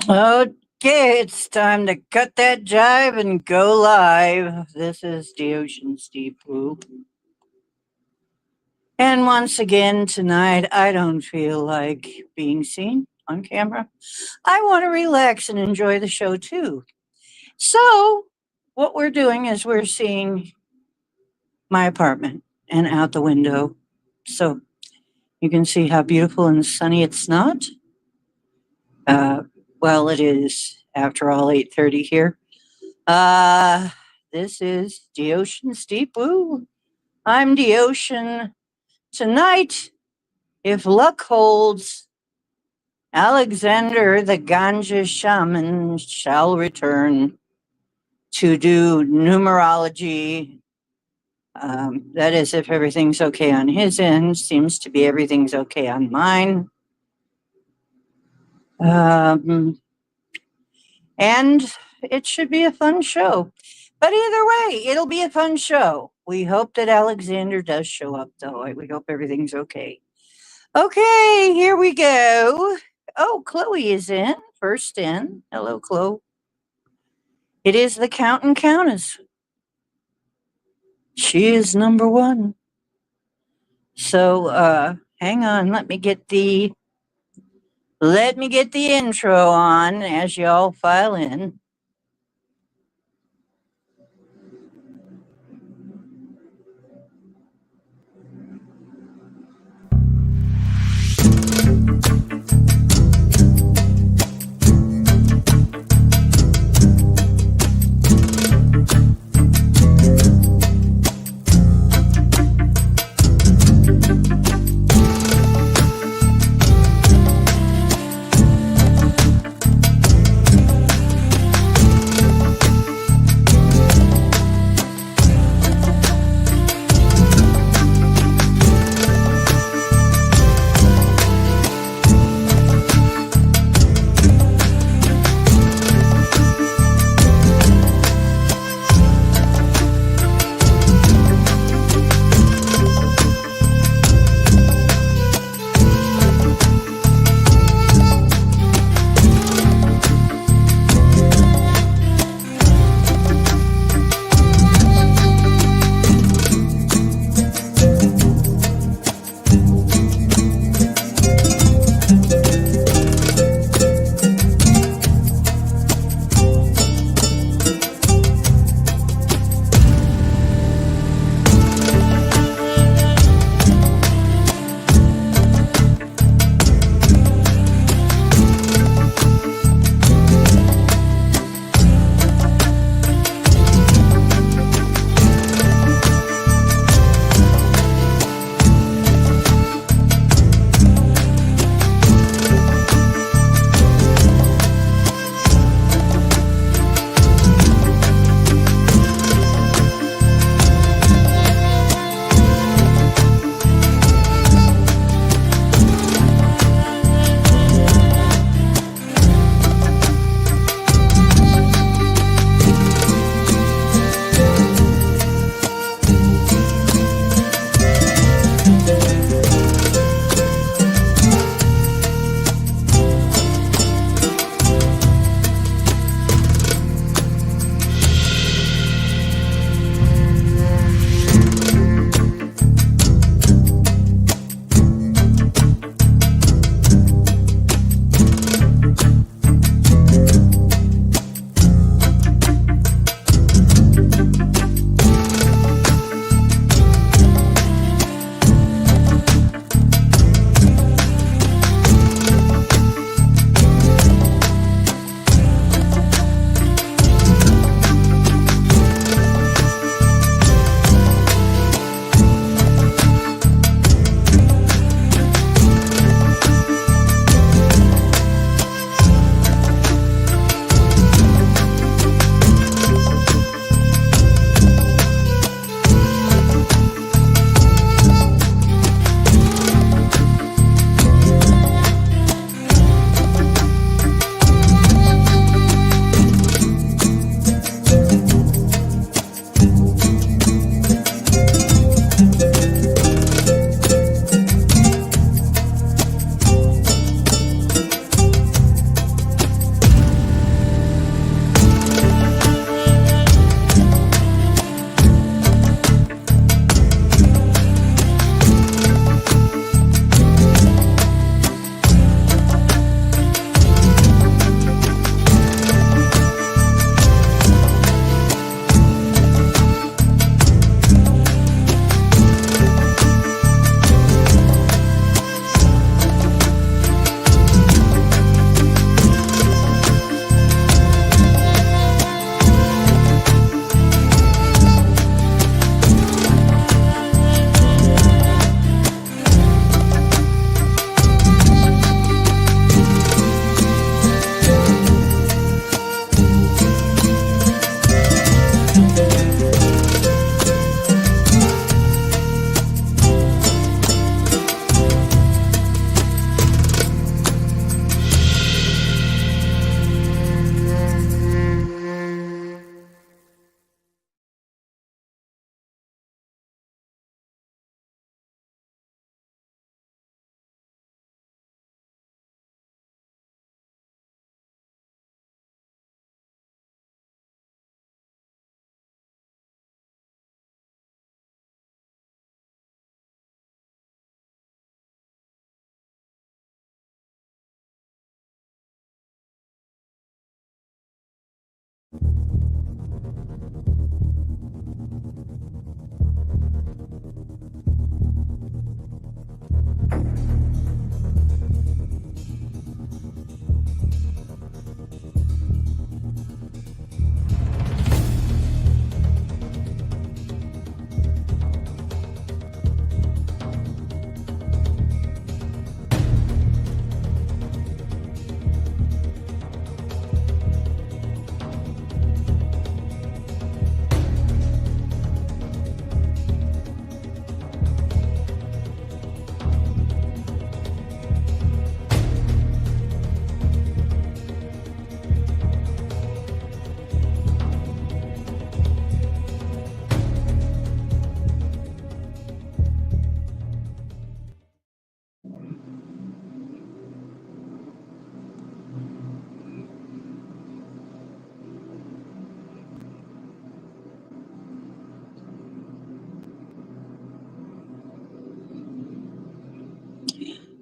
Okay, it's time to cut that jive and go live. This is the Ocean's Deep Blue. And once again, tonight, I don't feel like being seen on camera. I want to relax and enjoy the show too. So, what we're doing is we're seeing my apartment and out the window. So, you can see how beautiful and sunny it's not. Uh, well, it is, after all, 8:30 here. Uh, this is the Ocean's Deep Blue. I'm the Ocean. Tonight, if luck holds, Alexander the Ganga Shaman shall return to do numerology. That is, if everything's okay on his end. Seems to be everything's okay on mine. And it should be a fun show. But either way, it'll be a fun show. We hope that Alexander does show up, though. We hope everything's okay. Okay, here we go. Oh, Chloe is in, first in. Hello, Chloe. It is the Count and Countess. She is number one. So, hang on. Let me get the intro on as y'all file in.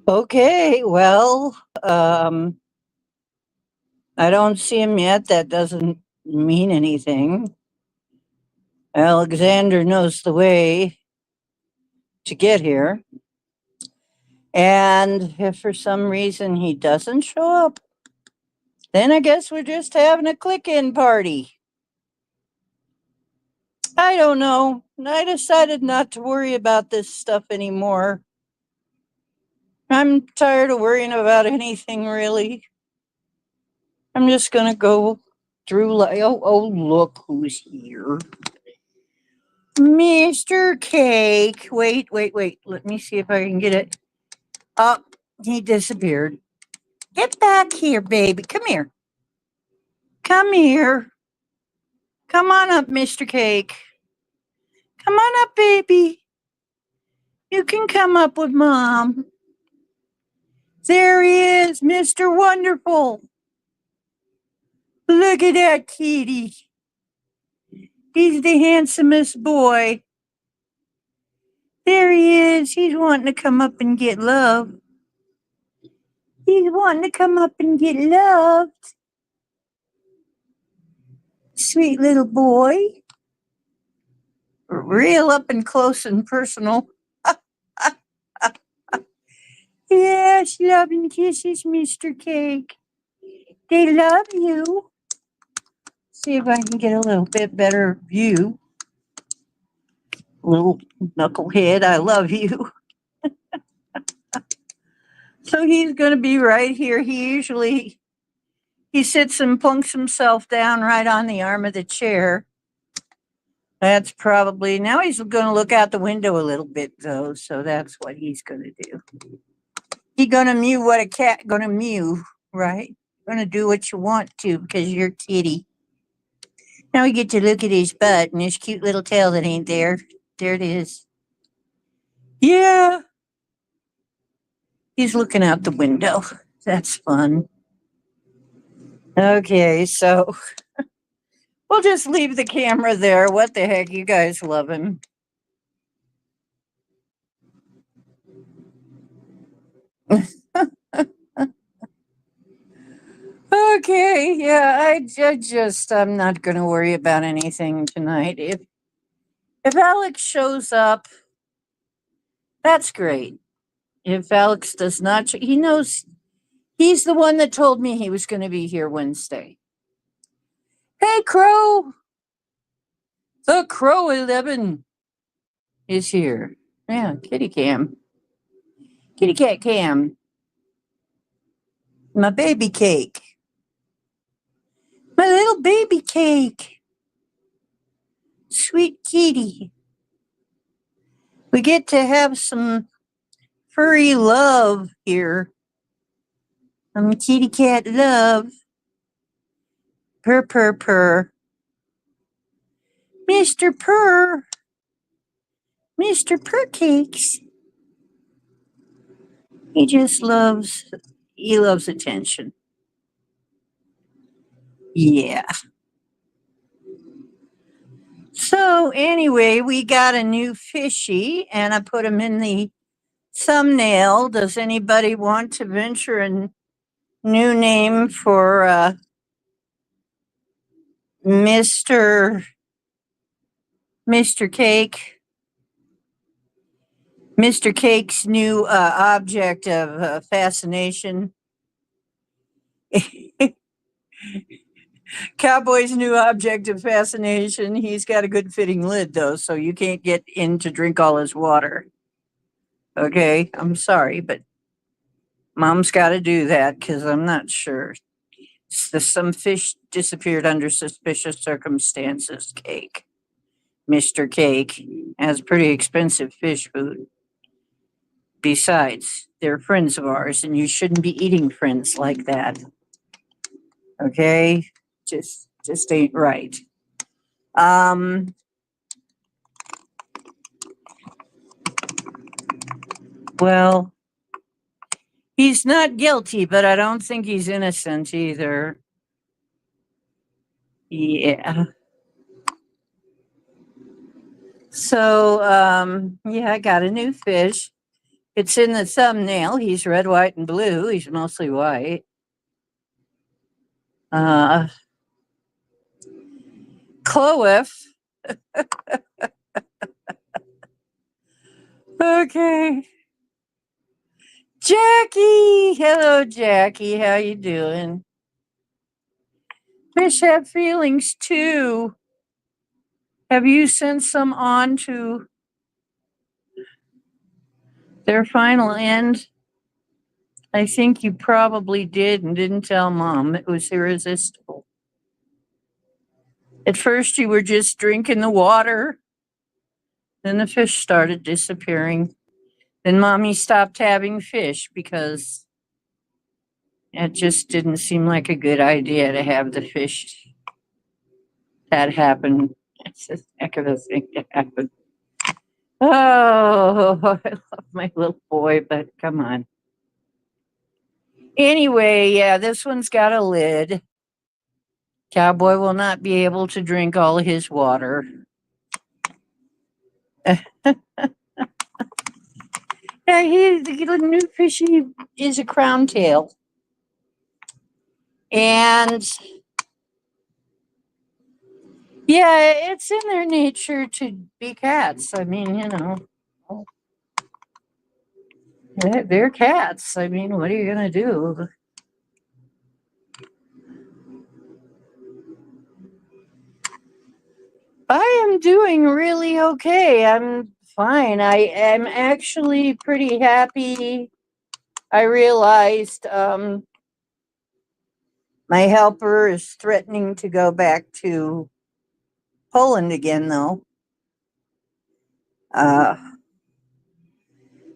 Okay, well, I don't see him yet. That doesn't mean anything. Alexander knows the way to get here. And if for some reason he doesn't show up, then I guess we're just having a click in party. I don't know. I decided not to worry about this stuff anymore. I'm tired of worrying about anything, really. I'm just going to go through life. Oh, look who's here. Mr. Cake. Wait. Let me see if I can get it. Oh, he disappeared. Get back here, baby. Come here. Come here. Come on up, Mr. Cake. Come on up, baby. You can come up with Mom. There he is, Mr. Wonderful. Look at that kitty. He's the handsomest boy. There he is. He's wanting to come up and get love. He's wanting to come up and get loved. Sweet little boy. Real up and close and personal. Yes, love and kisses, Mr. Cake. They love you. See if I can get a little bit better view. Little knucklehead, I love you. So he's going to be right here. He sits and plunks himself down right on the arm of the chair. That's probably, now he's going to look out the window a little bit though, so that's what he's going to do. He going to mew what a cat going to mew, right? Going to do what you want to because you're kitty. Now we get to look at his butt and his cute little tail that ain't there. There it is. Yeah. He's looking out the window. That's fun. Okay, so we'll just leave the camera there. What the heck? You guys love him. Okay, yeah, I'm not going to worry about anything tonight. If Alex shows up, that's great. If Alex does not, he knows he's the one that told me he was going to be here Wednesday. Hey, Crow! The Crow 11 is here. Yeah, kitty cam. Kitty cat cam. My baby cake. My little baby cake. Sweet kitty. We get to have some furry love here. Kitty cat love. Purr, purr, purr. Mr. Purr. Mr. Purr Cakes. He loves attention. Yeah. So anyway, we got a new fishy and I put him in the thumbnail. Does anybody want to venture a new name for Mr. Mr. Cake? Mr. Cake's new object of fascination. Cowboy's new object of fascination. He's got a good fitting lid though, so you can't get in to drink all his water. Okay, I'm sorry, but Mom's got to do that because I'm not sure. Some fish disappeared under suspicious circumstances. Cake. Mr. Cake has pretty expensive fish food. Besides, they're friends of ours, and you shouldn't be eating friends like that. Okay? Just ain't right. Well, he's not guilty, but I don't think he's innocent either. Yeah. So, yeah, I got a new fish. It's in the thumbnail. He's red, white, and blue. He's mostly white. Chloe. Okay. Jackie. Hello, Jackie. How you doing? Fish have feelings too. Have you sent some on to their final end? I think you probably did and didn't tell Mom. It was irresistible. At first, you were just drinking the water. Then the fish started disappearing. Then Mommy stopped having fish because it just didn't seem like a good idea to have the fish. That happened. It's a heck of a thing to happen. Oh, I love my little boy, but come on. Anyway, yeah, this one's got a lid. Cowboy will not be able to drink all of his water. Yeah, the new fishy is a crown tail. And yeah, it's in their nature to be cats. I mean, they're cats. I mean, what are you going to do? I am doing really okay. I'm fine. I am actually pretty happy. I realized my helper is threatening to go back to Poland again, though. Uh,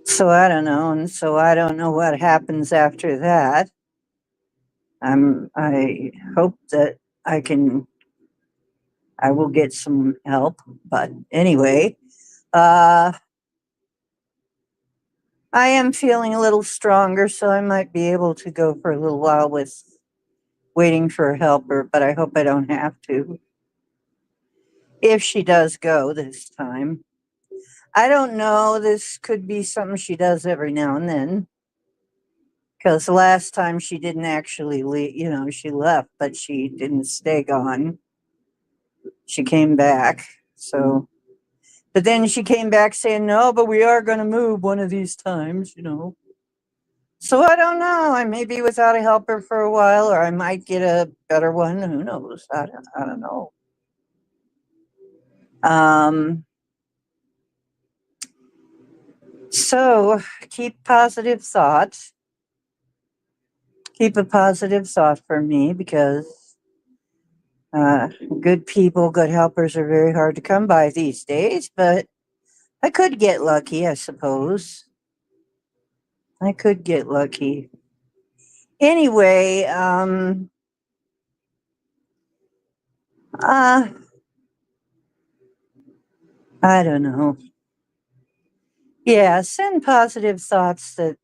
so I don't know, and so I don't know what happens after that. I hope that I can. I will get some help, but anyway, uh, I am feeling a little stronger, so I might be able to go for a little while with waiting for a helper, but I hope I don't have to. If she does go this time. I don't know. This could be something she does every now and then. Because the last time she didn't actually leave, she left, but she didn't stay gone. She came back. So, but then she came back saying, no, but we are going to move one of these times. So I don't know. I may be without a helper for a while, or I might get a better one. Who knows? I don't know. So keep positive thoughts. Keep a positive thought for me because uh, good people, good helpers are very hard to come by these days, but I could get lucky, I suppose. I could get lucky. Anyway, uh, I don't know. Yeah, send positive thoughts that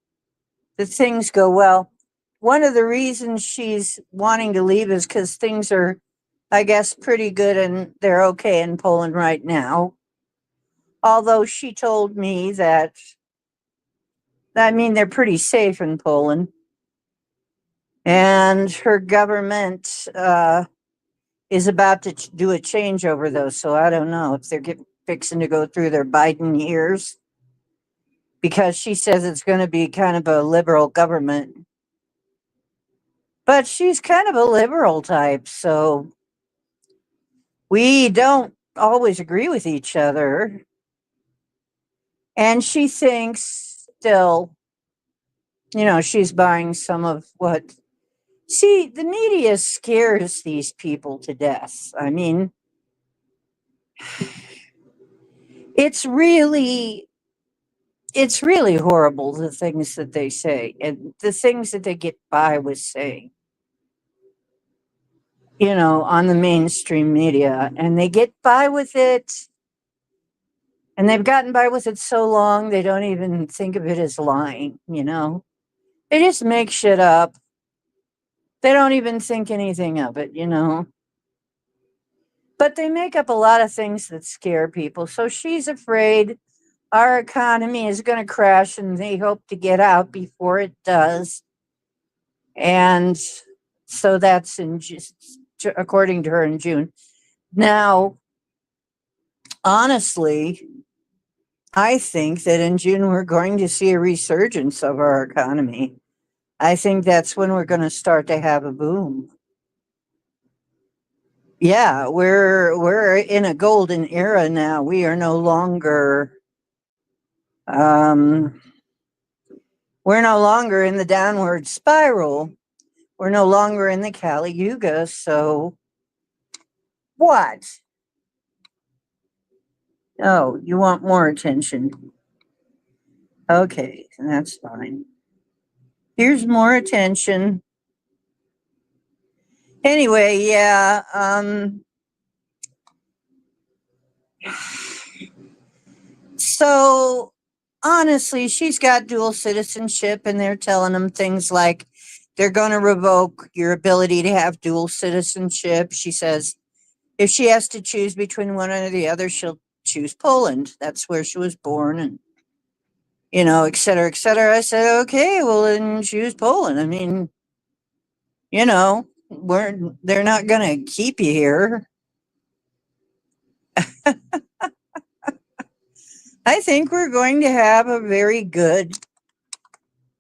things go well. One of the reasons she's wanting to leave is because things are, I guess, pretty good and they're okay in Poland right now. Although she told me that, I mean, they're pretty safe in Poland. And her government is about to do a changeover, though. So I don't know if they're fixing to go through their Biden years because she says it's going to be kind of a liberal government. But she's kind of a liberal type. So we don't always agree with each other. And she thinks still, she's buying some of what. See, the media scares these people to death. I mean, it's really it's really horrible the things that they say and the things that they get by with saying, on the mainstream media. And they get by with it. And they've gotten by with it so long, they don't even think of it as lying. They just make shit up. They don't even think anything of it. But they make up a lot of things that scare people. So she's afraid our economy is going to crash, and they hope to get out before it does. And so that's according to her in June. Now, honestly, I think that in June we're going to see a resurgence of our economy. I think that's when we're going to start to have a boom. Yeah, we're in a golden era now. We are no longer um, we're no longer in the downward spiral. We're no longer in the Kali Yuga. So what? Oh, you want more attention? Okay, that's fine. Here's more attention. Anyway, yeah. So honestly, she's got dual citizenship, and they're telling them things like they're going to revoke your ability to have dual citizenship. She says if she has to choose between one or the other, she'll choose Poland. That's where she was born, and et cetera, et cetera. I said, okay, well then choose Poland. I mean, they're not going to keep you here. I think we're going to have a very good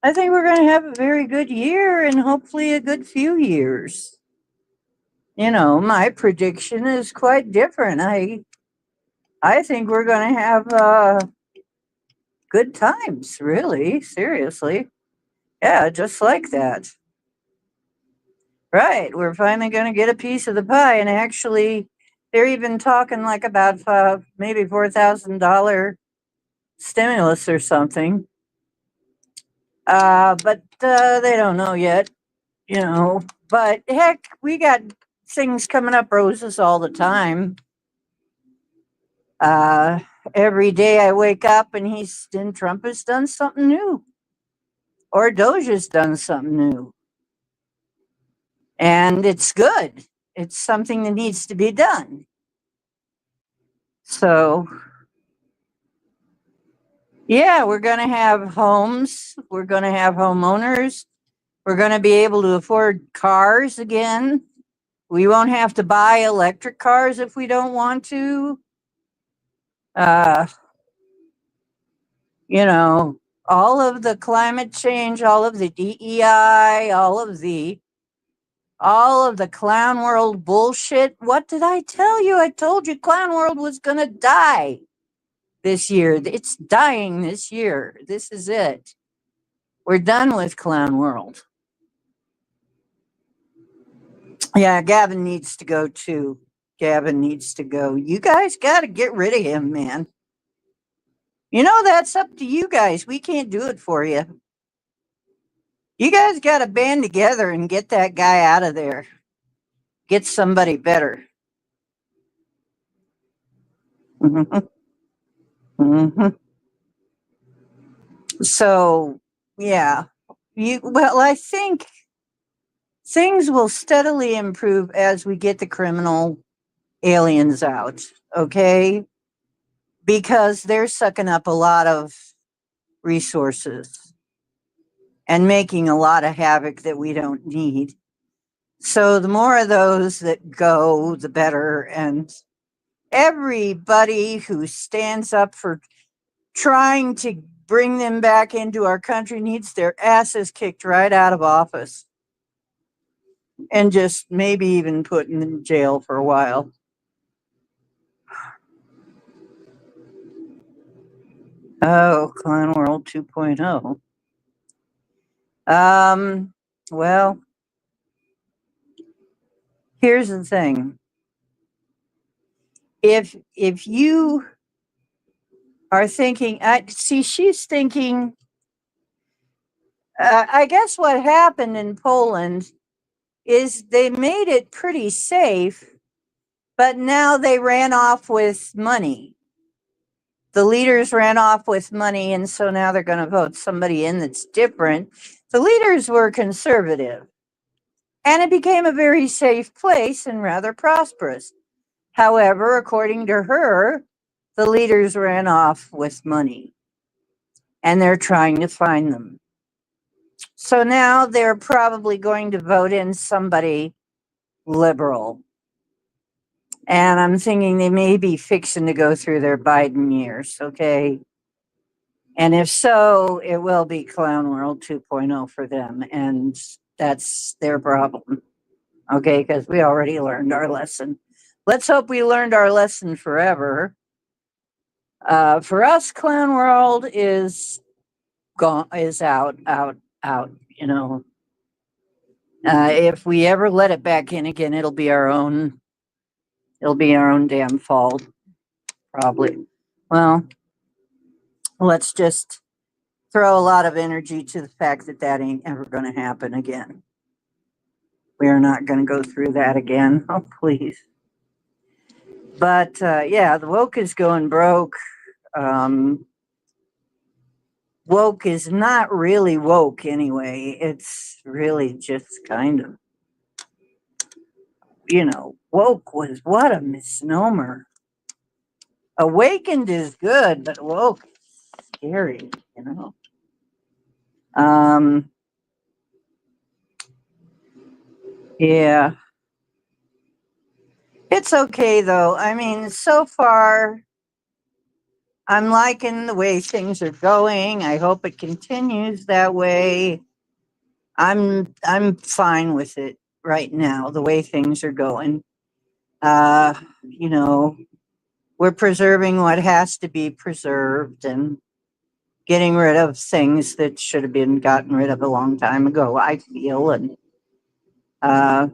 I think we're going to have a very good year and hopefully a good few years. My prediction is quite different. I think we're going to have good times, really, seriously. Yeah, just like that. Right, we're finally going to get a piece of the pie, and actually, they're even talking like about maybe $4,000 stimulus or something. But they don't know yet. But heck, we got things coming up roses all the time. Uh, every day I wake up and Trump has done something new, or Doge has done something new, and it's good. It's something that needs to be done. So, yeah, we're going to have homes. We're going to have homeowners. We're going to be able to afford cars again. We won't have to buy electric cars if we don't want to. Uh, you know, all of the climate change, all of the DEI, all of the clown world bullshit. What did I tell you? I told you clown world was going to die this year. It's dying this year. This is it. We're done with clown world. Yeah, Gavin needs to go too. Gavin needs to go. You guys got to get rid of him, man. That's up to you guys. We can't do it for you. You guys got to band together and get that guy out of there. Get somebody better. Mm-hmm. Mm-hmm. So, yeah. I think things will steadily improve as we get the criminal aliens out, okay? Because they're sucking up a lot of resources and making a lot of havoc that we don't need. So the more of those that go, the better. And everybody who stands up for trying to bring them back into our country needs their asses kicked right out of office and just maybe even put in jail for a while. Oh, Clown World 2.0. Well, here's the thing. If you are thinking, she's thinking, I guess what happened in Poland is they made it pretty safe, but now they ran off with money. The leaders ran off with money, and so now they're going to vote somebody in that's different. The leaders were conservative, and it became a very safe place and rather prosperous. However, according to her, the leaders ran off with money and they're trying to find them. So now they're probably going to vote in somebody liberal. And I'm thinking they may be fixing to go through their Biden years, okay? And if so, it will be Clown World 2.0 for them. And that's their problem, okay? Because we already learned our lesson. Let's hope we learned our lesson forever. For us, Clown World is gone, is out, out, you know. If we ever let it back in again, it'll be our own damn fault, probably. Well, let's just throw a lot of energy to the fact that that ain't ever going to happen again. We are not going to go through that again. Oh, please. But yeah, the woke is going broke. Um, woke is not really woke anyway. It's really just kind of, woke was what a misnomer. Awakened is good, but woke is scary, you know. Um, yeah. It's okay though. I mean, so far I'm liking the way things are going. I hope it continues that way. I'm fine with it right now, the way things are going. You know, we're preserving what has to be preserved and getting rid of things that should have been gotten rid of a long time ago, I feel. And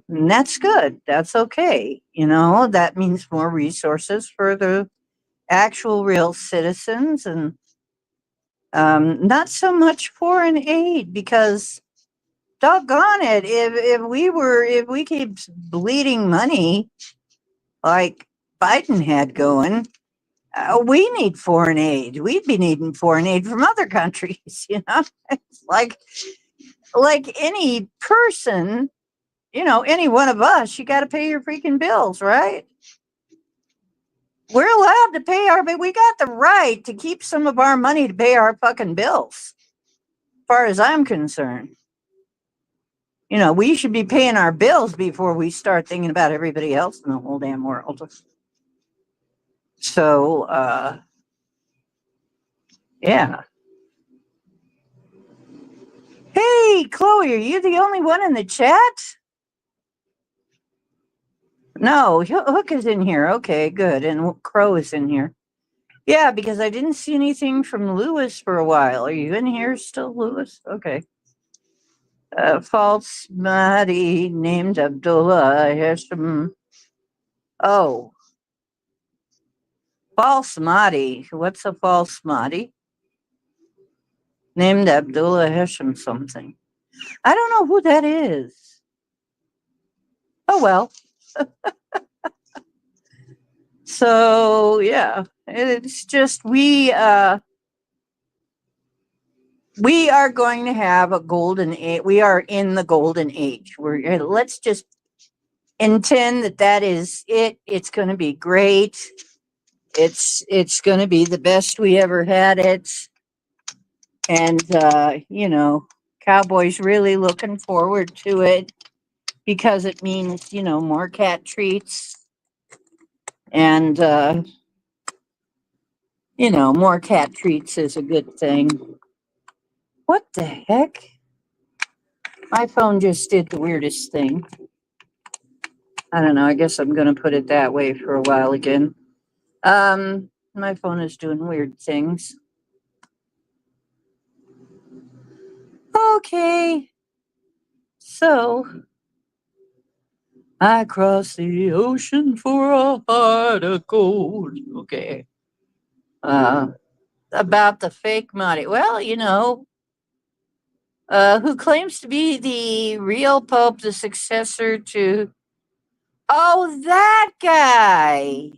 that's good. That's okay. You know, that means more resources for the actual real citizens and not so much foreign aid because doggone it, if we keep bleeding money like Biden had going, we need foreign aid. We'd be needing foreign aid from other countries, you know. It's like any person, you know, any one of us, you got to pay your freaking bills, right? We're allowed to pay but we got the right to keep some of our money to pay our fucking bills, as far as I'm concerned. You know, we should be paying our bills before we start thinking about everybody else in the whole damn world. So, yeah. Hey, Chloe, are you the only one in the chat? No, Hook is in here. Okay, good. And Crow is in here. Yeah, because I didn't see anything from Lewis for a while. Are you in here still, Lewis? Okay. False Mahdi named Abdullah Hashim. Oh, false Mahdi. What's a false Mahdi? Named Abdullah Hashim something. I don't know who that is. Oh well. So yeah, it's just we are going to have a golden age. We are in the golden age. Let's just intend that is it. It's going to be great. It's going to be the best we ever had it. And you know, Cowboys really looking forward to it because it means, you know, more cat treats and you know, more cat treats is a good thing. What the heck? My phone just did the weirdest thing. I don't know. I guess I'm going to put it that way for a while again. My phone is doing weird things. Okay. So, I crossed the ocean for a heart of gold. Okay. About the fake Mahdi. Well, you know, who claims to be the real Pope, the successor to. Oh, that guy.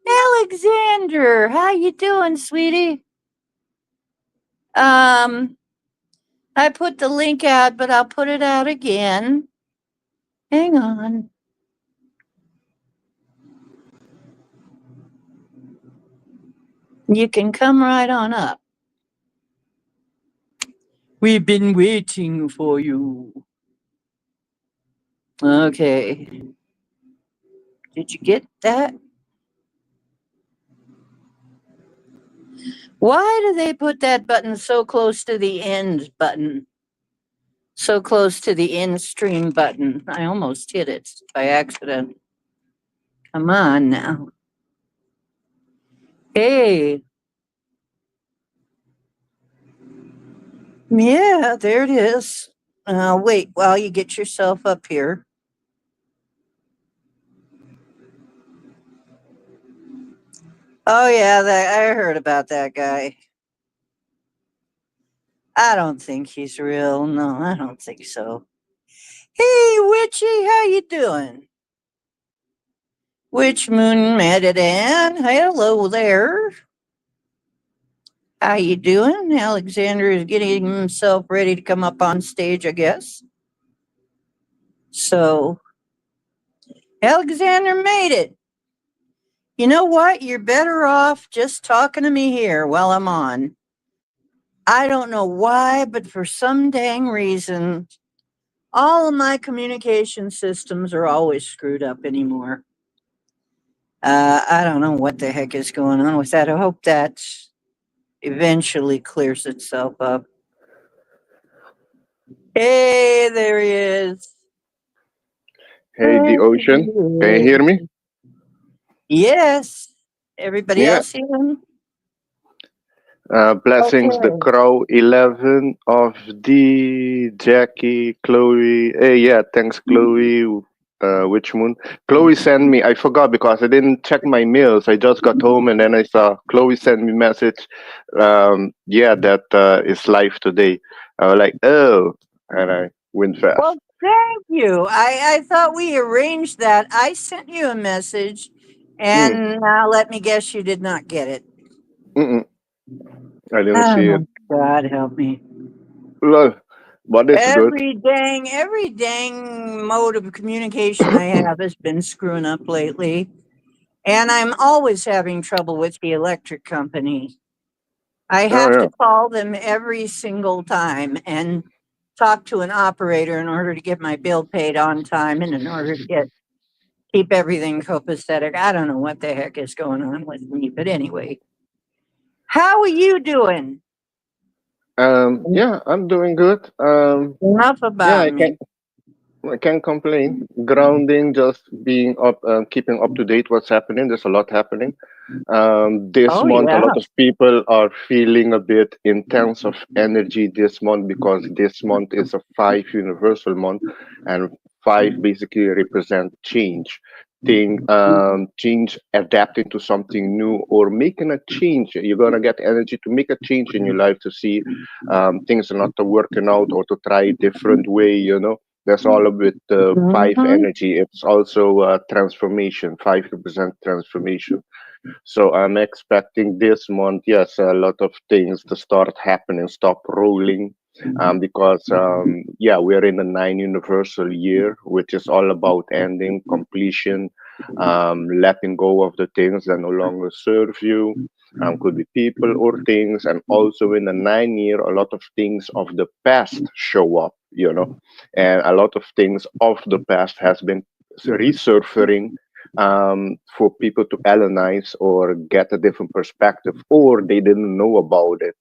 Alexander, how you doing, sweetie? I put the link out, but I'll put it out again. Hang on. You can come right on up. We've been waiting for you. Okay. Did you get that? Why do they put that button so close to the end button? So close to the end stream button. I almost hit it by accident. Come on now. Hey. Yeah, there it is. Wait while you get yourself up here. Oh yeah, I heard about that guy. I don't think he's real. No, I don't think so. Hey, Witchy, how you doing? Witch Moon Medidan, hello there. How you doing? Alexander is getting himself ready to come up on stage, I guess. So, Alexander made it. You know what? You're better off just talking to me here while I'm on. I don't know why, but for some dang reason, all of my communication systems are always screwed up anymore. I don't know what the heck is going on with that. I hope that eventually clears itself up. Hey, there he is. Hey, the ocean. Can you hear me? Yes. Everybody Yeah. else hear him? Blessings, the Okay. Crow 11 of the Jackie, Chloe. Hey, yeah, thanks, Chloe. Which moon? Chloe sent me. I forgot because I didn't check my mails. I just got home and then I saw Chloe sent me message. Yeah, that is live today. I was like, oh, and I went Well, fast. thank you. I thought we arranged that. I sent you a message, Mm, and now let me guess you did not get it. mm-mm, I didn't see it. Oh, God help me. Well, but it's good. Every dang mode of communication I have has been screwing up lately. And I'm always having trouble with the electric company. I Oh have yeah. to call them every single time and talk to an operator in order to get my bill paid on time and in order to keep everything copacetic. I don't know what the heck is going on with me, but anyway, how are you doing? Yeah, I'm doing good. Enough Yeah, about me. I can't complain. Grounding, just being up, keeping up to date. What's happening? There's a lot happening. This Oh month, a yeah. lot of people are feeling a bit intense of energy this month because this month is a five universal month, and five basically represent change. Change, adapting to something new or making a change. You're gonna get energy to make a change in your life to see things are not working out or to try a different way. That's all of it. Five Hmm. energy. It's also transformation. Five represent transformation. So I'm expecting this month, yes, a lot of things to start happening, stop rolling, because yeah, we're in the nine universal year, which is all about ending, completion, letting go of the things that no longer serve you. Could be people or things, and also in the 9 year, a lot of things of the past show up, and a lot of things of the past has been resurfacing for people to analyze or get a different perspective, or they didn't know about it.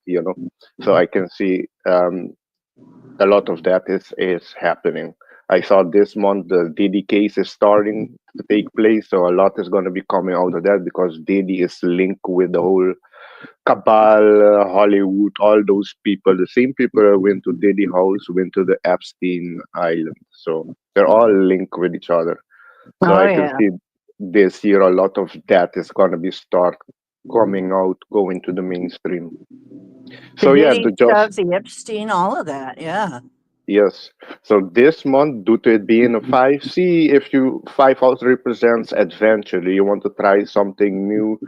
So I can see a lot of that is happening. I saw this month the Diddy case is starting to take place, so a lot is going to be coming out of that because Diddy is linked with the whole cabal, Hollywood, all those people. The same people that went to Diddy house went to the Epstein Island, so they're all linked with each other. So Oh I can yeah. see this year a lot of that is going to be start coming out, going to the mainstream. The So yeah, Diddy the just stuff, the Epstein, all of that. Yeah. yes. So this month, due to it being a five, see if you five house represents adventure. Do you want to try something new?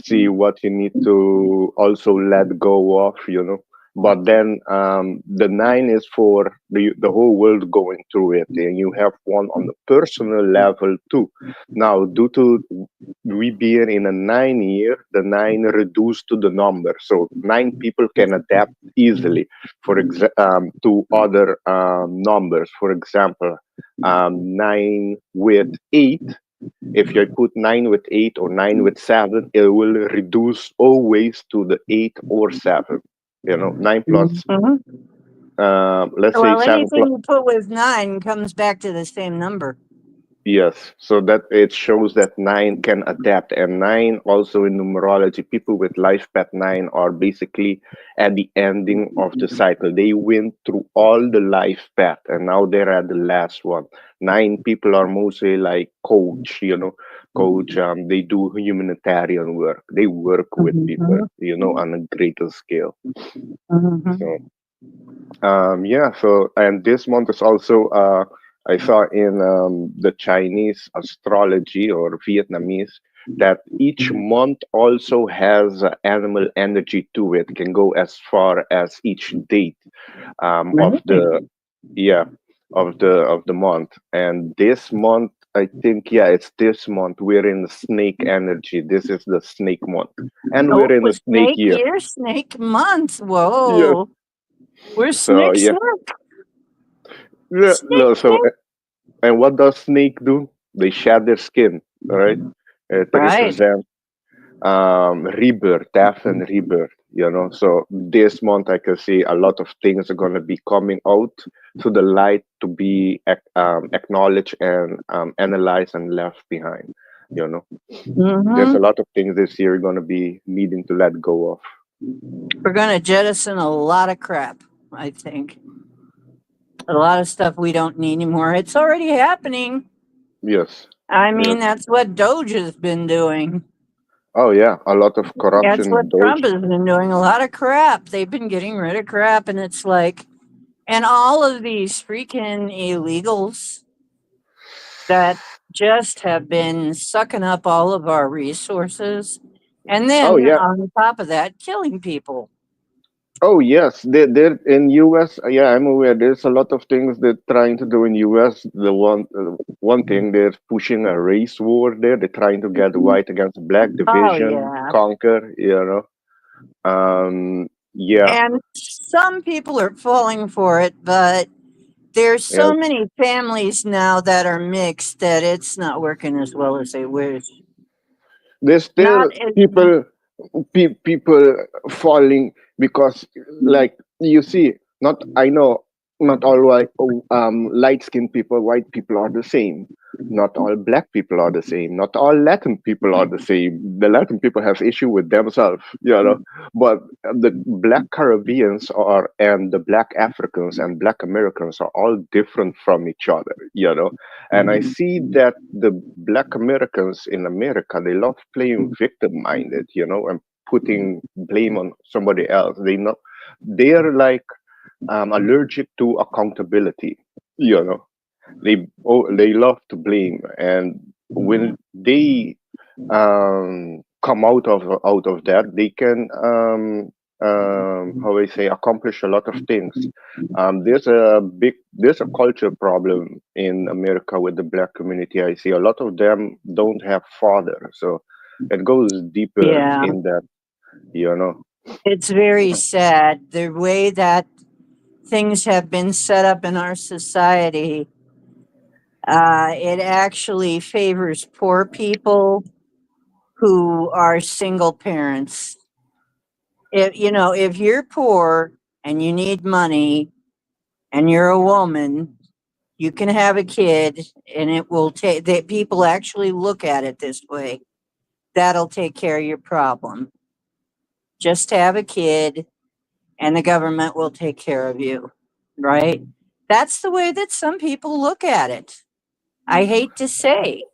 See what you need to also let go of. but then the 9 is for the whole world going through it, and you have one on the personal level too. Now, due to we being in a 9 year, the 9 reduced to the number, so 9 people can adapt easily to other numbers. For example, 9 with 8, if you put 9 with 8 or 9 with 7, it will reduce always to the 8 or 7. 9 plus, Mhm. let's say Well, 7 anything plus. you put with 9 comes back to the same number. Yes, so that it shows that 9 can adapt, and 9 also in numerology, people with life path 9 are basically at the ending of the cycle. They went through all the life path, and now they're at the last one. 9 people are mostly like coach, coach. They do humanitarian work. They work with people, Mhm. on a greater scale. So Mhm. yeah, so and this month is also I saw in the Chinese astrology or Vietnamese that each month also has animal energy to it, can go as far as each date of the Really? yeah of the month. And this month, I think, yeah, it's this month we're in the snake energy. This is the snake month, and Oh, we're in the snake snake year. year, snake month. Yes. Whoa. We're So snake, yeah, snake, yeah, snake, no, so snake. and what does snake do? They shed their skin, all right? It Right. represents rebirth, death, and rebirth. So this month I can see a lot of things are gonna be coming out to the light to be acknowledged and analyzed and left behind. You know, there's a Hmm. lot of things this year gonna be needing to let go of. We're going to jettison a lot of crap, I think. A lot of stuff we don't need anymore. It's already happening. Yes, I mean, yes. that's what Doge has been doing. Oh yeah, a lot of That's corruption, what Trump Doge. has been doing. A lot of crap. They've been getting rid of crap. And it's like, and all of these freaking illegals that just have been sucking up all of our resources. And Oh then yeah. on top of that, killing people. Oh yes, they're in US. Yeah, I'm aware. There's a lot of things they're trying to do in US. The one thing they're pushing a race war there. They're trying to get white against black Oh, division, yeah. conquer. Yeah, And some people are falling for it, but there's yeah. so many families now that are mixed that it's not working as well as they wish. There's Not still as, people falling because, like, you see, not I know not all light skinned people, white people are the same. Not all black people are the same. Not all Latin people are the same. The Latin people have issue with themselves, but the black Caribbeans are and the black Africans and black Americans are all different from each other. And I see that the black Americans in America, they love playing victim minded, and putting blame on somebody else. They're like allergic to accountability, you know. They love to blame, and when they come out of that, they can how I say accomplish a lot of things. There's a culture problem in America with the black community. I see a lot of them don't have father, so it goes deeper yeah, in that, you know. it's very sad the way that things have been set up in our society. It actually favors poor people who are single parents. If you're poor and you need money and you're a woman, you can have a kid, and it will take that people actually look at it this way. That'll take care of your problem. Just have a kid, and the government will take care of you, right? That's the way that some people look at it. I hate to say.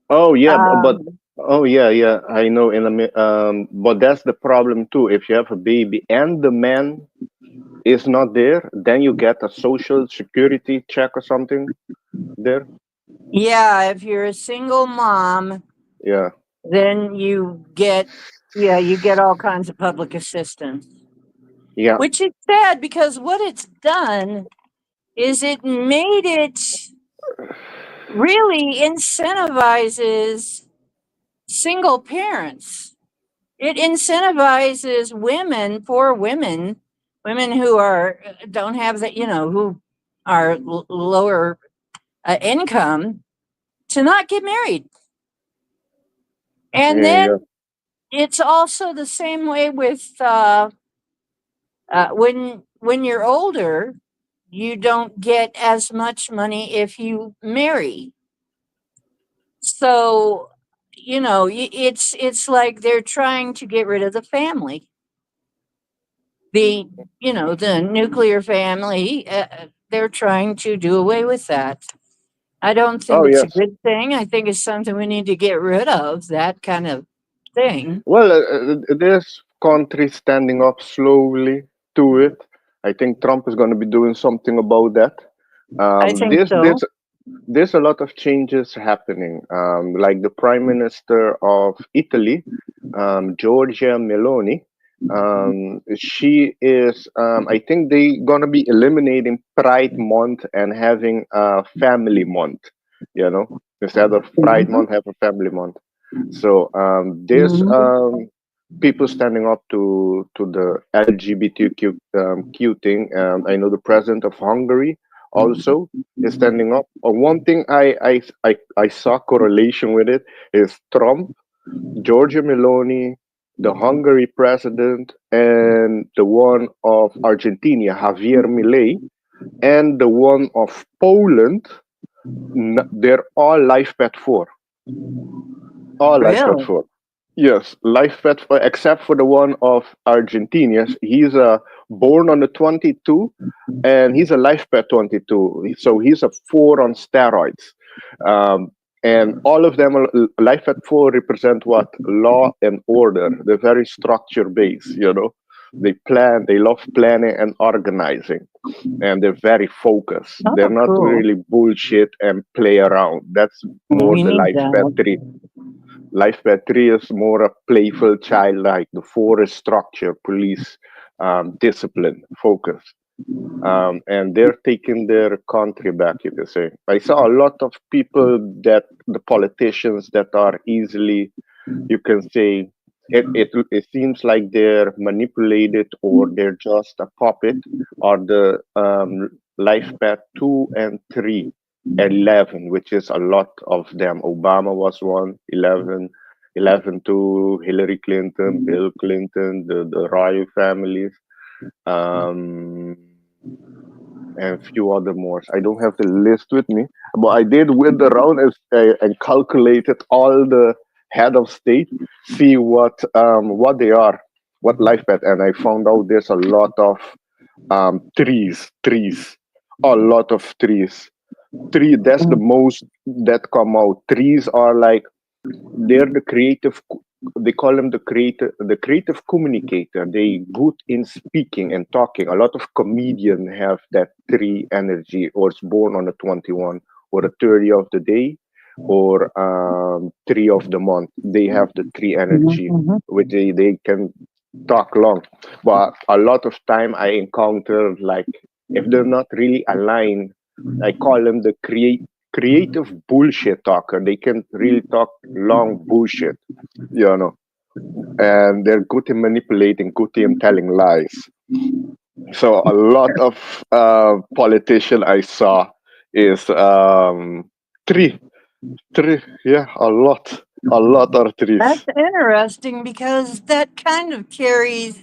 Oh yeah, but Um, oh yeah, yeah. I know but that's the problem too. If you have a baby and the man is not there, then you get a social security check or something there. yeah, if you're a single mom, Yeah. then you get all kinds of public assistance. Yeah. which is sad because what it's done is it made it really incentivizes single parents. It incentivizes women, poor women, women who are don't have that, who are lower income, to not get married. And Yeah. Yeah. then it's also the same way with when you're older, you don't get as much money if you marry. So it's like they're trying to get rid of the family, the the nuclear family. They're trying to do away with that. I don't think Oh it's a yes. good thing. I think it's something we need to get rid of, that kind of thing. Well, there's countries standing up slowly to it. I think Trump is going to be doing something about that. I Um, think there's so. there's there's a lot of changes happening. Like the Prime Minister of Italy, Giorgia Meloni. She is. I think they gonna be eliminating Pride Month and having a Family Month. You know, instead of Pride Mhm. Month, have a Family Month. So there's Mhm. people standing up to the LGBTQ Q thing. I know the president of Hungary also is standing up. One thing I saw correlation with it is Trump, Giorgia Meloni, the Hungary president, and the one of Argentina, Javier Milei, and the one of Poland. They're all life pet 4. All life pet Really? 4. Yes, life pet 4, except for the one of Argentina. He's born on the 22, and he's a life pet 22. So he's a 4 on steroids. Um, and all of them, life pet 4 represent what? Law and order. They're very structure based. They plan, they love planning and organizing, and they're very focused. They're Oh, not cool. really bullshit and play around. That's more We the need life pet that. 3. Life pet 3 is more a playful, childlike. The 4 is structure, police, discipline, focus. And they're taking their country back, you can say. I saw a lot of people, that the politicians that are easily, you can say, it seems like they're manipulated, or they're just a puppet, or the life path 2 and 3, 11, which is a lot of them. Obama was one, 11, 11 to Hillary Clinton, Bill Clinton, the royal families. Um, and a few other more. I don't have the list with me, but I did went around and calculated all the head of state, see what they are, what life path, and I found out there's a lot of trees, a lot of trees. Tree, that's the most that come out. Trees are like, they're the creative, they call them the creative communicator. They good in speaking and talking. A lot of comedians have that 3 energy, or it's born on the 21, or the 30 of the day, or 3 of the month. They have the 3 energy, Mhm. which they can talk long. But a lot of time I encounter, like, if they're not really aligned, I call them the creative bullshit talker. They can really talk long bullshit, you know, and they're good in manipulating, good in telling lies. So a lot of politician I saw is three, three, yeah, a lot are That's trees. interesting because that kind of carries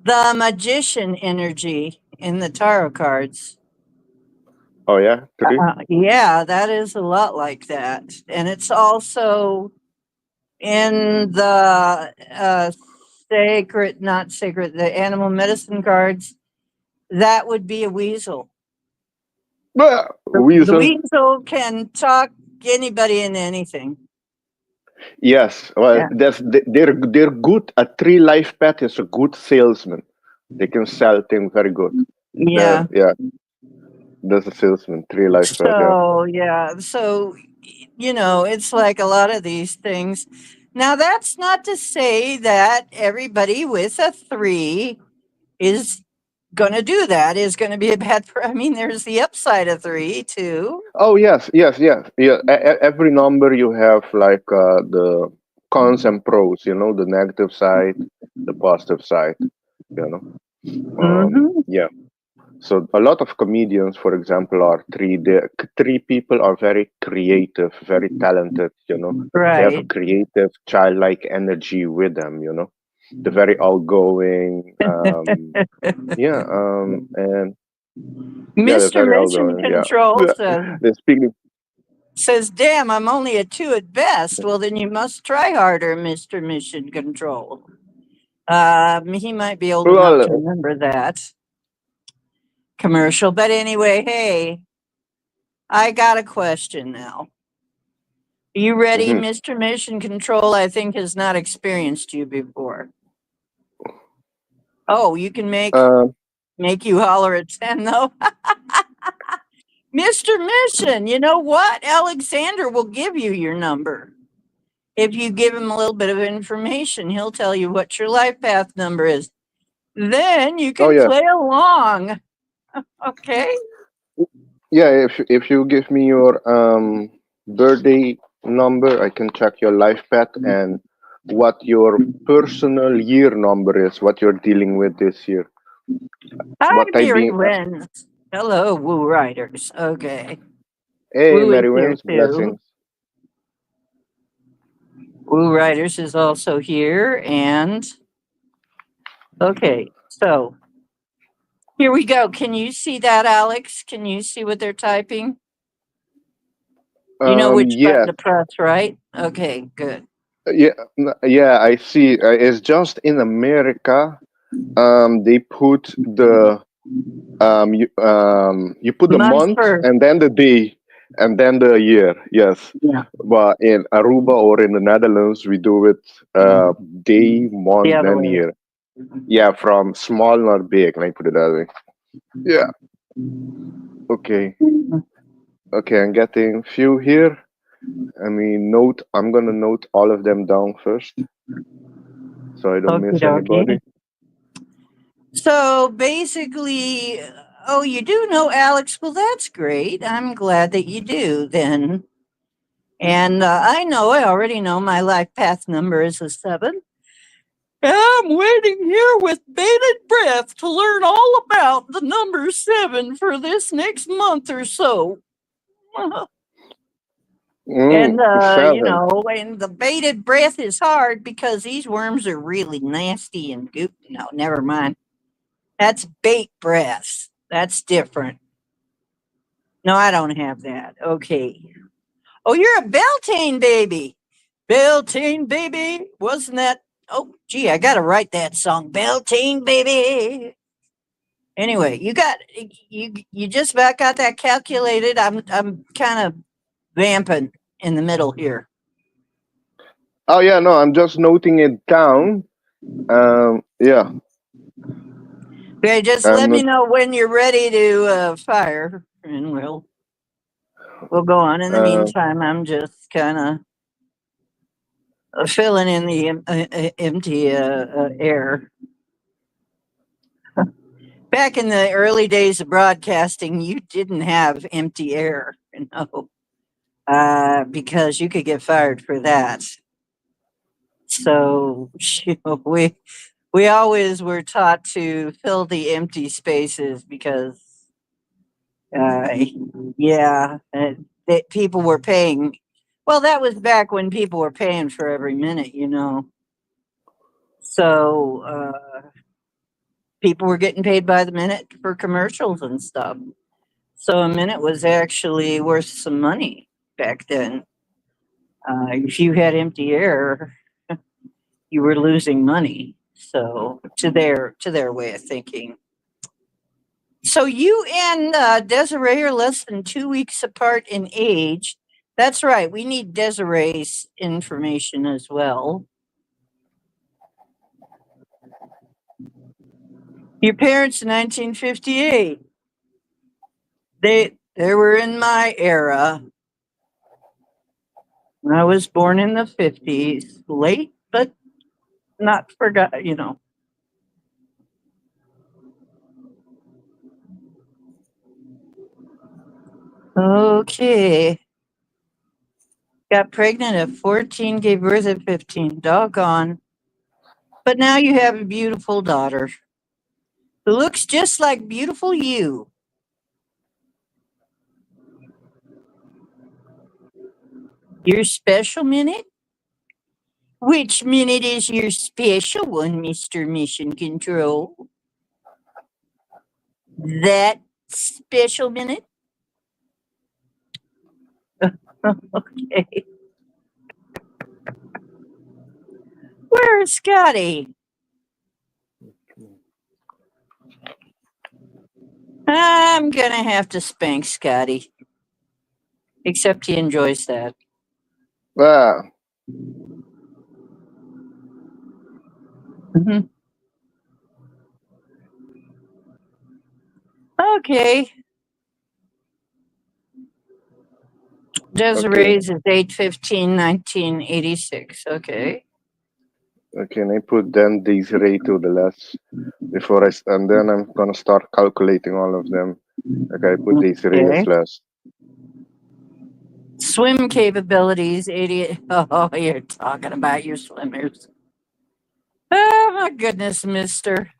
the magician energy in the tarot cards. Oh yeah, three. Yeah, that is a lot like that. And it's also in the sacred, not sacred, the animal medicine cards. That would be a weasel. The Weasel. weasel can talk anybody into anything. Yes, well, Yeah. they're good. A tree life path is a good salesman. They can sell things very good. Yeah. Yeah, that's a salesman. Tree life path. Yeah. So it's like a lot of these things. Now, that's not to say that everybody with a 3 is going to do that, is going to be a bad. I mean, there's the upside of 3 too. Oh yes, yes, yes, yeah. Every number you have like the cons and pros. You know, the negative side, the positive side. You know. Mm-hmm. Yeah. So a lot of comedians, for example, are three. Three people are very creative, very talented. You know, they have a Right. creative, childlike energy with them. You know, they're very outgoing. Yeah. And yeah, they're Mr. very Mission outgoing. Yeah. Control Yeah. They're speaking. says, damn, I'm only a 2 at best. Well, then you must try harder, Mr. Mission Control. He might be old enough to Well. remember that commercial. But anyway, hey, I got a question now. Are you ready, Mhm. Mr. Mission Control? I think has not experienced you before. Oh, you can Uh, make you holler at 10 though. Mr. Mission, you know what? Alexander will give you your number. If you give him a little bit of information, he'll tell you what your life path number is. Then you oh can yeah. play along. Okay. Yeah, if you give me your birthday number, I can check your life path and what your personal year number is, what you're dealing with this year. Hi, What type Mary being? Wins. Hello, Woo Riders. Okay. Hey, Woo is Mary here Wins, too. blessings. Woo Riders is also here. And okay, so here we go. Can you see that, Alex? Can you see what they're typing? You know which button Yes, to press, right? Okay, good. yeah, yeah. I see. It's just in America. They put the you put the Month month first. and then the day and then the year. Yes, Yeah, but in Aruba or in the Netherlands, we do it day, the month, other and way. year. Yeah, from small not big. Let me put it that way. Yeah. Okay. Okay. I'm getting few here. I mean, note. I'm gonna note all of them down first, so I don't Okie miss dokie. anybody. So basically, oh, you do know Alex? Well, that's great. I'm glad that you do then. And I already know my life path number is a 7. I'm waiting here with bated breath to learn all about the number 7 for this next month or so. And, Seven. and the bated breath is hard because these worms are really nasty and goop. No, never mind. That's bait breath. That's different. No, I don't have that. Okay. Oh, you're a Beltane baby. Beltane baby. Wasn't that? Oh, gee, I got to write that song. Beltane baby. Anyway, you just about got that calculated. I'm kind of vamping in the middle here. Oh yeah, no, I'm just noting it down. Yeah, Okay, just I'm let me not. know when you're ready to fire, and we'll go on. In the Uh, meantime, I'm just kind of filling in the empty air. Back in the early days of broadcasting, you didn't have empty air, because you could get fired for that. So we always were taught to fill the empty spaces because, uh, yeah, that people were paying. Well, that was back when people were paying for every minute. So people were getting paid by the minute for commercials and stuff. So a minute was actually worth some money back then. If you had empty air, you were losing money. So to their way of thinking. So you and Desiree are less than 2 weeks apart in age. That's right. We need Desiree's information as well. Your parents in 1958. They were in my era. I was born in the 50s, late but not forgot. Okay. Got pregnant at 14, gave birth at 15. Doggone. But now you have a beautiful daughter who looks just like beautiful you. Your special minute? Which minute is your special one, Mr. Mission Control? That special minute? Okay. Where's Scotty? I'm gonna have to spank Scotty. Except he enjoys that. Ah, Mhm. Okay. okay. Desiree's is 8/15/1986. Okay. Okay, and I put then these ray to the last before and then I'm gonna start calculating all of them. Okay, I put these ray as Okay. last. Swim capabilities 80. Oh, you're talking about your swimmers. Oh my goodness, mister.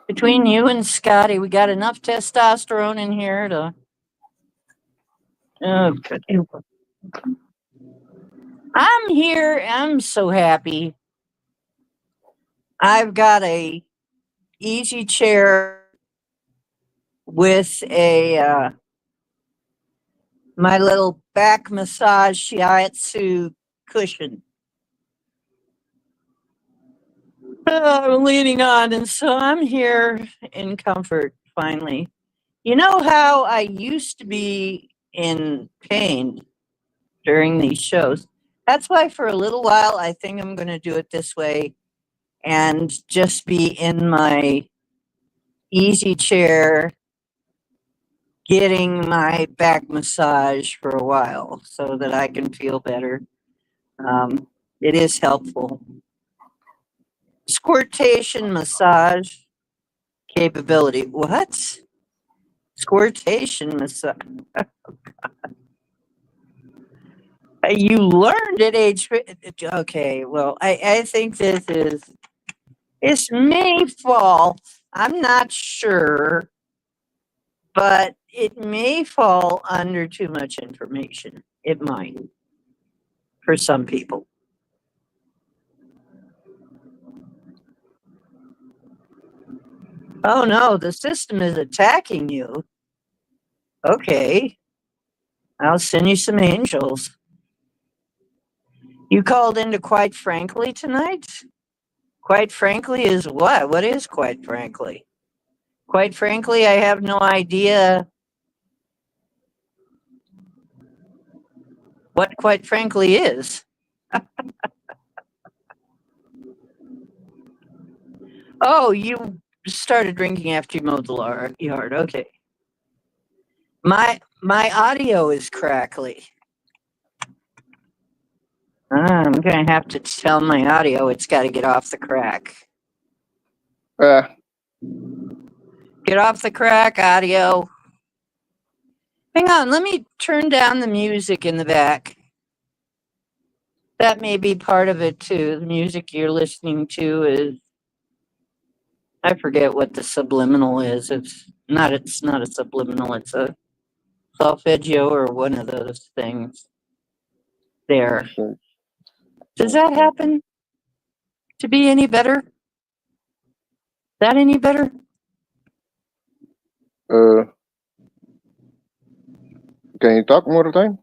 Between you and Scotty, we got enough testosterone in here to. Oh, good. I'm here. I'm so happy. I've got a easy chair with a my little back massage shiatsu cushion. I'm leaning on, and so I'm here in comfort finally. You know how I used to be in pain during these shows? That's why for a little while I think I'm going to do it this way and just be in my easy chair getting my back massage for a while so that I can feel better. It is helpful. Squirtation massage capability. What? Squirtation massage. You learned at age. Okay, well, I think this may fall. I'm not sure, but it may fall under too much information. It might for some people. Oh no, the system is attacking you. Okay, I'll send you some angels. You called into Quite Frankly tonight? Quite frankly is what? What is quite frankly? Quite frankly, I have no idea what quite frankly is. Oh, you started drinking after you mowed the yard. Okay. My audio is crackly. I'm gonna have to tell my audio it's got to get off the crack. Ah, Get off the crack, audio. Hang on, let me turn down the music in the back. That may be part of it too. The music you're listening to is I forget what the subliminal is. It's not a subliminal, it's a solfeggio or one of those things. There. so- Does that happen to be any better? That any better? uh, can you talk more time?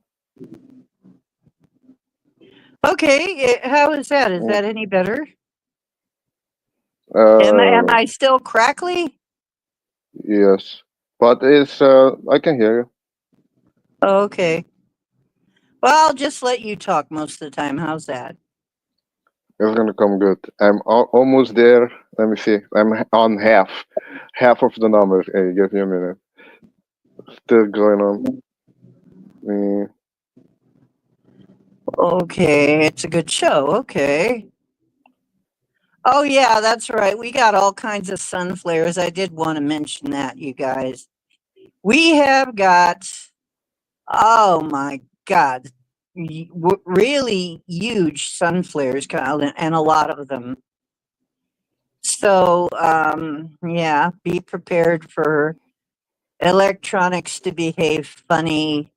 Okay, how is that? Is Mm, that any better? Am Uh, I still crackly? yes, but it's I can hear you. Okay. Well, I'll just let you talk most of the time. How's that? It's gonna come good. I'm almost there. Let me see. I'm on half of the number. Hey, give me a minute. Still going on. Mm, Okay, it's a good show. Okay. Oh, yeah, that's right. We got all kinds of sun flares. I did want to mention that, you guys. We have got Oh my God. Really huge sun flares, Kyle, and a lot of them. So, yeah, be prepared for electronics to behave funny.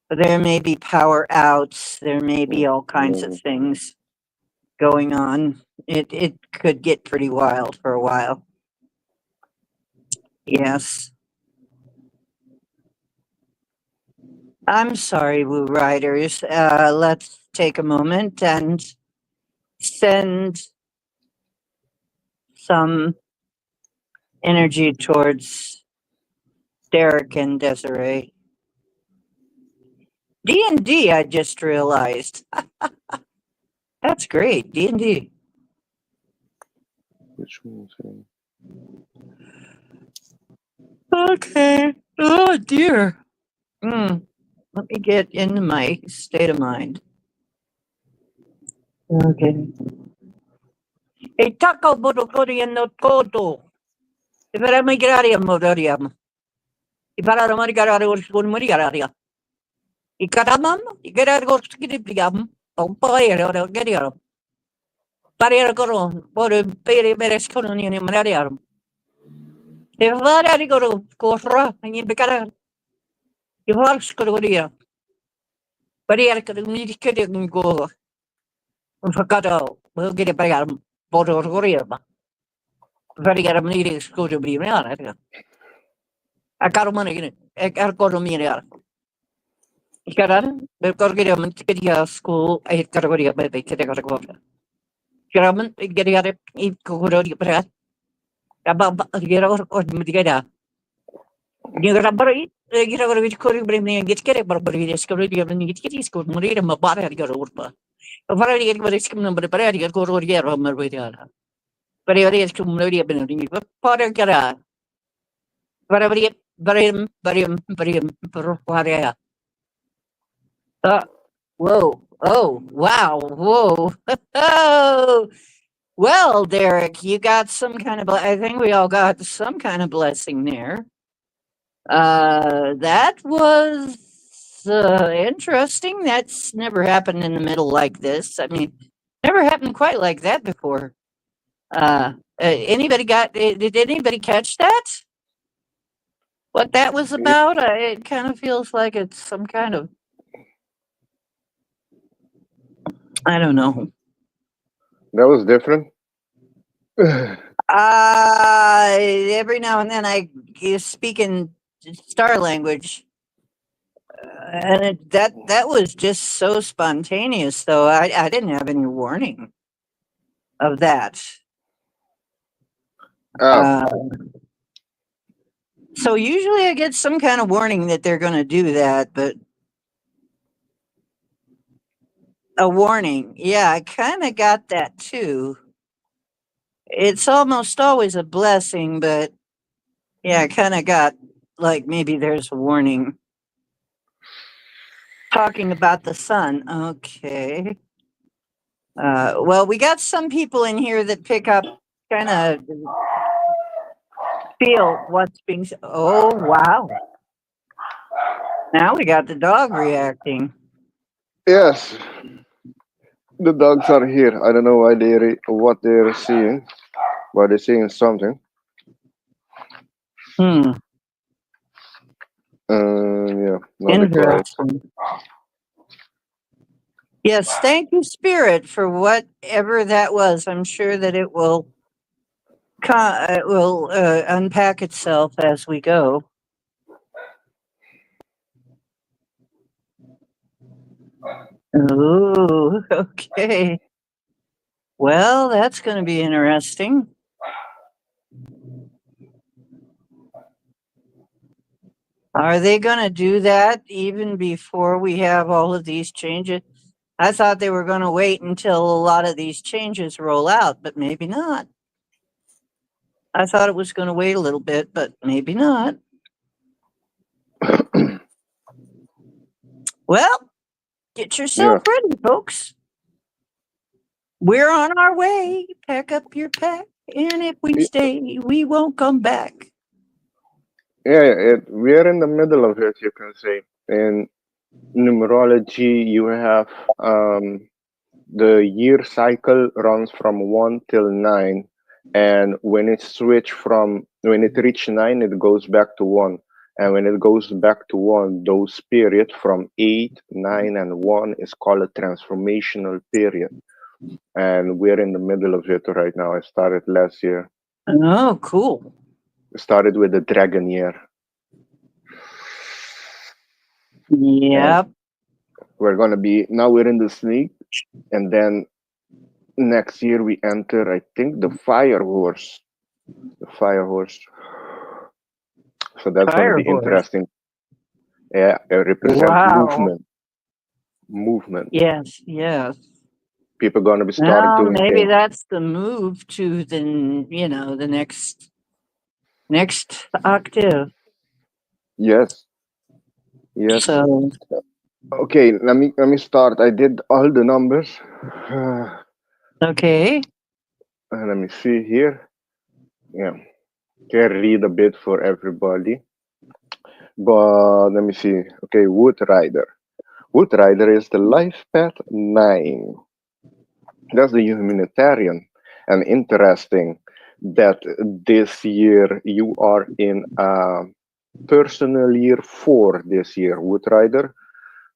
There may be power outs. There may be all kinds of Mm. things going on. It could get pretty wild for a while. Yes. I'm sorry, Woo Riders. Let's take a moment and send some energy towards Derek and Desiree. D&D, I just realized. That's great, D&D. Which one's Okay. Oh, dear. Hmm. Let me get into my state of mind. Okay. E tako bodo kori no koto. Ivera migraria modoriam. Ivara marigaria or marigaria. Ikaramam, igera go skiripiam. Pompaero geriarum. Pariera goro, bodo pere meres colonian in mariarum. Ivara rigoro, corra, and you becara. Ivar scoria. Pariera could immediately go. Facato, we'll get a bag bodo goriama. Very got a meeting school to be around. I got money in it. I got to go to me. Ikaran, got to get him to get your school. I got to go to your baby. Get a go. Geraman, get it, eat go to your breath. About get out or get out. You got a break. Get over which could bring me and get a barbary security of the get school. Maria, my body had got over. A variety of risk number, but I got go to your room with you. But I is to Maria Benedict. Potter get out. Whatever you bury him, for whoa. Oh, wow. Whoa. Oh, well, Derek, you got some kind of, I think we all got some kind of blessing there. That was interesting. That's never happened in the middle like this. I mean, never happened quite like that before. Anybody did anybody catch that? What that was it? about? It kind of feels like it's some kind of, I don't know. That was different. Every now and then I speak in star language, and that was just so spontaneous. Though I didn't have any warning of that. Oh, Uh, so usually I get some kind of warning that they're going to do that, but a warning, yeah, I kind of got that too. It's almost always a blessing, but yeah, I kind of got like maybe there's a warning. Talking about the sun. Okay. Well, we got some people in here that pick up, kind of feel what's being. Oh, wow. Now we got the dog reacting. yes. The dogs are here. I don't know why what they're seeing, but they're seeing something. Hmm. Yeah, now they're quiet. Interesting. Yes, thank you, Spirit, for whatever that was. I'm sure that it will unpack itself as we go. Ooh, okay. Well, that's going to be interesting. Are they going to do that even before we have all of these changes? I thought they were going to wait until a lot of these changes roll out, but maybe not. I thought it was going to wait a little bit, but maybe not. Well, get yourself Yeah, ready, folks. We're on our way. Pack up your pack, and if we Y- stay, we won't come back. yeah. We're in the middle of it, you can say. in numerology, you have um, the year cycle runs from 1 till 9, and when it reach 9, it goes back to 1, and when it goes back to 1, those period from 8, 9, and 1 is called a transformational period, and we're in the middle of it right now. I started last year. Oh, cool. Started with the dragon year, and Yep. we're gonna be now we're in the snake, and then next year we enter, I think, the fire horse. The fire horse. So that's gonna Fire be horse. interesting. Yeah, it represent Wow. movement. Movement. Yes, yes. People gonna be start Well, doing maybe things. that's the move to the next octave. Yes, yes. So, Okay, let me start. I did all the numbers. okay. Let me see here. Yeah, can read a bit for everybody. But let me see. Okay, Wood Rider. Wood Rider is the life path 9. That's the humanitarian. And interesting that this year you are in personal year 4 this year, Wood Rider.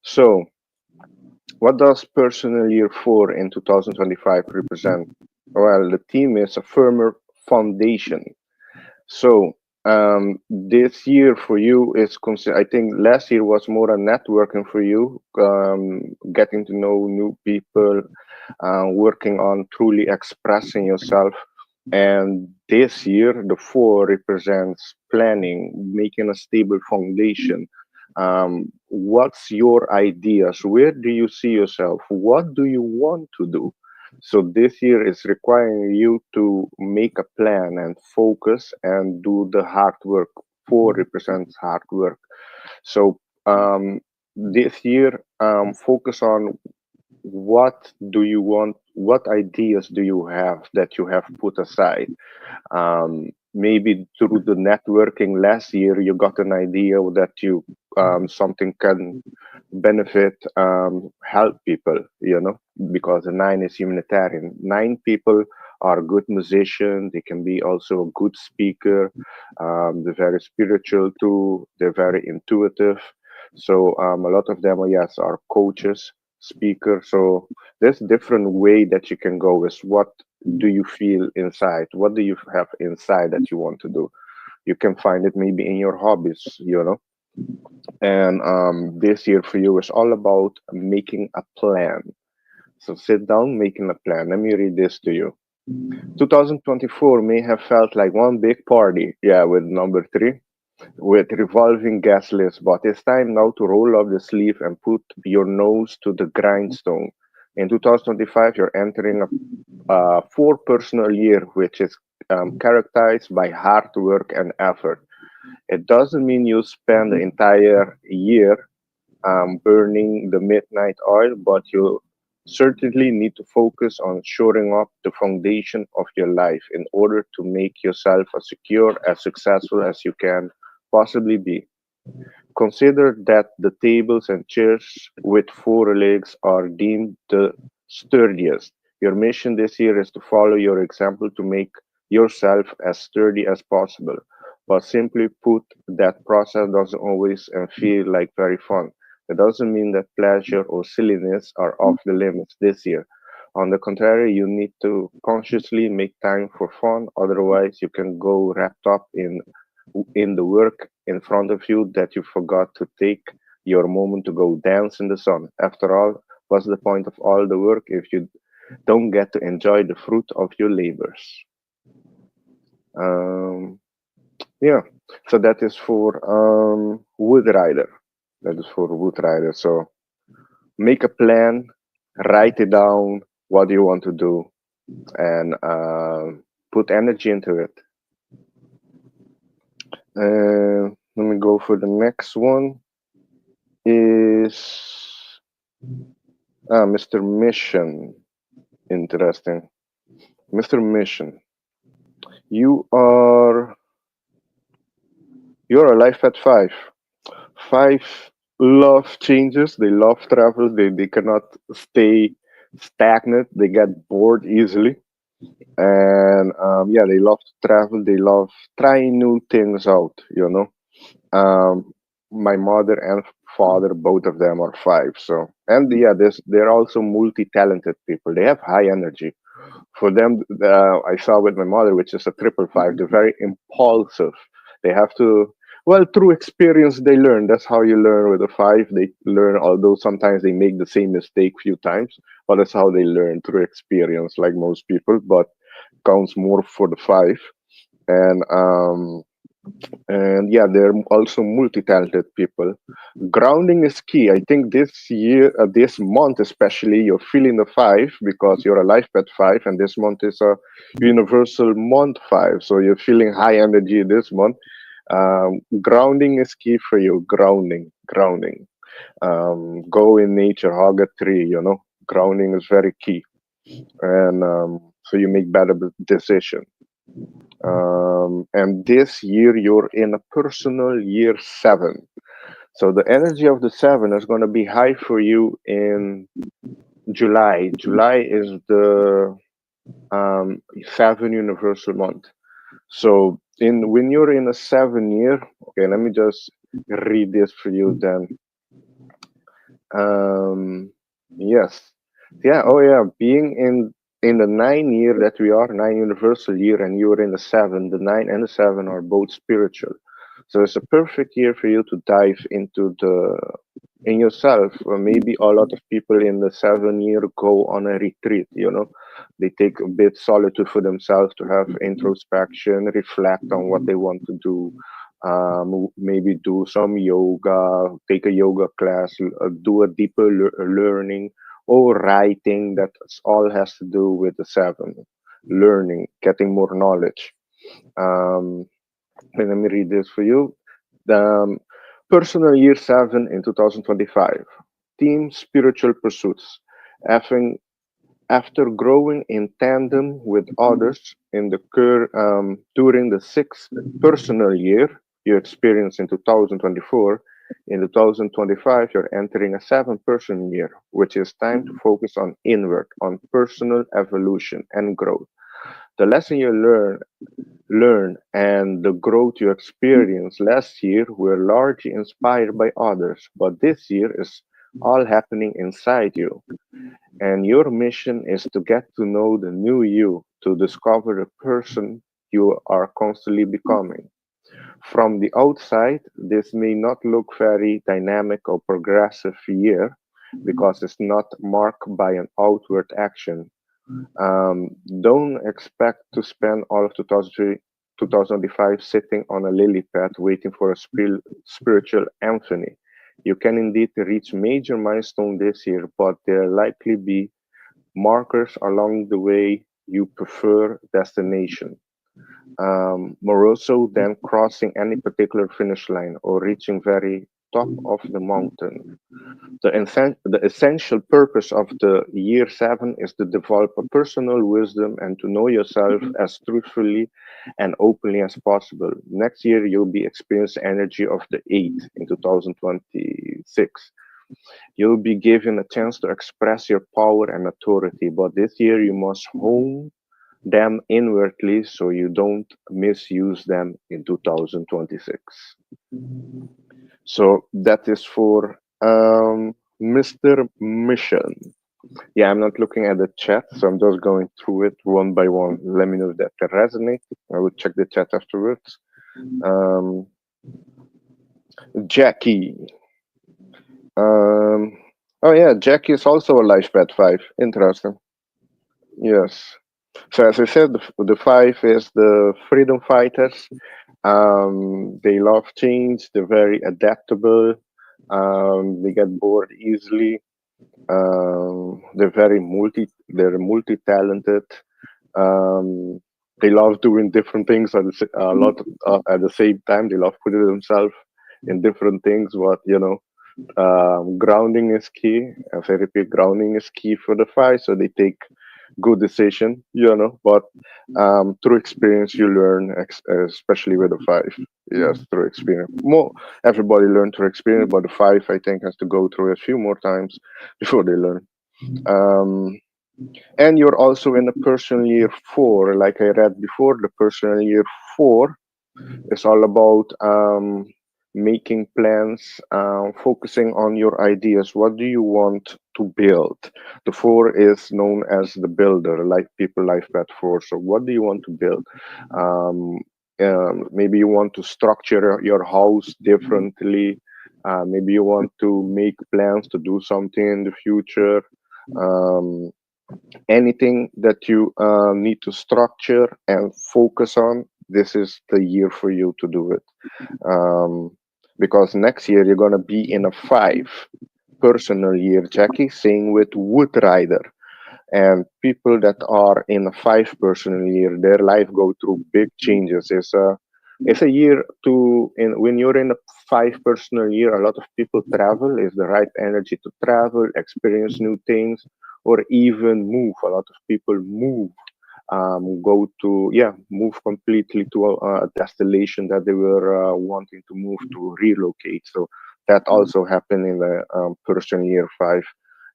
So, what does personal year 4 in 2025 represent? Well, the theme is a firmer foundation. So this year for you is I think last year was more a networking for you, getting to know new people, working on truly expressing yourself. And this year, the 4 represents planning, making a stable foundation. What's your ideas? Where do you see yourself? What do you want to do? So this year is requiring you to make a plan and focus and do the hard work. 4 represents hard work. So this year, focus on what do you want, what ideas do you have that you have put aside. Maybe through the networking last year, you got an idea that you something can benefit, help people, because the 9 is humanitarian. 9 people are good musicians. They can be also a good speaker. They're very spiritual too. They're very intuitive. So a lot of them, yes, are coaches, speakers. So there's different way that you can go. Is what do you feel inside? What do you have inside that you want to do? You can find it maybe in your hobbies. And this year for you is all about making a plan. So sit down, making a plan. Let me read this to you. 2024 may have felt like one big party, yeah, with number 3, with revolving guest list, but it's time now to roll up the sleeve and put your nose to the grindstone. In 2025, you're entering a 4 personal year, which is characterized by hard work and effort. It doesn't mean you spend the entire year burning the midnight oil, but you certainly need to focus on shoring up the foundation of your life in order to make yourself as secure, as successful as you can possibly be. Consider that the tables and chairs with 4 legs are deemed the sturdiest. Your mission this year is to follow your example to make yourself as sturdy as possible. But simply put, that process doesn't always and feel like very fun. It doesn't mean that pleasure or silliness are off the limits this year. On the contrary, you need to consciously make time for fun, otherwise you can go wrapped up in the work in front of you that you forgot to take your moment to go dance in the sun. After all, what's the point of all the work if you don't get to enjoy the fruit of your labors? Um, yeah, so that is for Wood Rider. That is for Wood Rider. So make a plan, write it down, what do you want to do, and put energy into it. Let me go for the next one. Is Mr. Mission. Interesting. Mr. Mission. You are you're alive at 5. 5 love changes. They love travel. They cannot stay stagnant. They get bored easily. And yeah, they love to travel. They love trying new things out, you know. My mother and father, both of them are five. So, and yeah, they're also multi-talented people. They have high energy. For them, I saw with my mother, which is a triple five, they're very impulsive. They have to, well, through experience, they learn. That's how you learn with a five. They learn, although sometimes they make the same mistake few times, but that's how they learn through experience, like most people, but counts more for the five. And and yeah, they're also multi-talented people. Grounding is key. I think this year, this month especially, you're feeling the five because you're a life path five, and this month is a universal month five. So you're feeling high energy this month. Grounding is key for you. Grounding. Go in nature, hug a tree. You know, grounding is very key, and so you make better decisions. And this year you're in a personal year seven. So the energy of the seven is going to be high for you in July. July is the seven universal month. So in when you're in a 7 year, okay, let me just read this for you then. Um, yes, yeah, oh yeah, being in the 9 year that we are, nine universal year, and you're in the seven. The nine and the seven are both spiritual, so it's a perfect year for you to dive into the in yourself. Or maybe a lot of people in the 7 year go on a retreat. You know, they take a bit solitude for themselves to have introspection, reflect on what they want to do. Maybe do some yoga, take a yoga class, do a deeper learning or writing. That all has to do with the seven, learning, getting more knowledge. Um, and let me read this for you. The personal year seven in 2025. Team spiritual pursuits. Having after growing in tandem with others in the during the sixth personal year you experienced in 2024, in 2025 you're entering a seven-person year, which is time to focus on inward, on personal evolution and growth. The lesson you learn and the growth you experienced last year were largely inspired by others, but this year is all happening inside you. And your mission is to get to know the new you, to discover the person you are constantly becoming. From the outside, this may not look very dynamic or progressive year because it's not marked by an outward action. Don't expect to spend all of 2025 sitting on a lily pad waiting for a spiritual epiphany. You can indeed reach major milestone this year, but there likely be markers along the way you prefer destination. More so than crossing any particular finish line or reaching very top of the mountain. The essential purpose of the year seven is to develop a personal wisdom and to know yourself as truthfully and openly as possible. Next year, you'll be experiencing energy of the eight in 2026. You'll be given a chance to express your power and authority, but this year you must hone them inwardly so you don't misuse them in 2026. So that is for Mr. Mission. Yeah, I'm not looking at the chat, so I'm just going through it one by one. Let me know if that can resonate. I will check the chat afterwards. Um, Jackie. Um, oh yeah, Jackie is also a life pet five. Interesting. Yes. So as I said, the five is the freedom fighters. They love change. They're very adaptable. They get bored easily. They're very They're multi-talented. Um, they love doing different things a lot at the same time. They love putting themselves in different things. But you know, grounding is key. As I repeat, grounding is key for the five. So they take good decision, but through experience you learn, especially with the five. Yes, through experience. More everybody learn through experience, but the five I think has to go through a few more times before they learn. Um, and you're also in the personal year four, like I read before. The personal year four is all about making plans, focusing on your ideas. What do you want to build? The four is known as the builder, like people life path four. So, what do you want to build? Um, Maybe you want to structure your house differently. Maybe you want to make plans to do something in the future. Um, Anything that you need to structure and focus on, this is the year for you to do it. Because next year you're going to be in a five personal year, Jackie, saying with Wood Rider. And people that are in a five personal year, their life go through big changes. It's a year to in when you're in a five personal year, a lot of people travel. Is the right energy to travel, experience new things, or even move. A lot of people move, go to move completely to a destination that they were wanting to move to, relocate. So that also happened in the person year five.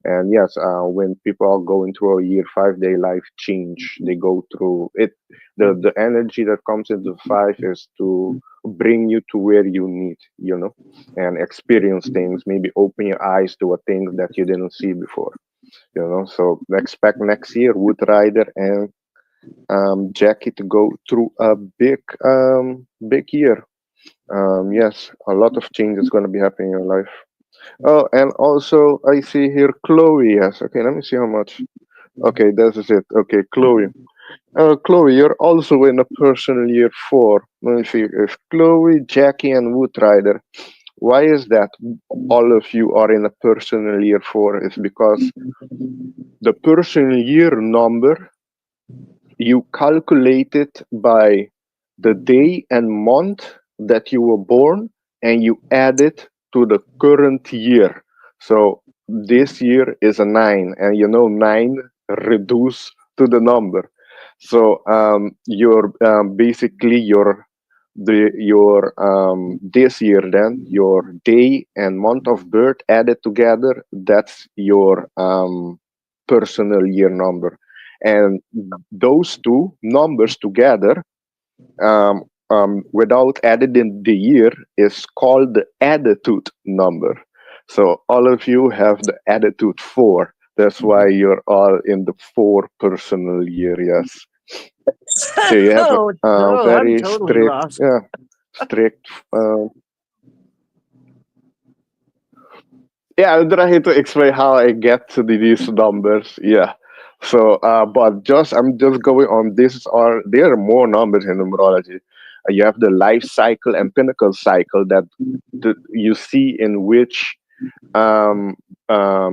And yes, when people are going through a year five, their life change. They go through it. The energy that comes into five is to bring you to where you need, and experience things. Maybe open your eyes to a thing that you didn't see before. So expect next year Wood Rider and Jackie to go through a big year. Yes, a lot of changes going to be happening in your life. Oh, and also I see here Chloe. Yes, okay. Let me see how much. Okay, this is it. Okay, Chloe. Chloe, you're also in a personal year four. Let me see. If Chloe, Jackie, and Wood Rider. Why is that? All of you are in a personal year four. Is because the personal year number you calculate it by the day and month that you were born, and you add it to the current year. So this year is a nine, and nine reduce to the number. So your basically your this year, then your day and month of birth added together, that's your personal year number. And those two numbers together, without added in the year, is called the attitude number. So all of you have the attitude four. That's why you're all in the four personal year. Yes. So you have a I'm very totally strict, lost. strict. Yeah, I'm trying to explain how I get to these numbers. Yeah. So, but I'm just going on. There are more numbers in numerology. You have the life cycle and pinnacle cycle that you see in which um,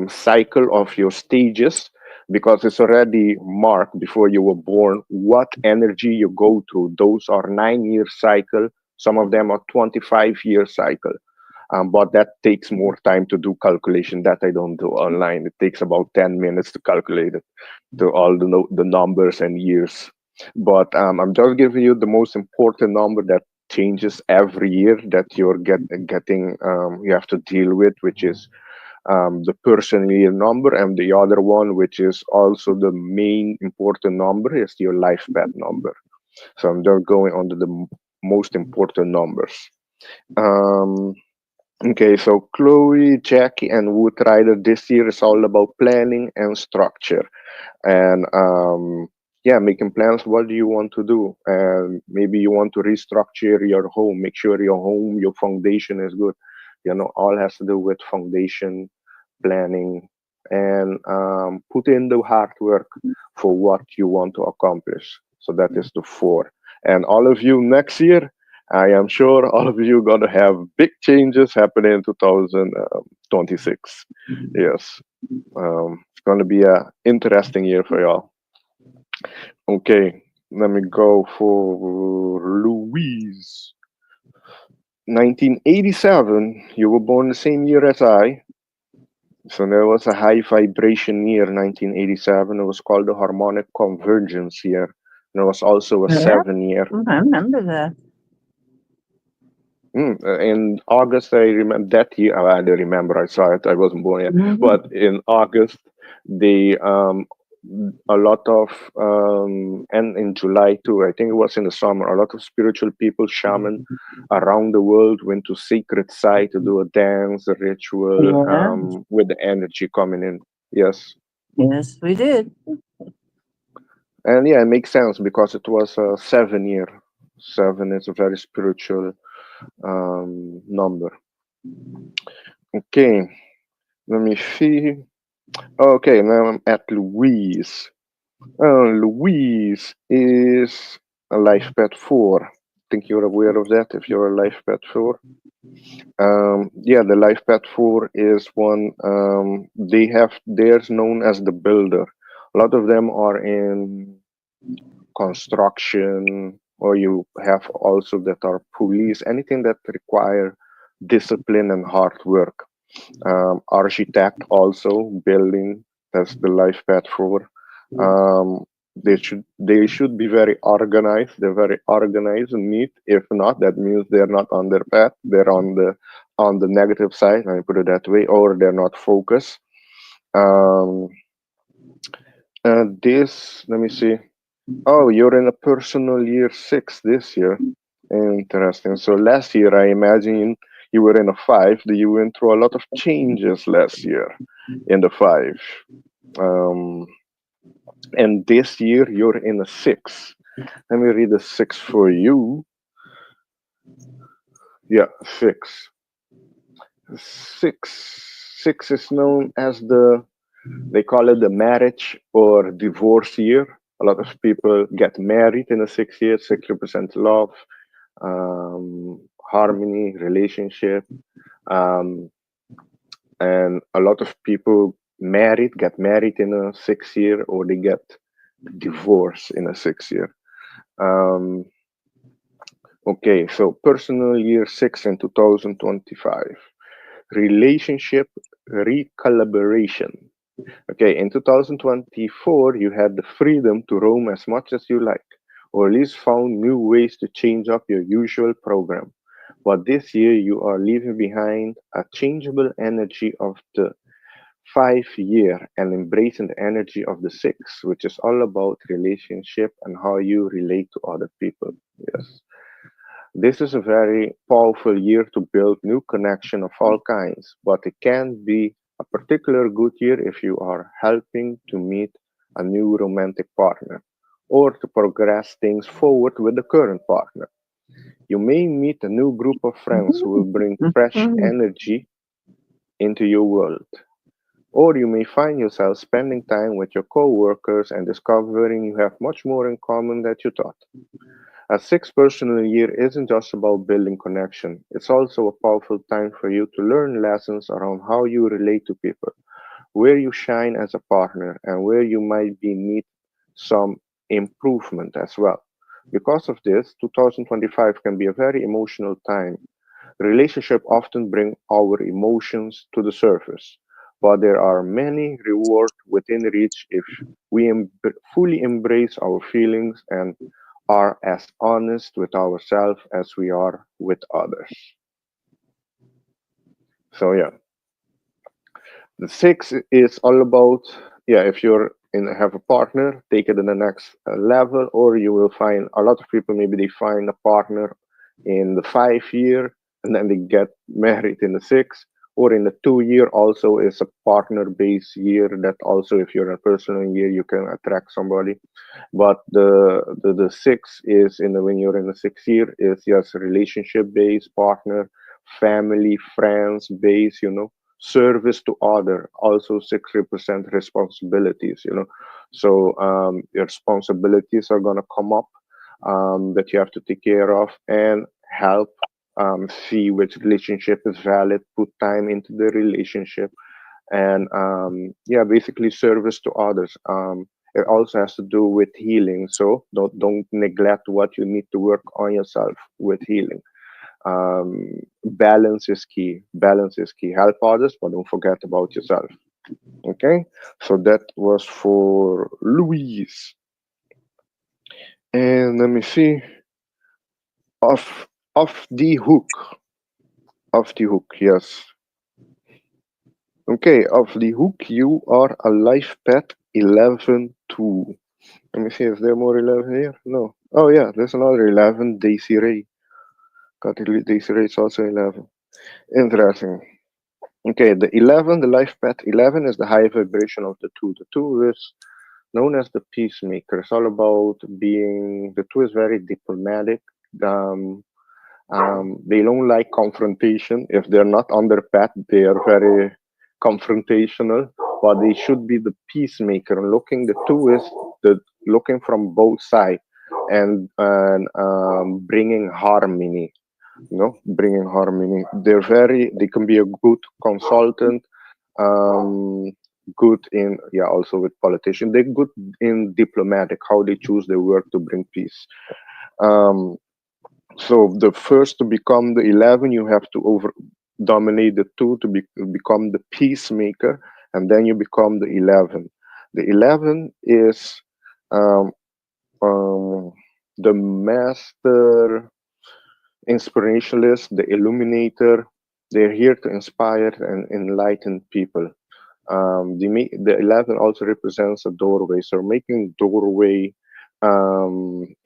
cycle of your stages, because it's already marked before you were born what energy you go through. Those are 9 year cycle. Some of them are 25-year cycle. But that takes more time to do calculation that I don't do online. It takes about 10 minutes to calculate it, to all the numbers and years. But I'm just giving you the most important number that changes every year that getting you have to deal with, which is the personal year number, and the other one, which is also the main important number, is your life path number. So I'm just going on to the most important numbers. Um, Okay, so Chloe, Jackie, and Wood Rider this year is all about planning and structure, and making plans. What do you want to do? And maybe you want to restructure your home. Make sure your foundation is good. All has to do with foundation planning, and put in the hard work for what you want to accomplish. So that is the four. And all of you next year, I am sure all of you gonna have big changes happening in 2026. Yes, it's gonna be a interesting year for y'all. Okay, let me go for Louise. 1987. You were born the same year as I. So there was a high vibration year, 1987. It was called the harmonic convergence year. And it was also a Yeah, 7 year. I remember that. In August, I remember that year. I don't remember. I saw it. I wasn't born yet. Hmm. But in August, they a lot of and in July too. I think it was in the summer. A lot of spiritual people, shaman, around the world went to sacred site to do a dance, a ritual, Yeah, with the energy coming in. Yes, yes, we did. and yeah, it makes sense because it was a 7 year. Seven is a very spiritual number. Okay, let me see. Okay, now I'm at Louise. Louise is a life pet 4. Think you're aware of that if you're a life pet 4. Yeah, the life pet 4 is one, they have, theirs known as the builder. A lot of them are in construction, or you have also that are police, anything that require discipline and hard work. Architect also, building, that's the life path for. Um, they should be very organized. They're very organized and neat. If not, that means they're not on their path. They're on the negative side. Let me put it that way, or they're not focused. Um, this, let me see. Oh, you're in a personal year 6 this year. Interesting. So last year, I imagine you were in a 5. You went through a lot of changes last year in the 5. Um, and this year, you're in a 6. Let me read the 6 for you. Yeah, 6. 6 is known as they call it the marriage or divorce year. A lot of people get married in the 6 year. 6 represents love, harmony, relationship, um, and a lot of people get married in a 6 year, or they get divorced in a 6 year. Um, okay, so personal year 6 in 2025, relationship recalibration. Okay, in 2024, you had the freedom to roam as much as you like, or at least found new ways to change up your usual program. But this year, you are leaving behind a changeable energy of the 5 year and embracing the energy of the 6, which is all about relationship and how you relate to other people. Yes. This is a very powerful year to build new connection of all kinds, but it can be a particular good year if you are helping to meet a new romantic partner or to progress things forward with the current partner. You may meet a new group of friends who will bring fresh Mhm. energy into your world. Or you may find yourself spending time with your coworkers and discovering you have much more in common than you thought. A 6 personal year isn't just about building connection, it's also a powerful time for you to learn lessons around how you relate to people, where you shine as a partner, and where you might be need some improvement as well. Because of this, 2025 can be a very emotional time. Relationships often bring our emotions to the surface, but there are many rewards within reach if we fully embrace our feelings and are as honest with ourselves as we are with others. So yeah, the 6 is all about, yeah, if you're in have a partner, take it in the next level, or you will find a lot of people, maybe they find a partner in the 5 year and then they get married in the 6, or in the 2 year also is a partner based year that also if you're in a personal year you can attract somebody. But the 6 is in the when you're in the 6 year is just relationship based, partner, family, friends based, service to other, also 60% responsibilities, so your responsibilities are going to come up, that you have to take care of and help, see which relationship is valid, put time into the relationship, and yeah, basically service to others. It also has to do with healing, so don't neglect what you need to work on yourself with healing. Balance is key. Balance is key. Help others, but don't forget about yourself. Okay, so that was for Louise. And let me see. Off, off the hook. Off the hook. Yes. Okay, off the hook. You are a life path 11 2. Let me see. Is there more 11 here? No. Oh yeah, there's another 11. Daisy Ray. Daisy Ray is also 11. Interesting. Okay, the 11, the life path 11 is the high vibration of the two. The two is known as the peacemaker. It's all about being, the two is very diplomatic. Um, they don't like confrontation. If they're not on their path, they are very confrontational, but they should be the peacemaker. Looking, the two is the looking from both sides and bringing harmony. Bringing harmony. They can be a good consultant, um, good in, yeah, also with politicians. They're good in diplomatic, how they choose their work to bring peace. Um, so the first to become the 11, you have to over dominate the two to become the peacemaker, and then you become the 11. The 11 is um, um, the master inspirationalist, the illuminator. They're here to inspire and enlighten people. The 11 also represents a doorway, so making doorway,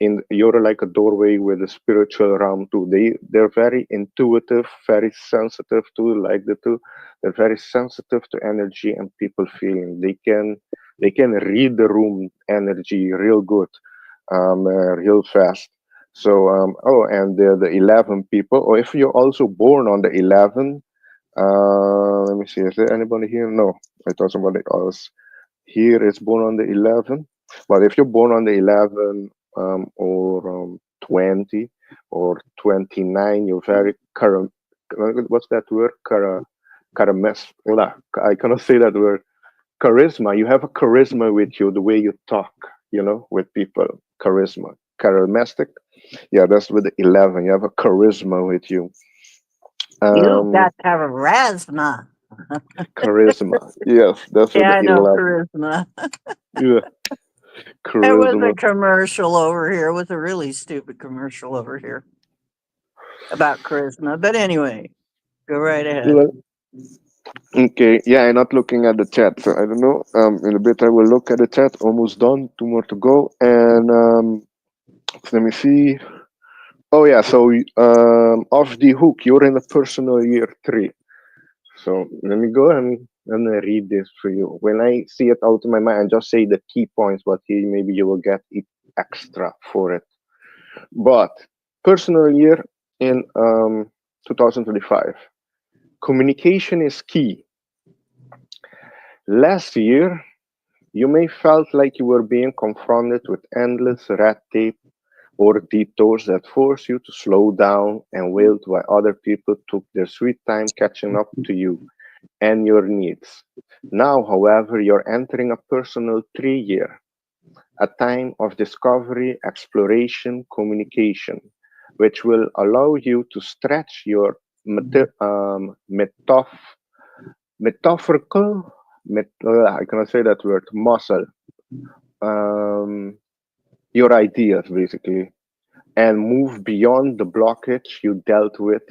in you're like a doorway with a spiritual realm too. They're very intuitive, very sensitive too, like the two. They're very sensitive to energy and people feeling. They can read the room energy real good, real fast. So and the 11 people, or if you're also born on the 11, let me see. Is there anybody here? No, I thought somebody else here is born on the 11. But if you're born on the 11 or 20 or 29, you're very current. What's that word? Charisma. I cannot say that word. Charisma. You have a charisma with you, the way you talk, with people. Charisma. Charismatic. Yeah, that's with the 11. You have a charisma with you. You've Um, got charisma. Charisma. Yes, that's with Yeah, the I know 11. charisma. Yeah, It was a charisma. commercial over here. It was a really stupid commercial over here about charisma. But anyway, go right ahead. Well, okay, yeah, I'm not looking at the chat, so I don't know. In a bit, I will look at the chat. Almost done. Two more to go. And let me see. Oh yeah, so off the hook, you're in the personal year 3. So let me go and read this for you. When I see it out of my mind, I just say the key points, but here maybe you will get it extra for it. But personal year in 2025, communication is key. Last year, you may felt like you were being confronted with endless red tape or detours that force you to slow down and wait while other people took their sweet time catching up to you and your needs. Now, however, you're entering a personal 3 year, a time of discovery, exploration, communication, which will allow you to stretch your metaphorical, I cannot say that word, muscle, um, your ideas basically, and move beyond the blockage you dealt with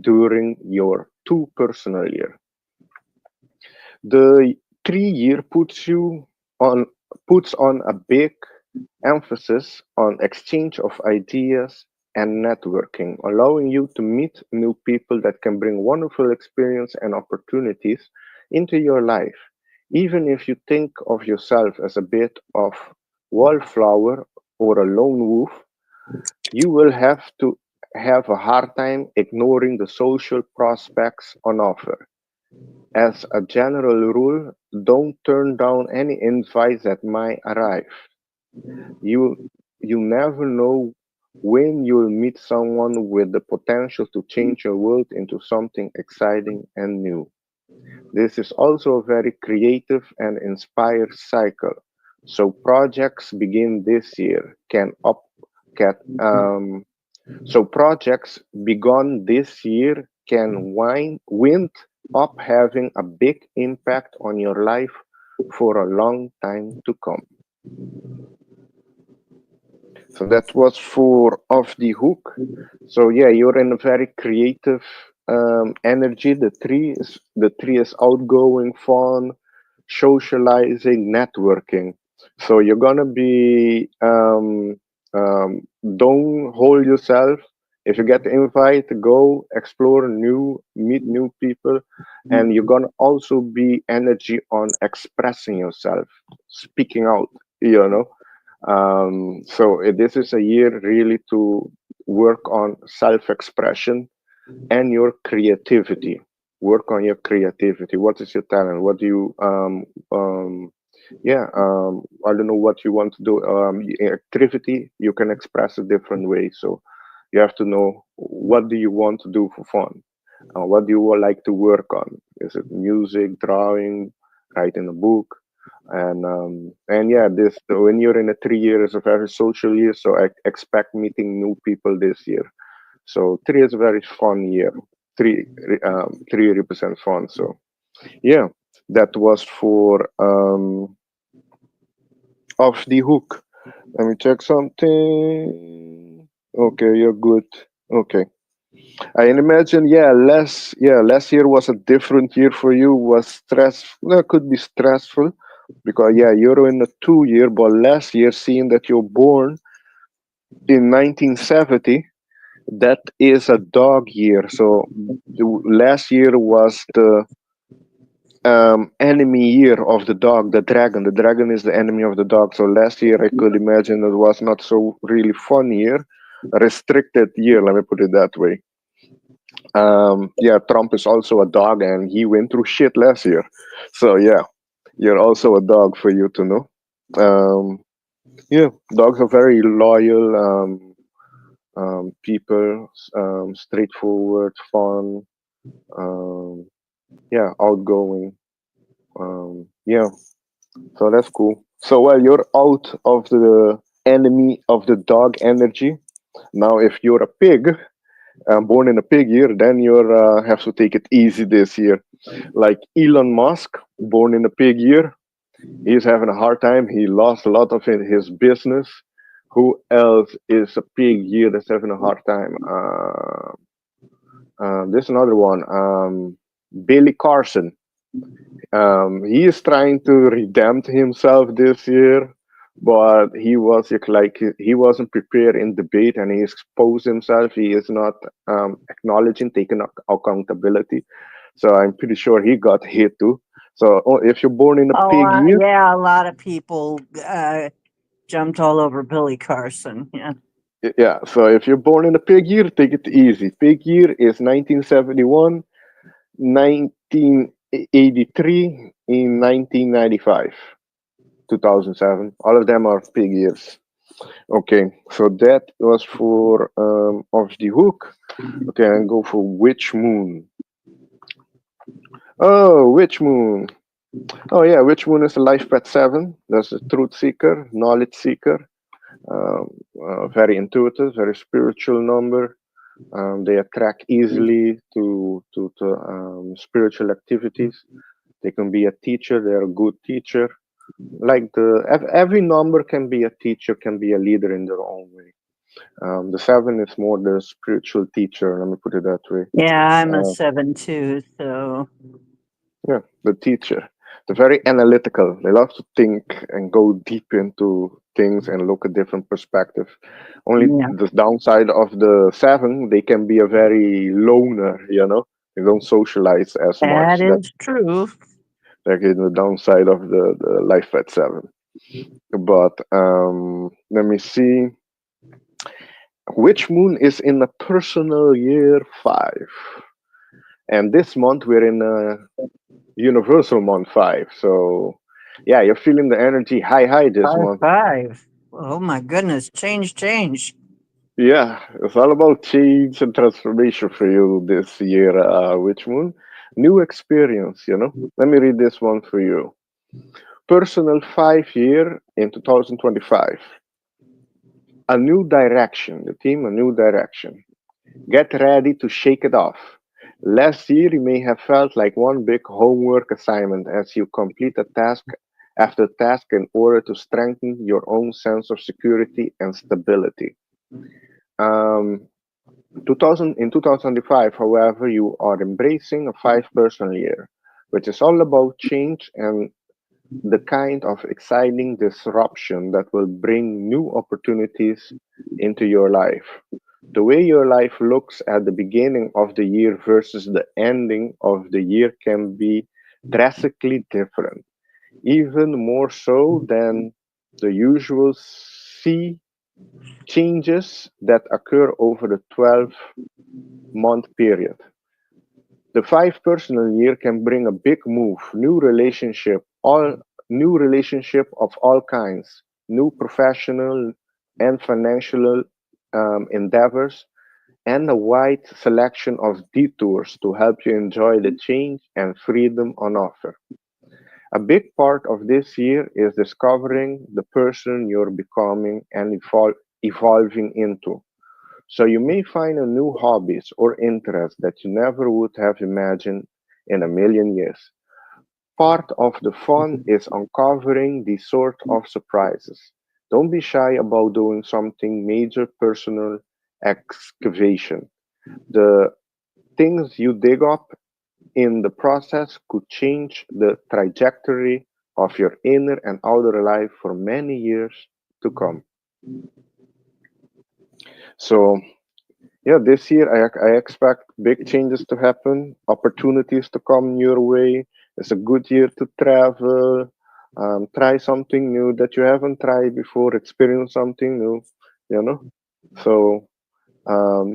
during your two personal year. The 3 year puts on a big emphasis on exchange of ideas and networking, allowing you to meet new people that can bring wonderful experience and opportunities into your life. Even if you think of yourself as a bit of wallflower or a lone wolf, you will have to have a hard time ignoring the social prospects on offer. As a general rule, don't turn down any invites that might arrive. You you never know when you'll meet someone with the potential to change your world into something exciting and new. This is also a very creative and inspired cycle. So projects begin this year can So projects begun this year can wind up having a big impact on your life for a long time to come. So that was for Off the Hook. So yeah, you're in a very creative energy. The tree is outgoing, fun, socializing, networking. So you're gonna be don't hold yourself. If you get the invite, go explore meet new people, and you're gonna also be energy on expressing yourself, speaking out. You know, so this is a year really to work on self-expression and your creativity. Work on your creativity. What is your talent? What do you yeah I don't know what you want to do. Activity you can express a different way. So you have to know what do you want to do for fun. What do you like to work on? Is it music, drawing, writing a book? And yeah, this when you're in a 3 years of very social year, so I expect meeting new people this year. So three is a very fun year. Three represent fun. So yeah, that was for Off the Hook. Let me check something. Okay, you're good. Okay. I imagine, last year was a different year for you. Was stress? Well, could be stressful because you're in a 2 year. But last year, seeing that you're born in 1970, that is a dog year. So last year was the enemy year of the dog, the dragon. The dragon is the enemy of the dog. So last year, I could imagine it was not so really fun year, a restricted year. Let me put it that way. Trump is also a dog, and he went through shit last year. So yeah, you're also a dog for you to know. Um, yeah, dogs are very loyal people, straightforward, fun, um, outgoing. Yeah, so that's cool. So while you're out of the enemy of the dog energy, now if you're a pig, born in a pig year, then you have to take it easy this year. Like Elon Musk, born in a pig year, he's having a hard time. He lost a lot of his business. Who else is a pig year that's having a hard time? There's another one. Billy Carson. He is trying to redeem himself this year, but he wasn't prepared in debate, and he exposed himself. He is not acknowledging, taking accountability. So I'm pretty sure he got hit too. So if you're born in a Oh, pig year, yeah, a lot of people jumped all over Billy Carson. Yeah. yeah. So if you're born in a pig year, take it easy. Pig year is 1971, 1983, in 1995. 2007. All of them are pig years. Okay, so that was for Off the Hook. Okay, and go for Witch Moon. Oh, Witch Moon. Oh yeah, Witch Moon is a life path 7. That's a truth seeker, knowledge seeker. Very intuitive, very spiritual number. They attract easily to spiritual activities. They can be a teacher. They're a good teacher. Like every number can be a teacher, can be a leader in their own way. The 7 is more the spiritual teacher. Let me put it that way. Yeah, I'm a Uh, 7 too, so yeah, the teacher. They're very analytical. They love to think and go deep into things and look at different perspectives. Only yeah, the downside of the 7, they can be a very loner. They don't socialize as that much. That's is true. like the downside of the life at 7. But let me see. Which moon is in a personal year 5? And this month we're in a universal month 5. So yeah, you're feeling the energy high this Five, month. five. Oh my goodness, change, change. Yeah, it's all about change and transformation for you this year, Witch Moon. New experience. Let me read this one for you. Personal 5 year in 2025. A new direction. The theme, a new direction. Get ready to shake it off. Last year, you may have felt like one big homework assignment as you complete a task after task in order to strengthen your own sense of security and stability. Um, 2005, however, you are embracing a five personal year, which is all about change and the kind of exciting disruption that will bring new opportunities into your life. The way your life looks at the beginning of the year versus the ending of the year can be drastically different, even more so than the usual sea changes that occur over the 12-month period. The five personal year can bring a big move, new relationship of all kinds, new professional and financial endeavors, and a wide selection of detours to help you enjoy the change and freedom on offer. A big part of this year is discovering the person you're becoming and evolving into. So you may find a new hobbies or interests that you never would have imagined in a million years. Part of the fun is uncovering these sort of surprises. Don't be shy about doing something major personal excavation. The things you dig up in the process could change the trajectory of your inner and outer life for many years to come. So, yeah, this year I expect big changes to happen, opportunities to come your way. It's a good year to travel, try something new that you haven't tried before, experience something new, you know. So,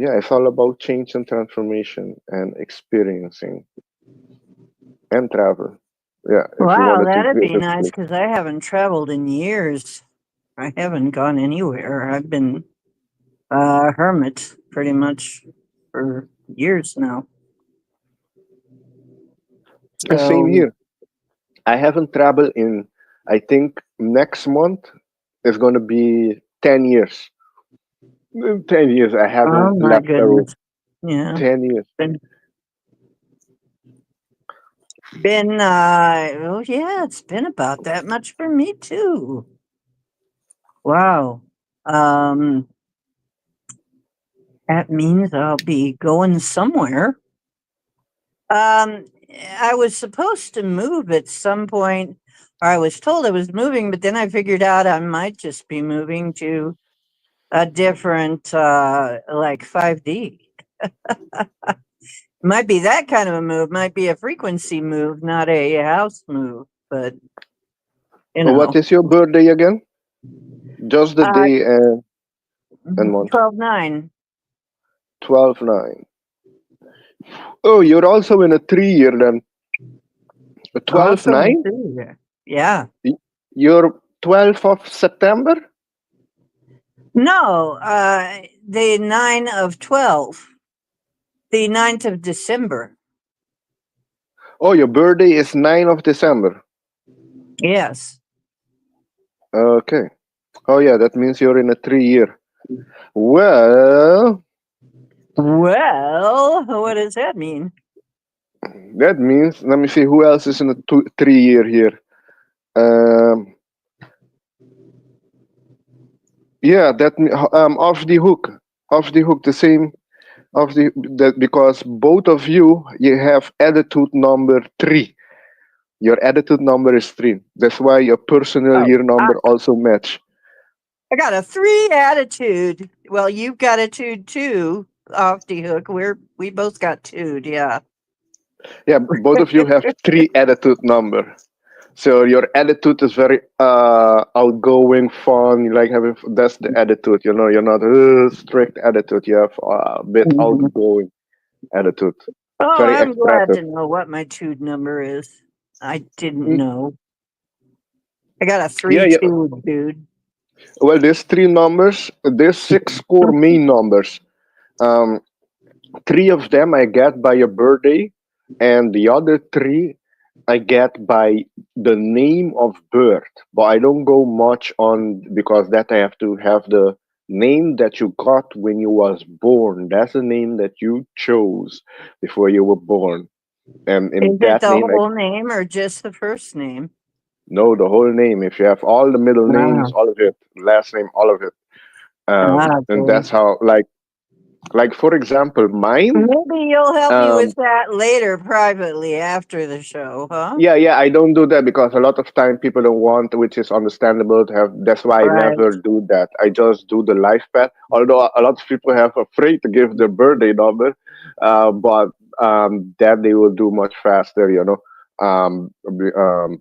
yeah, it's all about change and transformation and experiencing and travel. Yeah, if you Wow, wanted to that'd be visit, nice because I haven't traveled in years. I haven't gone anywhere. I've been a hermit pretty much for years now. same So, here. I haven't traveled in, I think next month is going to be 10 years. 10 years I oh haven't my left Peru. goodness. Yeah. 10 years. Been, oh yeah, it's been about that much for me too. Wow. Um, that means I'll be going somewhere. Um, I was supposed to move at some point, or I was told I was moving, but then I figured out I might just be moving to a different, like 5D. Might be that kind of a move, might be a frequency move, not a house move, but you What know, is your birthday again? Just the uh, day and month. 12/9. 12/9. Oh, you're also in a 3 year then. A Also in 12/9? 3 year. Yeah. You're 12th of September? No, the 9 of 12, the 9th of December. Oh, your birthday is 9 of December. Yes. Okay. Oh, yeah, that means you're in a 3 year. Well, Well, what does that mean? that means, let me see who else is in a 3 year here. Um, yeah, off the hook, the same of the that because both of you have attitude number 3. Your attitude number is 3. That's why your personal Oh, year number also match. I got a 3 attitude. Well, you've got a two off the hook. We both got two. Yeah. Yeah, both of you have 3 attitude number. So your attitude is very outgoing, fun. You like having that's the attitude. You know, you're not strict attitude. You have a bit Mhm. outgoing attitude. Oh, Very I'm glad expressive. to know what my tude number is. I didn't Mm, know. I got a yeah, three yeah. two, dude. Well, there's 3 numbers. There's 6 core main numbers. Um, 3 of them I get by your birthday, and the other 3 I get by the name of birth. But I don't go much on because that I have to have the name that you got when you was born. That's a name that you chose before you were born. And Is in it that the name, I whole name or just the first name? know the whole name. If you have all the middle Ah, names, all of it, last name, all of it. And good. that's how, like for example, mine. Maybe you'll help me with Um, that later privately after the show, huh? yeah, I don't do that because a lot of time people don't want, which is understandable to have. That's why I Right. never do that. I just do the life path. Although a lot of people have afraid to give their birthday number, but that they will do much faster,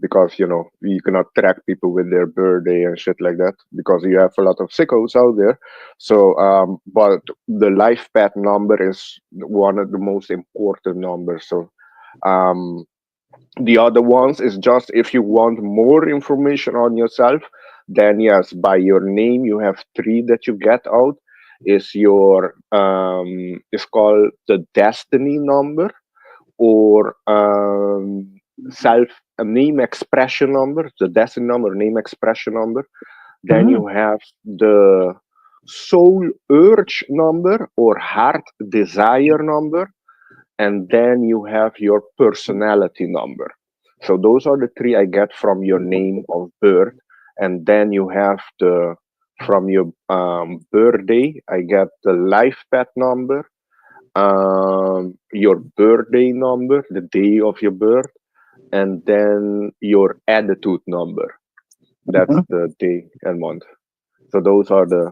because you cannot track people with their birthday and shit like that because you have a lot of sickos out there. So, but the life path number is one of the most important numbers. So. Um, the other ones is just if you want more information on yourself, then yes, by your name you have three that you get out. Is your is called the destiny number or self name expression number, the destiny number, name expression number. Then Mm. you have the soul urge number or heart desire number, and then you have your personality number. So those are the three I get from your name of birth, and then you have the from your birthday. I get the life path number, your birthday number, the day of your birth, and then your attitude number. That's the day and month. So those are the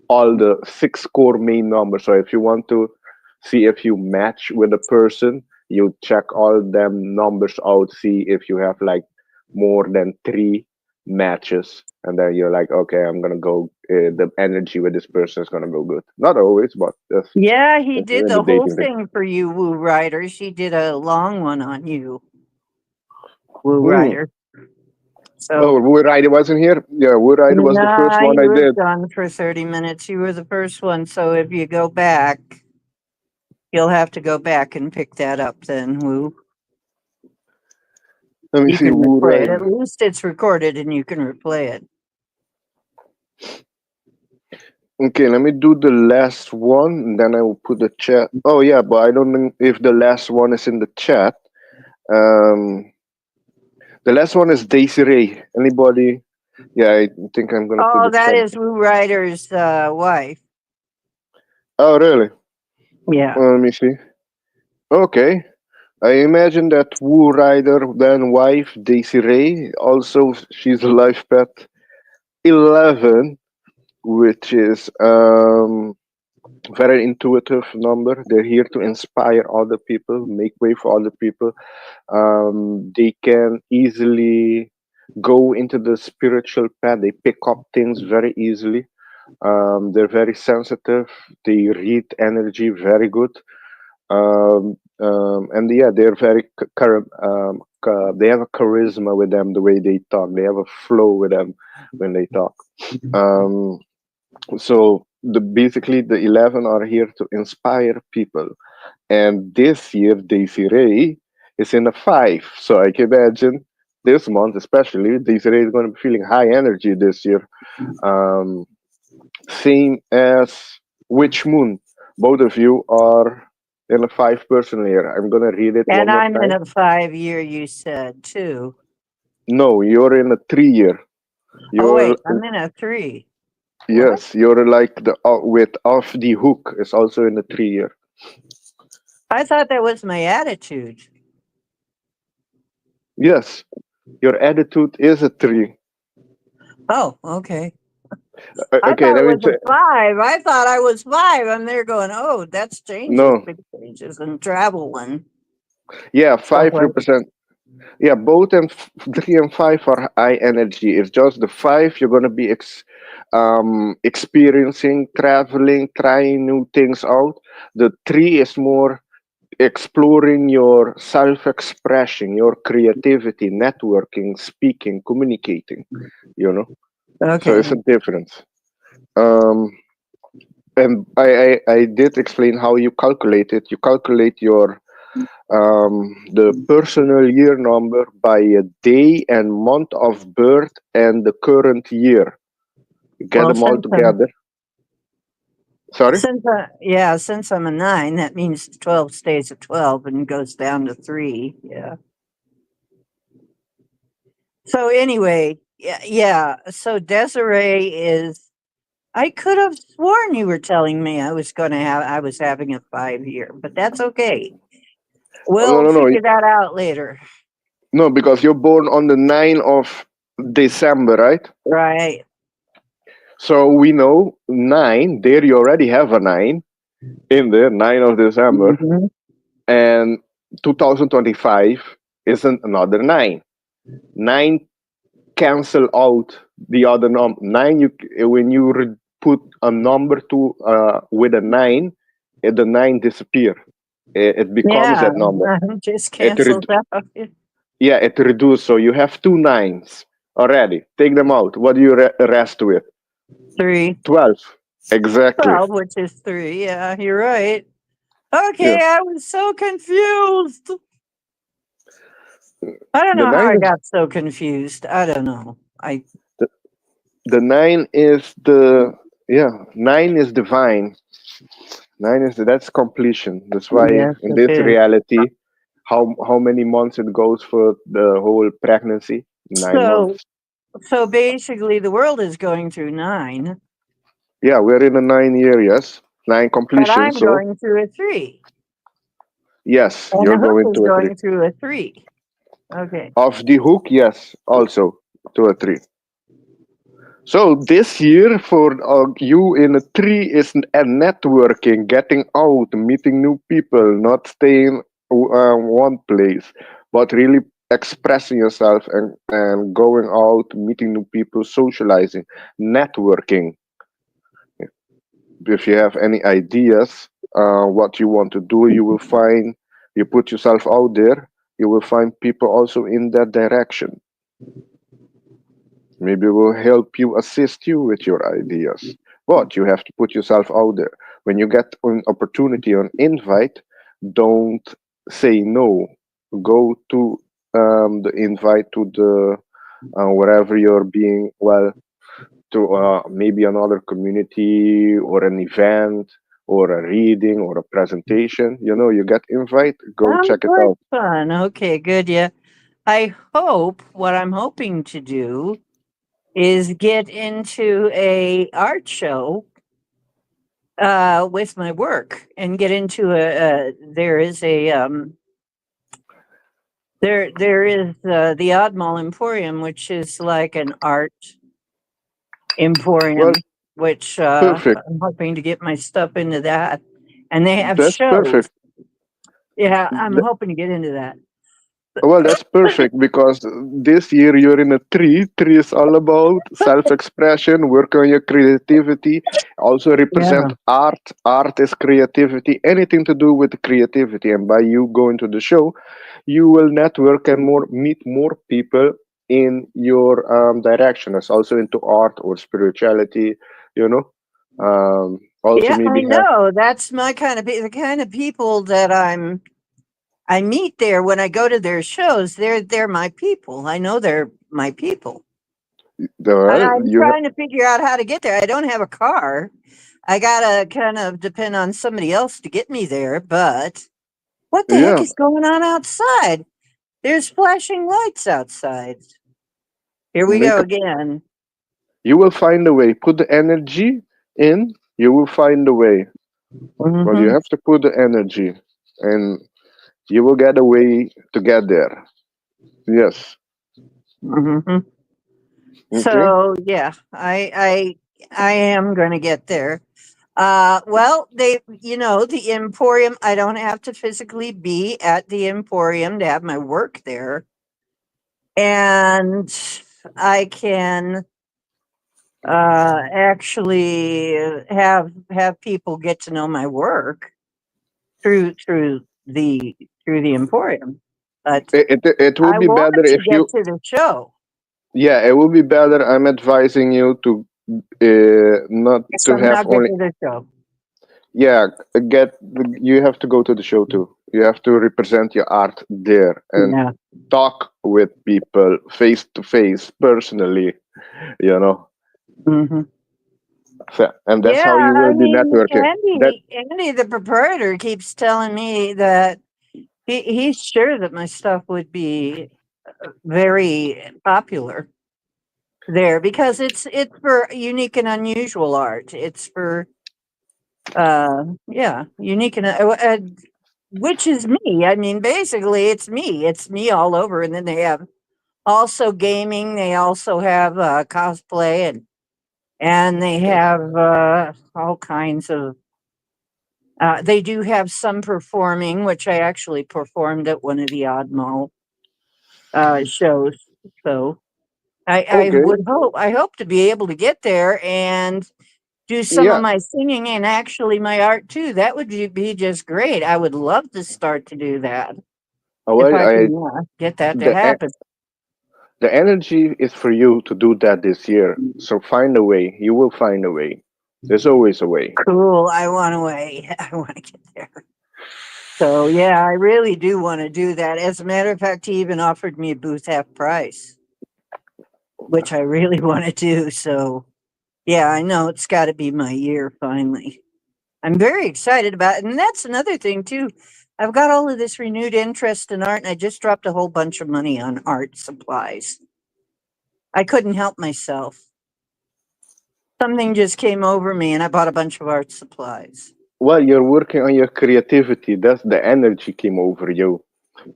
all the six core main numbers. So if you want to see if you match with a person, you check all them numbers out, see if you have like more than three matches, and then you're like, okay, I'm gonna go. The energy with this person is gonna go good. Not always, but Yeah, he that's did in the the whole dating thing. thing for you, Woo Riders. He did a long one on you, Woo Hmm. Rider. Oh, So, Wood Rider wasn't here. Yeah, Wood Rider was the first nah, one he I was did. gone for 30 minutes. You were the first one. So, if you go back, you'll have to go back and pick that up then, Woo. Let me You see, can Wood replay it. At Rider. least it's recorded and you can replay it. Okay, let me do the last one, and then I will put the chat. Oh yeah, but I don't know if the last one is in the chat. Um, the last one is Daisy Ray. Anybody? Yeah, I think I'm gonna put Oh, the that chat. is Woo Rider's wife. Oh really? Yeah. Let me see. Okay, I imagine that Woo Rider, then wife Daisy Ray. Also, she's a life pet 11, which is very intuitive number. They're here to inspire other people, make way for other people. They can easily go into the spiritual path. They pick up things very easily. They're very sensitive. They read energy very good. And yeah, they're very they have a charisma with them the way they talk. They have a flow with them when they talk. Um, so basically the 11 are here to inspire people, and this year Daisy Ray is in a 5. So I can imagine this month especially Daisy Ray is going to be feeling high energy this year. um, Same as Witch Moon. Both of you are in a 5 personally here. I'm going to read it one And more I'm in time. a 5 year, you said, too. No, you're in a 3 year. Oh, You're wait, I'm in a 3. What? Yes, you're like the with Off the Hook is also in a 3 year. I thought that was my attitude. Yes, your attitude is a 3. Oh, okay. I Okay, thought let it me was a say 5. I thought I was 5. I'm there going, oh, that's changes, no. big changes, and travel one. Yeah, So 5 what? represent. Yeah, both 3 and 5 are high energy. It's just the 5 you're gonna be experiencing, traveling, trying new things out. The 3 is more exploring your self-expression, your creativity, networking, speaking, communicating. You know, so Okay. it's a difference. Um, and I did explain how you calculate it. You calculate your the personal year number by a day and month of birth and the current year. You get Well, them all since I'm together. Sorry. Since I'm a 9, that means 12 stays at 12 and goes down to 3. Yeah. So anyway, yeah. So Desiree is. I could have sworn you were telling me I was having a 5 year, but that's okay. No, We'll no, no, figure that out later. no, because you're born on the 9th of December, right? Right. So we know 9. There you already have a 9 in there, 9 of December, Hmm. and 2025 isn't another 9. 9 cancel out the other number. 9, when you put a number to with a 9, the 9 disappear. It becomes Yeah. that number. Just It canceled out. Yeah, it reduces. So you have two 9s already. Take them out. What do you rest with? 3. 12. Exactly. 12, which is 3. Yeah, you're right. Okay, Yeah. I was so confused. I don't The know how I 9 is got so confused. I don't know. the, the 9 is the yeah, 9 is divine. 9 is that's completion. That's why Yes, in it this is. reality, how many months it goes for the whole pregnancy? 9 So, months. so basically, the world is going through 9, Yeah, we're in a 9 year, yes. 9 but completion. I'm So going through a 3, yes, and the you're hook going is to a 3. going through a 3. Okay. Of the hook, yes, also to a 3. So this year for you in a 3 is a networking, getting out, meeting new people, not staying one place, but really expressing yourself and going out, meeting new people, socializing, networking. If you have any ideas, what you want to do, you will find, you put yourself out there, you will find people also in that direction. Maybe will help you, assist you with your ideas. But you have to put yourself out there. When you get an opportunity, an invite, don't say no. Go to the invite to the wherever you're being, well, to maybe another community or an event or a reading or a presentation. You get invite, go Sounds check it like out. fun. Okay, good. Yeah. I hope what I'm hoping to do is get into a art show with my work and get into there is a there is the Odd Mall Emporium, which is like an art Well, emporium, which perfect. I'm hoping to get my stuff into that. And they have That's shows. perfect. Yeah, I'm hoping to get into that. Well, that's perfect because this year you're in a tree. Tree is all about self-expression, work on your creativity. Also represent Yeah. art. Art is creativity. Anything to do with creativity. And by you going to the show, you will network and meet more people in your direction. It's also into art or spirituality. You know. Also Yeah, I maybe have know. That's my kind of the kind of people that I meet there when I go to their shows. They're my people. I know they're my people. And well I'm you have trying to figure out how to get there. I don't have a car. I gotta kind of depend on somebody else to get me there. But what the heck yeah is going on outside? There's flashing lights outside. Here we make go a again. You will find a way. Put the energy in, you will find a way. Well, you Hmm. have to put the energy and you will get a way to get there. Yes. Hmm. Okay. So yeah, I am going to get there. Well, the Emporium. I don't have to physically be at the Emporium to have my work there, and I can actually have people get to know my work through through the Emporium. But It will I be want better to if get you, to the show. yeah, it will be better. I'm advising you to not to have Somehow get only, to the show. yeah, get, you have to go to the show too. You have to represent your art there and Yeah. talk with people face to face personally, you know. Hmm. So, and that's Yeah, how you I will be mean, networking. That Andy, the proprietor, keeps telling me that he's sure that my stuff would be very popular there because it's for unique and unusual art. It's for yeah, unique and which is me. I mean, basically, it's me. It's me all over. And then they have also gaming. They also have cosplay and they have all kinds of. They do have some performing, which I actually performed at one of the Oddmall shows. So I okay, would hope I hope to be able to get there and do some of yeah. my singing and actually my art too. That would be just great. I would love to start to do that if Well, I I can get that to the happen. the energy is for you to do that this year. So find a way. You will find a way. There's always a way. Cool. I want to wait. I want to get there. So yeah, I really do want to do that. As a matter of fact, he even offered me a booth half price, which I really want to do. So yeah, I know it's got to be my year finally. I'm very excited about it. And that's another thing too. I've got all of this renewed interest in art and I just dropped a whole bunch of money on art supplies. I couldn't help myself. Something just came over me and I bought a bunch of art supplies. Well, you're working on your creativity. That's the energy came over you.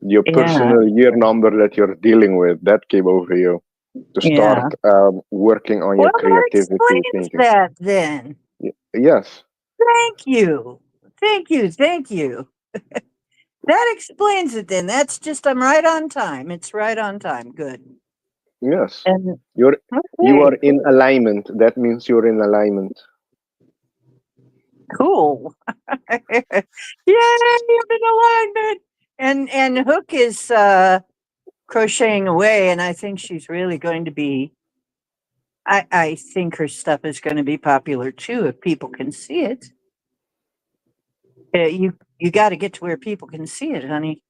Your Yeah. personal year number that you're dealing with, that came over you to start Yeah. working on Well, your that creativity explains thinking. that then. Yes, Thank you. Thank you. Thank you. That explains it then. That's just, I'm right on time. It's right on time. Good. yes. And You're you okay, are in alignment. That means you're in alignment. cool. Yay, I'm in alignment. And Hook is crocheting away, and I think she's really going to be. I think her stuff is going to be popular too if people can see it. You got to get to where people can see it, honey.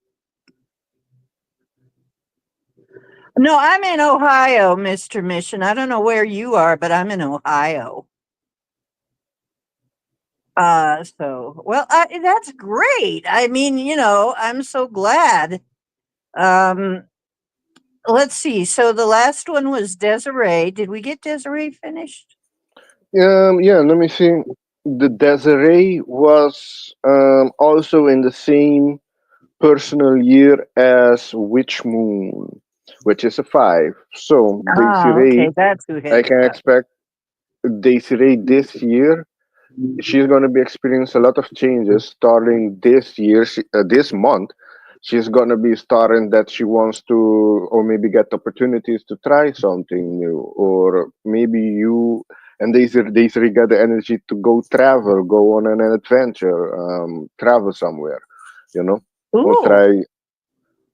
No, I'm in Ohio, Mister Mission. I don't know where you are, but I'm in Ohio. So well, that's great. I mean, I'm so glad. Um, let's see. So the last one was Desiree. Did we get Desiree finished? Yeah, let me see. The Desiree was also in the same personal year as Witch Moon, which is a 5. So Ah, okay, Desiree, that's who I had the can five. expect Desiree this year. She's going to be experiencing a lot of changes starting this year, this month. She's going to be starting that she wants to, or maybe get opportunities to try something new, or maybe you and Desiree got the energy to go travel, go on an adventure, travel somewhere, you know, or Cool. try,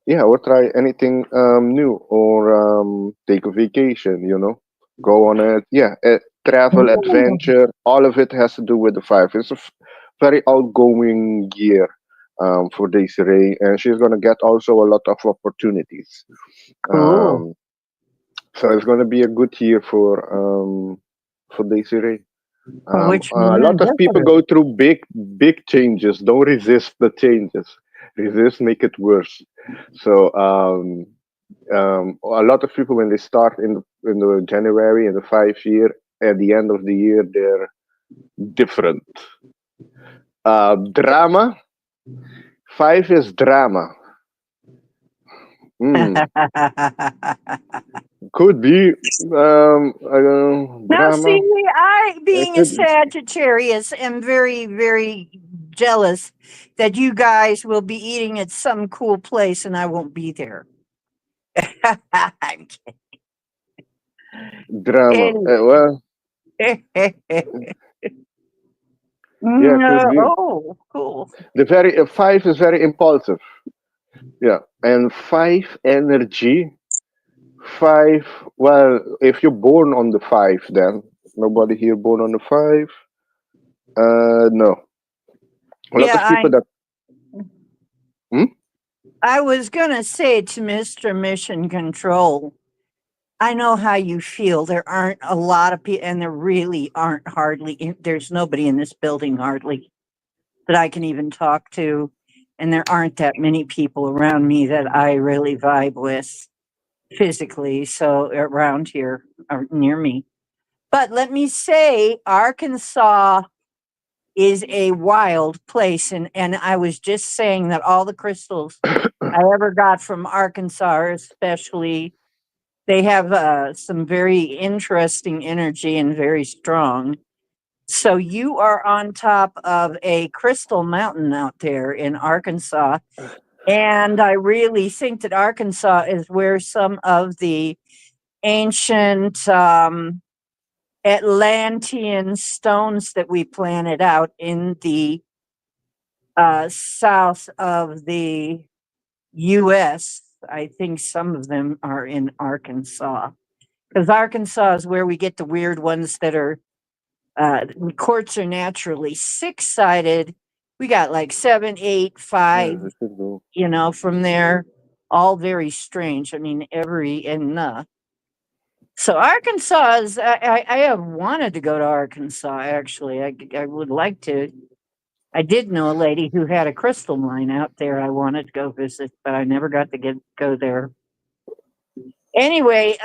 yeah, or try anything new, or take a vacation, go on a, yeah, a travel Mm. adventure. All of it has to do with the 5. It's a very outgoing year for Desiree, and she's going to get also a lot of opportunities. Cool. um, so it's going to be a good year for Desiree. Which A moon lot and of people Desiree? go through big changes. Don't resist the changes. Resist make it worse. So a lot of people, when they start in the January in the 5 year, at the end of the year they're different. Drama. 5 is drama. Mm, could be Now, see, drama. I, It being a could be. Sagittarius, am very, very jealous that you guys will be eating at some cool place and I won't be there. I'm Drama. kidding. Well, yeah, could be. Oh, cool. The very 5 is very impulsive. Yeah, and 5 energy. 5. Well, if you're born on the 5, then nobody here born on the 5. No. A lot Yeah, of people that. Hmm? I was gonna say to Mr. Mission Control, I know how you feel. There aren't a lot of people, and there really aren't hardly. There's nobody in this building hardly that I can even talk to, and there aren't that many people around me that I really vibe with physically. So around here or near me. But let me say, Arkansas is a wild place, and I was just saying that all the crystals I ever got from Arkansas are especially they have some very interesting energy and very strong. So you are on top of a crystal mountain out there in Arkansas. And I really think that Arkansas is where some of the ancient Atlantean stones that we planted out in the south of the U.S., I think some of them are in Arkansas. Because Arkansas is where we get the weird ones that are quartz are naturally six-sided. We got like seven, eight, Yeah, five, we should go. from there. All very strange. I mean, so Arkansas is. I have wanted to go to Arkansas. Actually, I would like to. I did know a lady who had a crystal mine out there. I wanted to go visit, but I never got to go there. Anyway,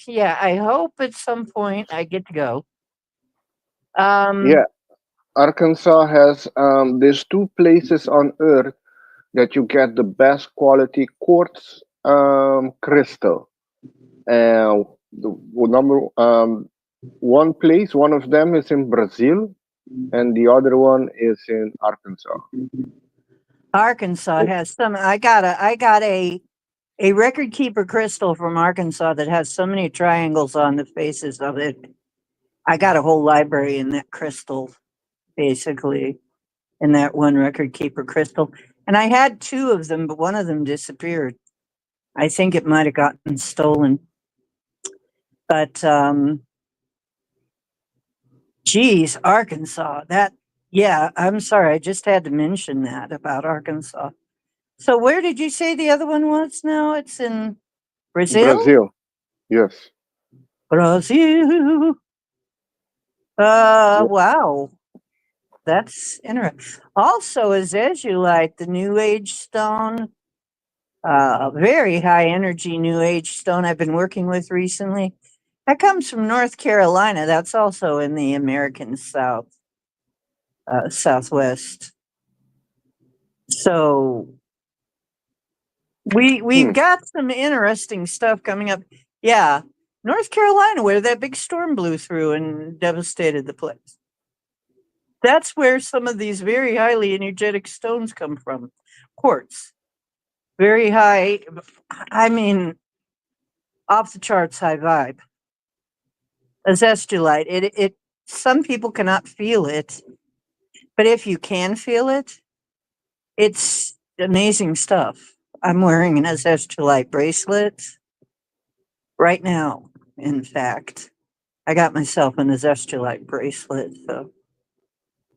yeah, I hope at some point I get to go. Yeah, Um, Arkansas has there's two places on earth that you get the best quality quartz crystal. And number one place, one of them is in Brazil, and the other one is in Arkansas. Arkansas Oh, has some. I got a record keeper crystal from Arkansas that has so many triangles on the faces of it. I got a whole library in that crystal, basically, in that one record keeper crystal. And I had two of them, but one of them disappeared. I think it might have gotten stolen. But geez, Arkansas. Yeah, I'm sorry. I just had to mention that about Arkansas. So where did you say the other one was now? It's in Brazil? Brazil, yes. Brazil. Yeah. Wow. That's interesting. Also, azezulite, the New Age stone, very high energy New Age stone I've been working with recently. That comes from North Carolina. That's also in the American South, Southwest. So we've Hmm. got some interesting stuff coming up. Yeah, North Carolina, where that big storm blew through and devastated the place. That's where some of these very highly energetic stones come from. Quartz, very high. I mean, off the charts high vibe. Azestulite. It. Some people cannot feel it, but if you can feel it, it's amazing stuff. I'm wearing an azestulite bracelet right now. In fact, I got myself an azestulite bracelet. So,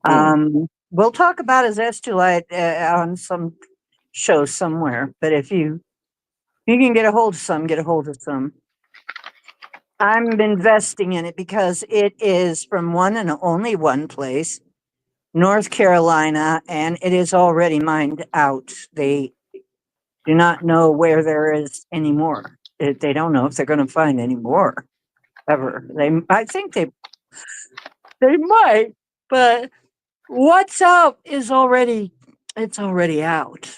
Hmm. we'll talk about azestulite on some show somewhere. But if you can get a hold of some, get a hold of some. I'm investing in it because it is from one and only one place, North Carolina, and it is already mined out. They do not know where there is any more. They don't know if they're going to find any more ever. I think they might, but what's up is already it's already out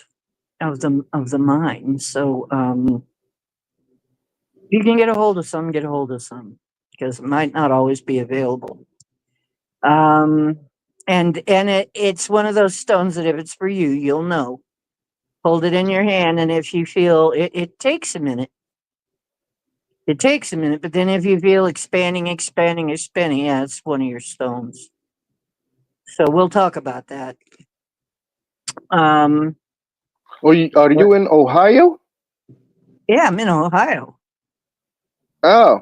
of the mine. So you can get a hold of some, get a hold of some because it might not always be available. Um, and it's one of those stones that if it's for you, you'll know. Hold it in your hand, and if you feel it takes a minute. It takes a minute, but then if you feel expanding, expanding, expanding, yeah, it's one of your stones. So we'll talk about that. Um, Oh, are what- you in Ohio? yeah, I'm in Ohio. Oh,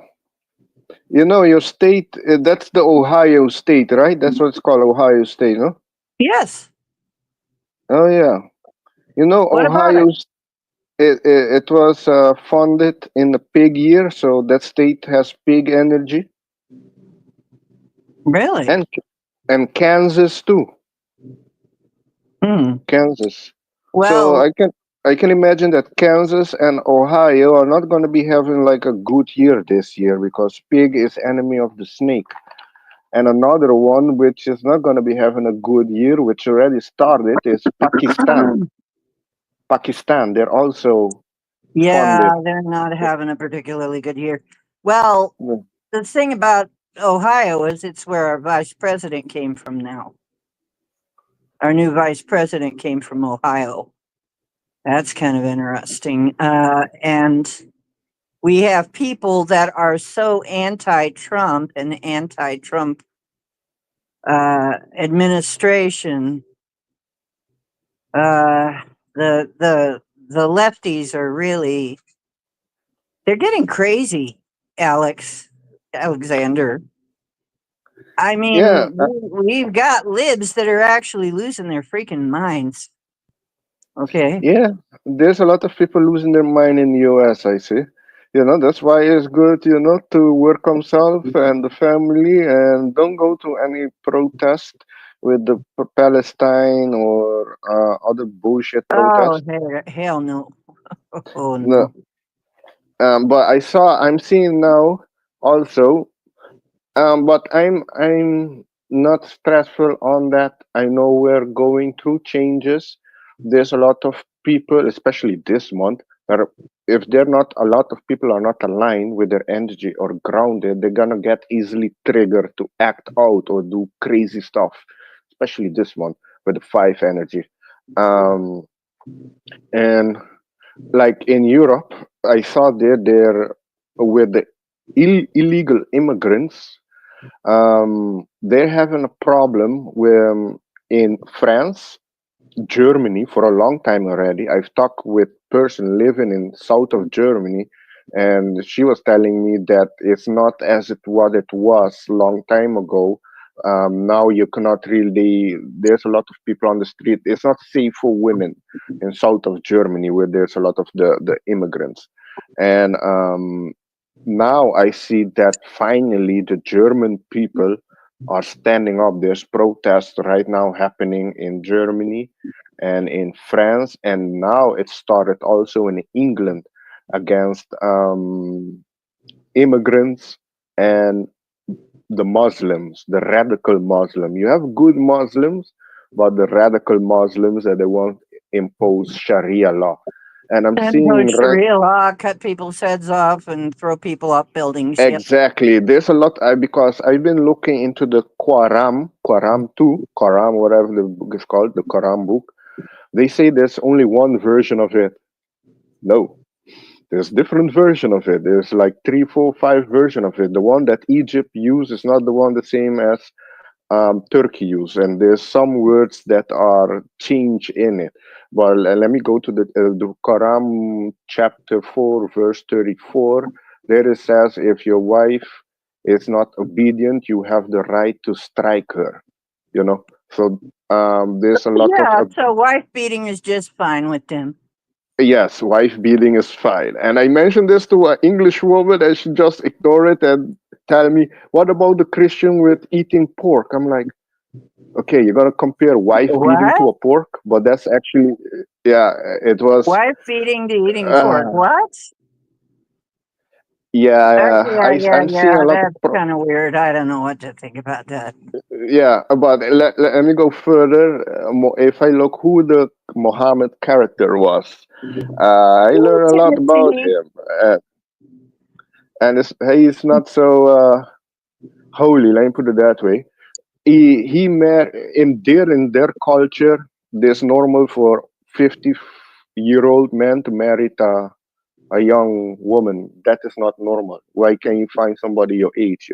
your state. That's the Ohio State, right? That's what it's called, Ohio State, no? Yes. Oh yeah. What about Ohio. it? It was funded in the pig year, so that state has pig energy, Really? and Kansas too. Hmm. Kansas. So Well, I can imagine that Kansas and Ohio are not going to be having like a good year this year because pig is enemy of the snake. And another one which is not going to be having a good year, which already started, is Pakistan. Pakistan, they're also yeah, funded. they're not having a particularly good year. Well, Yeah, the thing about Ohio is it's where our vice president came from now. Our new vice president came from Ohio. That's kind of interesting. And we have people that are so anti-Trump and anti-Trump administration. Uh, the lefties are really they're getting crazy, Alexander. I yeah, mean, we've got libs that are actually losing their freaking minds. Okay. yeah. There's a lot of people losing their mind in the US, I see. That's why it's good, to work on self and the family and don't go to any protest with the Palestine or other bullshit Oh, protest. hell no. Oh, No, no. but I'm seeing now also. But I'm not stressful on that. I know we're going through changes. There's a lot of people, especially this month, that if they're not a lot of people are not aligned with their energy or grounded, they're gonna get easily triggered to act out or do crazy stuff. Especially this month with the five energy. Um, and like in Europe, I saw there with the illegal immigrants, they're having a problem with in France, Germany for a long time already. I've talked with person living in south of Germany, and she was telling me that it's not as it what it was long time ago. Now you cannot really. There's a lot of people on the street. It's not safe for women in south of Germany where there's a lot of the immigrants, and now I see that finally the German people are standing up. There's protests right now happening in Germany and in France, and now it started also in England against immigrants and the Muslims, the radical Muslim. You have good Muslims, but the radical Muslims that they won't impose Sharia law. And I'm And seeing impose Sharia law, cut people's heads off, and throw people off buildings. Yep. exactly. There's a lot because I've been looking into the Quran 2, Quran, whatever the book is called, the Quran book. They say there's only one version of it. No, there's different version of it. There's like three, four, five version of it. The one that Egypt uses is not the one the same as Turkey use, and there's some words that are changed in it. But let me go to the Quran chapter 4, verse 34. There it says, if your wife is not obedient, you have the right to strike her. So there's a lot of Yeah, so wife beating is just fine with them. yes, wife beating is fine. And I mentioned this to an English woman, and she just ignored it and tell me, "What about the Christian with eating pork?" I'm like, okay, you're gonna compare wife beating to What? a pork, but that's actually, yeah, it was, Wife beating to eating pork. uh, What? yeah, I'm seeing Yeah. a lot of, That's kind of weird. I don't know what to think about that. yeah, but let me go further. If I look who the Muhammad character was, I Ooh, learned a lot about Timothy. him, and he's not so holy. Let me put it that way. In their culture, it's normal for 50-year-old man to marry a young woman. That is not normal. Why can you find somebody your age,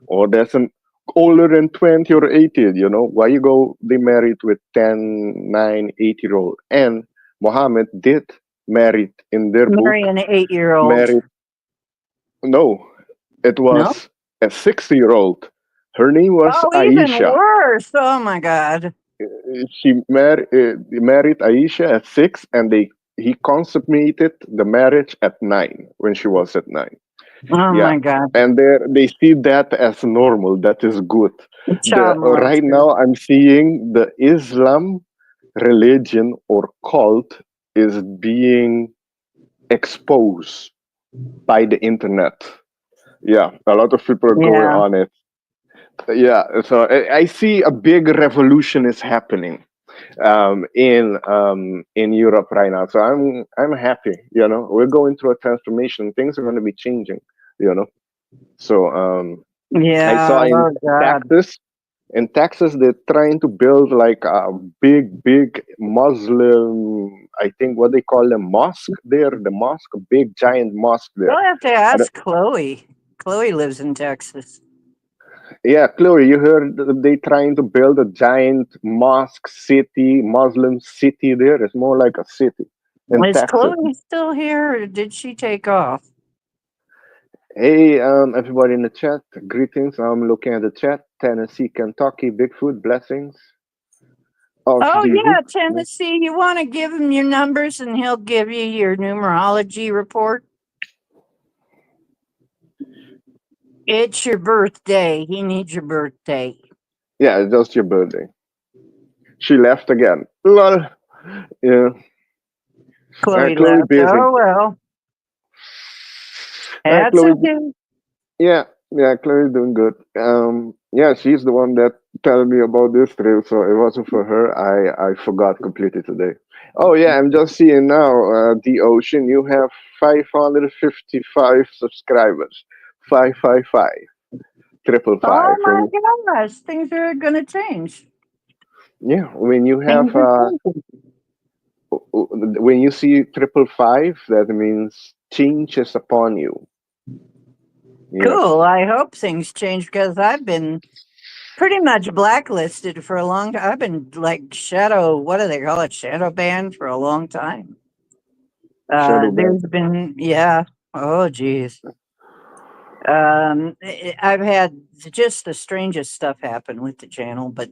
or there's an older than 20 or 80, why you go they married with 10, 9, 8 year old. And Muhammad did married in their Marry book, an 8-year-old. married, no, it No? was a 60-year-old. Her name was Oh, even Aisha. worse. Oh my God. She married Aisha at 6, and he consummated the marriage at 9 when she was at 9. Oh Yeah, my God. and they see that as normal. That is good. The Child right molester. now I'm seeing the Islam religion or cult is being exposed by the internet. Yeah, a lot of people are going Yeah. on it. Yeah, so I see a big revolution is happening in Europe right now. So I'm happy. You know, we're going through a transformation. Things are going to be changing. You know, so I saw Yeah. in Oh God. Texas. In Texas, they're trying to build like a big Muslim. I think what they call a mosque there. The mosque, a big giant mosque there. You'll have to I don't- ask Chloe. Chloe lives in Texas. Yeah, Chloe, you heard they trying to build a giant mosque city, Muslim city there. It's more like a city in Is Texas. Chloe still here or did she take off? Hey, everybody in the chat, greetings. I'm looking at the chat. Tennessee, Kentucky, Bigfoot, blessings of Oh the yeah, week. Tennessee. You want to give him your numbers and he'll give you your numerology report? It's your birthday. He needs your birthday. Yeah, it's just your birthday. She left again. Lol. Yeah. Chloe Chloe left. busy. Oh well. That's Chloe. okay. Yeah, yeah. Chloe's doing good. Yeah, she's the one that told me about this trip. So it wasn't for her. I forgot completely today. Oh yeah, I'm just seeing now. The Ocean. You have 555 subscribers. 555 triple Oh five. my gosh, things are gonna change. Yeah, when you Things have are changing. when you see triple five, that means change is upon you. Yes. Cool. I hope things change because I've been pretty much blacklisted for a long time. I've been like shadow, what do they call it? Shadow banned for a long time. Shadow ban. There's been, yeah. Oh, geez. I've had just the strangest stuff happen with the channel, but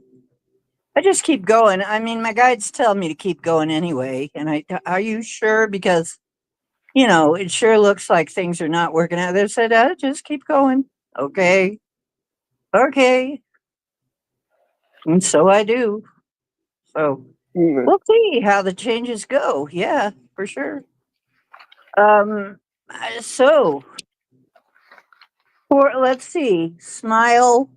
I just keep going. I mean, my guides tell me to keep going anyway. And are you sure? Because, it sure looks like things are not working out. They said, just keep going. Okay. Okay. And so I do. So Mm, we'll see how the changes go. Yeah, for sure. Um, so for let's see, smile,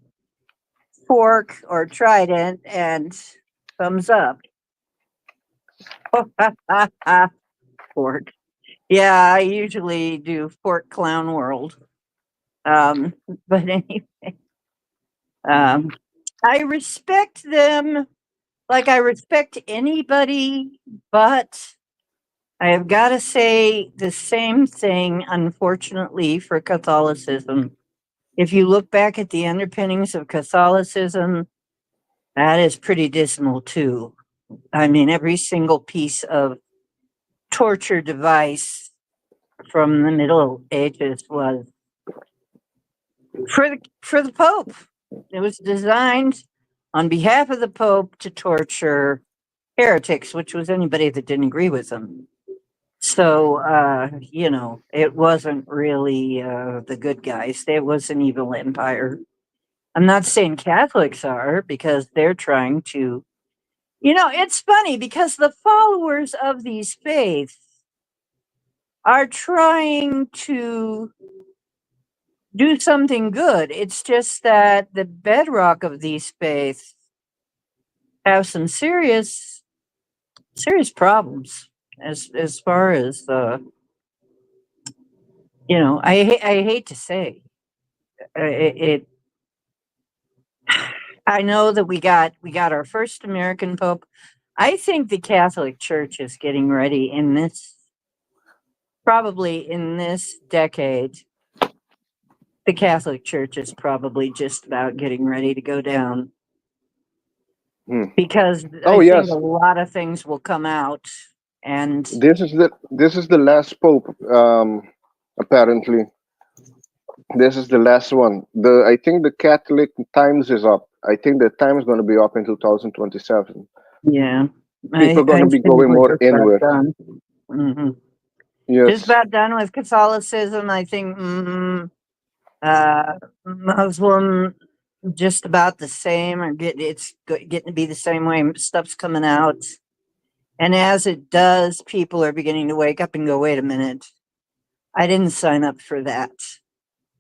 fork, or trident, and thumbs up. Fork. Yeah, I usually do fork clown world. Um, but anyway, um, I respect them like I respect anybody, but I have got to say the same thing, unfortunately, for Catholicism. If you look back at the underpinnings of Catholicism, that is pretty dismal too. I mean, every single piece of torture device from the Middle Ages was for the Pope. It was designed on behalf of the Pope to torture heretics, which was anybody that didn't agree with him. So, it wasn't really the good guys. It was an evil empire. I'm not saying Catholics are because they're trying to, it's funny because the followers of these faiths are trying to do something good. It's just that the bedrock of these faiths have some serious problems as far as I hate to say it. I know that we got our first American Pope. I think the Catholic Church is getting ready probably in this decade. The Catholic Church is probably just about getting ready to go down hmm. because I Oh think a yes, lot of things will come out and this is the last pope. Apparently, this is the last one. The I think the Catholic Times is up. I think the time is going to be up in 2027. yeah, People are going I to be think going we're more just about inward. done. Hmm. Just Yes. about done with Catholicism. I think uh, Muslim, just about the same, or getting to be the same way. Stuff's coming out, and as it does, people are beginning to wake up and go, "Wait a minute, I didn't sign up for that."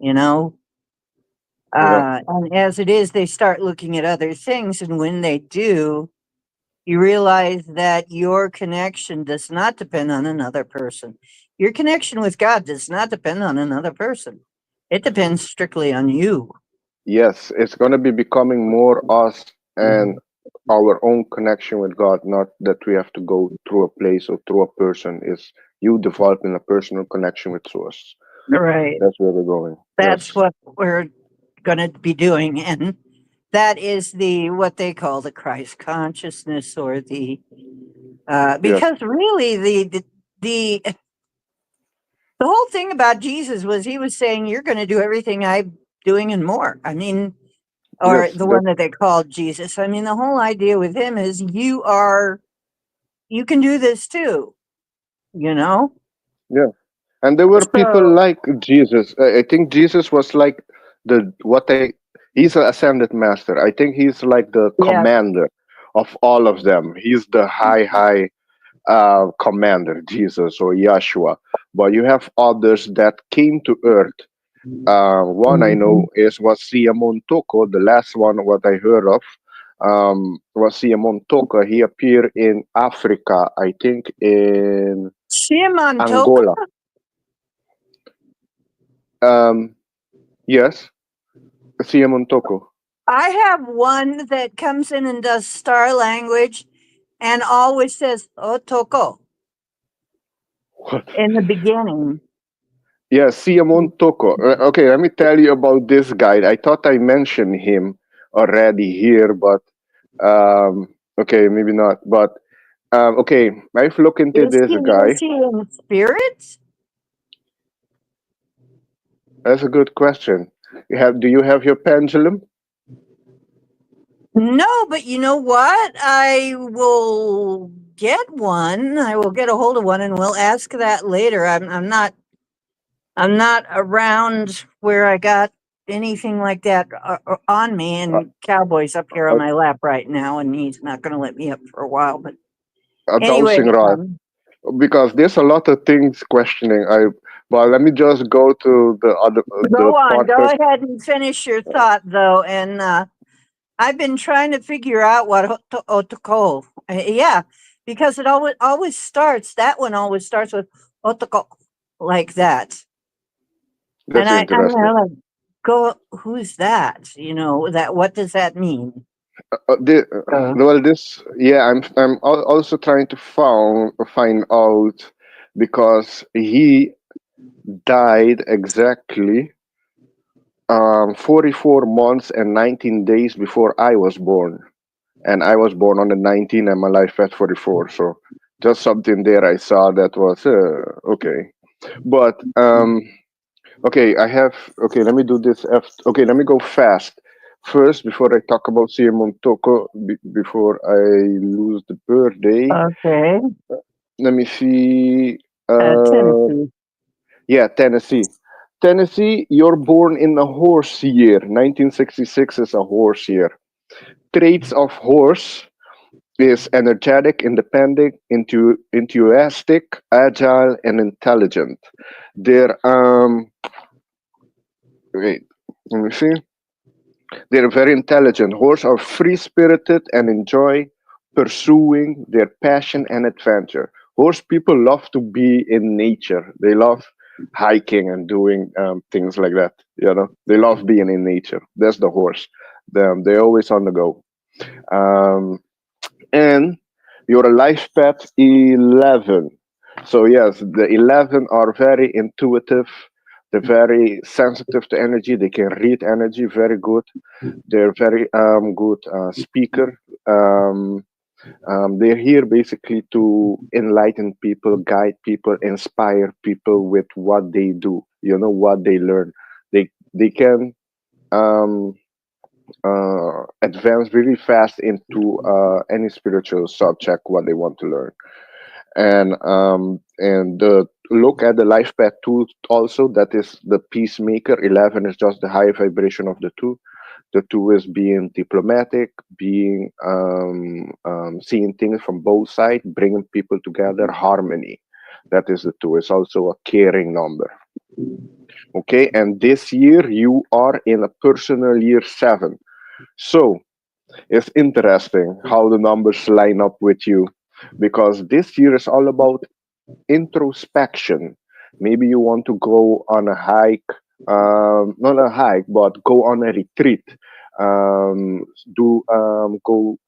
You know, Yeah. and as it is, they start looking at other things, and when they do, you realize that your connection does not depend on another person. Your connection with God does not depend on another person. It depends strictly on you. Yes, it's going to be becoming more us and our own connection with God, not that we have to go through a place or through a person. Is you developing a personal connection with Source. Right. That's where we're going. That's Yes. what we're going to be doing. And that is what they call the Christ consciousness, or Yes. because really the, the whole thing about Jesus was he was saying, you're going to do everything I'm doing and more. I mean, or Yes. the That. one that they called Jesus. I mean, the whole idea with him is you can do this too, you know? Yeah. And there were people So, like Jesus. I think Jesus was like the what I. He's an ascended master. I think he's like the yeah. commander of all of them. He's the high commander, Jesus or Yeshua. But you have others that came to earth. One I know Mhm. was Siamon Toko. The last one, what I heard of, was Siamon Toko. He appeared in Africa, I think in Shaman. Angola. Um, yes, Siamon Toko. I have one that comes in and does star language and always says Otoko What? in the beginning. Yeah, Siamon Toko. Okay, let me tell you about this guy. I thought I mentioned him already here, but okay, maybe not. But okay, I've looked into this Is guy. he in spirit? That's a good question. Do you have your pendulum? No, but you know what? I will get one. I will get a hold of one, and we'll ask that later. I'm not around where I got anything like that on me, Uh, and Cowboy's up here on uh, my lap right now, and he's not going to let me up for a while. But a anyway, dowsing rod, because there's a lot of things questioning. But let me just go to the go on. part Go first. ahead and finish your thought, though. And I've been trying to figure out what otoko. Yeah, because it always starts. That one always starts with otoko, like that. And That's I'm interesting. gonna like go. Who's that? You know that. What does that mean? Uh, Well, this yeah, I'm also trying to find out because he died exactly 44 months and 19 days before I was born. And I was born on the 19th and my life at 44. So just something there I saw that was okay. But okay, okay, let me do this. Okay, let me go fast. First, before I talk about CM Toko, before I lose the birthday, okay. let me see. Uh, Tennessee. yeah, Tennessee. Tennessee, you're born in a horse year. 1966 is a horse year. Traits of horse is energetic, independent, enthusiastic, agile, and intelligent. They're wait, let me see. They're very intelligent. Horses are free spirited and enjoy pursuing their passion and adventure. Horse people love to be in nature. They love hiking and doing things like that. You know, they love being in nature. That's the horse. They're always on the go. Um, and your life path 11. So yes, the 11 are very intuitive. They're very sensitive to energy. They can read energy very good. They're very good speaker. Um, they're here basically to enlighten people, guide people, inspire people with what they do. You know what they learn. They can um, advance really fast into any spiritual subject what they want to learn. And the look at the life path two also, that is the peacemaker. 11 is just the high vibration of the two. The two is being diplomatic, being seeing things from both sides, bringing people together, harmony. That is the two. It's also a caring number. Okay, and this year you are in a personal year 7. So it's interesting how the numbers line up with you, because this year is all about introspection. Maybe you want to go on a hike, not a hike, but go on a retreat. Do go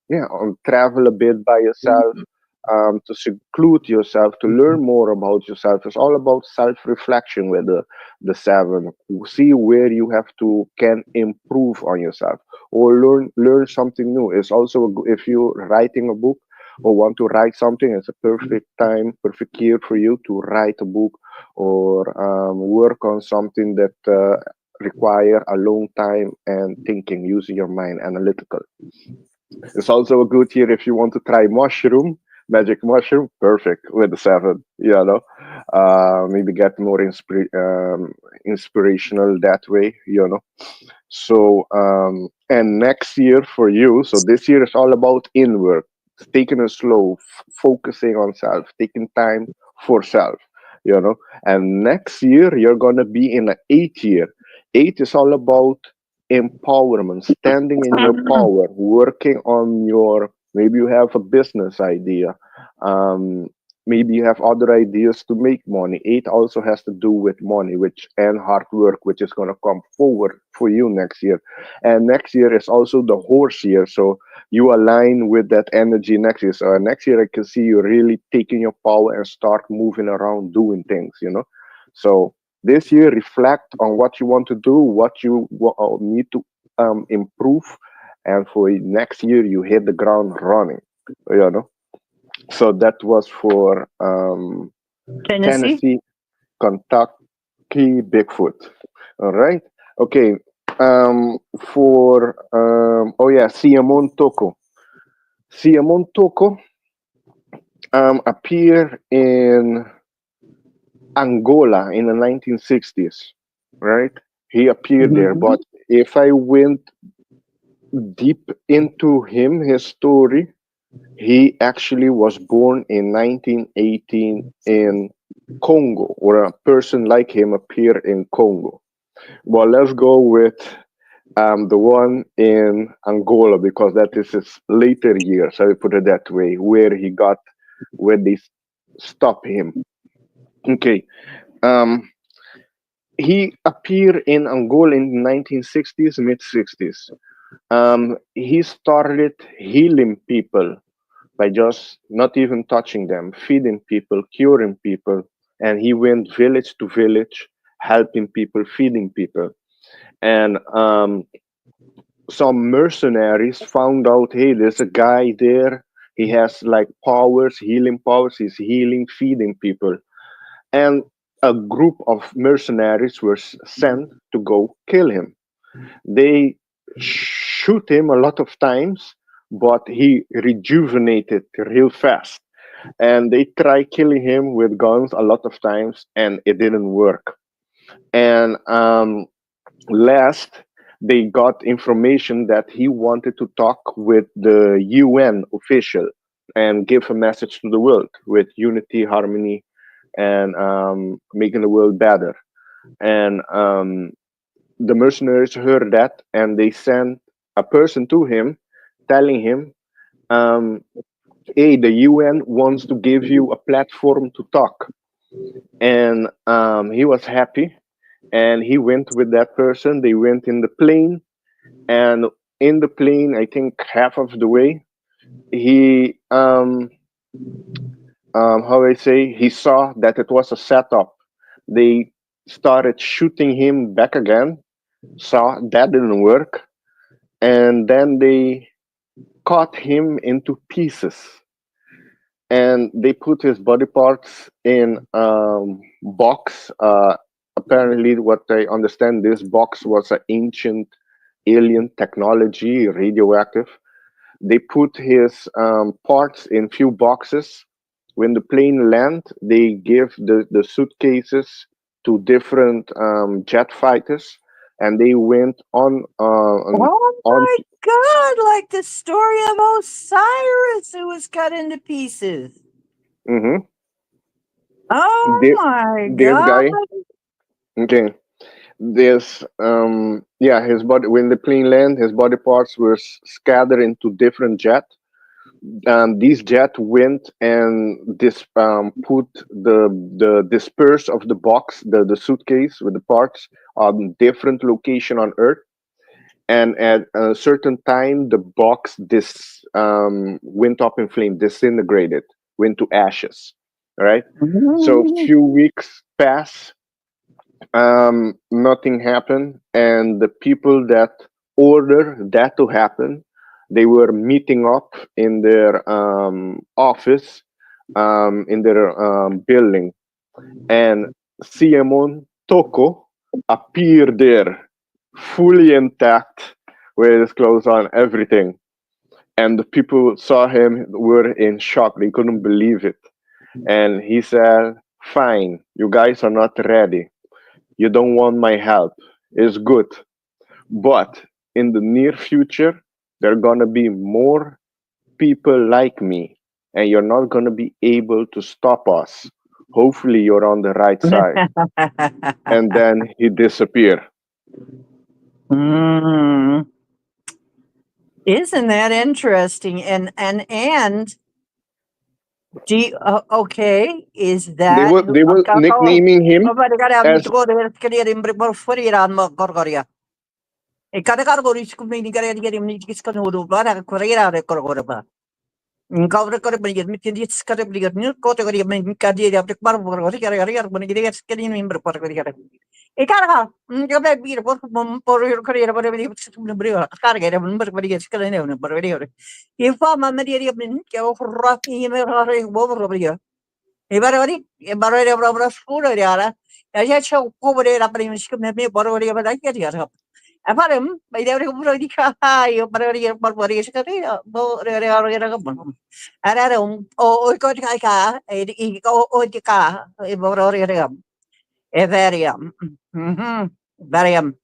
yeah, on travel a bit by yourself, to seclude yourself, to learn more about yourself. It's all about self-reflection with the 7. See where you have to can improve on yourself or learn something new. It's also if you're writing a book or want to write something, it's a perfect time, perfect year for you to write a book or work on something that require a long time and thinking, using your mind, analytical. It's also a good year if you want to try mushroom, magic mushroom, perfect with the 7, maybe get more inspirational that way, So, and next year for you, so this year is all about inward, taking it slow, focusing on self, taking time for self, you know. And next year, you're going to be in an 8 year. 8 is all about empowerment, standing in your power, working on your, maybe you have a business idea. Um, Maybe you have other ideas to make money. 8 also has to do with money, which and hard work, which is going to come forward for you next year. And next year is also the horse year, so you align with that energy next year. So next year, I can see you really taking your power and start moving around, doing things. So this year, reflect on what you want to do, what you need to improve, and for next year, you hit the ground running. You know. So that was for Tennessee. Tennessee, Kentucky, Bigfoot. All right. Okay. For oh yeah, Siamon Toko. Siamon Toko appeared in Angola in the 1960s. Right. He appeared there, Mhm. but if I went deep into him, his story, he actually was born in 1918 in Congo, or a person like him appeared in Congo. Well, let's go with the one in Angola, because that is his later years. I will put it that way, where they stop him. Okay, um, he appeared in Angola in the 1960s, mid 60s. He started healing people by just not even touching them, feeding people, curing people, and he went village to village, helping people, feeding people. And some mercenaries found out, hey, there's a guy there. He has like powers, healing powers. He's healing, feeding people. And a group of mercenaries were sent to go kill him. They shoot him a lot of times, but he rejuvenated real fast. And they try killing him with guns a lot of times, and it didn't work. And last, they got information that he wanted to talk with the UN official and give a message to the world with unity, harmony, and making the world better. And the mercenaries heard that, and they sent a person to him telling him, um, hey, the UN wants to give you a platform to talk. And he was happy, and he went with that person. They went in the plane, and in the plane, I think half of the way, he how I say, he saw that it was a setup. They started shooting him back again, saw that didn't work, and then they cut him into pieces, and they put his body parts in box. Apparently, what I understand, this box was an ancient alien technology, radioactive. They put his parts in few boxes, When the plane land, they give the suitcases to different jet fighters, and they went Oh on. my God! Like the story of Osiris, who was cut into pieces. Mhm. Oh my This God! guy, okay, this yeah, his body, when the plane land, his body parts were scattered into different jet. These jet went and this put the disperse of the box, the suitcase with the parts on different location on Earth, and at a certain time the box this went up in flame, disintegrated, went to ashes. All right. So few weeks pass, nothing happened, and the people that order that to happen, they were meeting up in their office, in their building, and Simon Toko appeared there, fully intact, with his clothes on, everything. And the people saw him, were in shock. They couldn't believe it. And he said, "Fine, you guys are not ready. You don't want my help. It's good. But in the near future, there are gonna be more people like me, and you're not gonna be able to stop us. Hopefully, you're on the right side." And then he disappeared. Mm. Isn't that interesting? And do you, okay, is They that were who they were nicknaming him as Gavra kare bani mi tindi skare bani ni ko te kare mi kadi ya pek bar bor kare kare kare bani gide skari ni imber par kare kare e kare ka jo be bir por por kare kare bani mi bri kare kare bani bar bani skare ne ne bar bani kare e fa ma me ri bani ke o ra ki me kare bo bor bani e bar bani e bar bani bra bra skura ya ra ya cha ko bari ra bani mi skare me bar bani bani ya ya Aparım, may devre ko puro di ka yo para ri par por yes ka ri bo re ra ka bon. Ara o ko ka e o di ka e bo re re e veriam. Mhm. Veriam.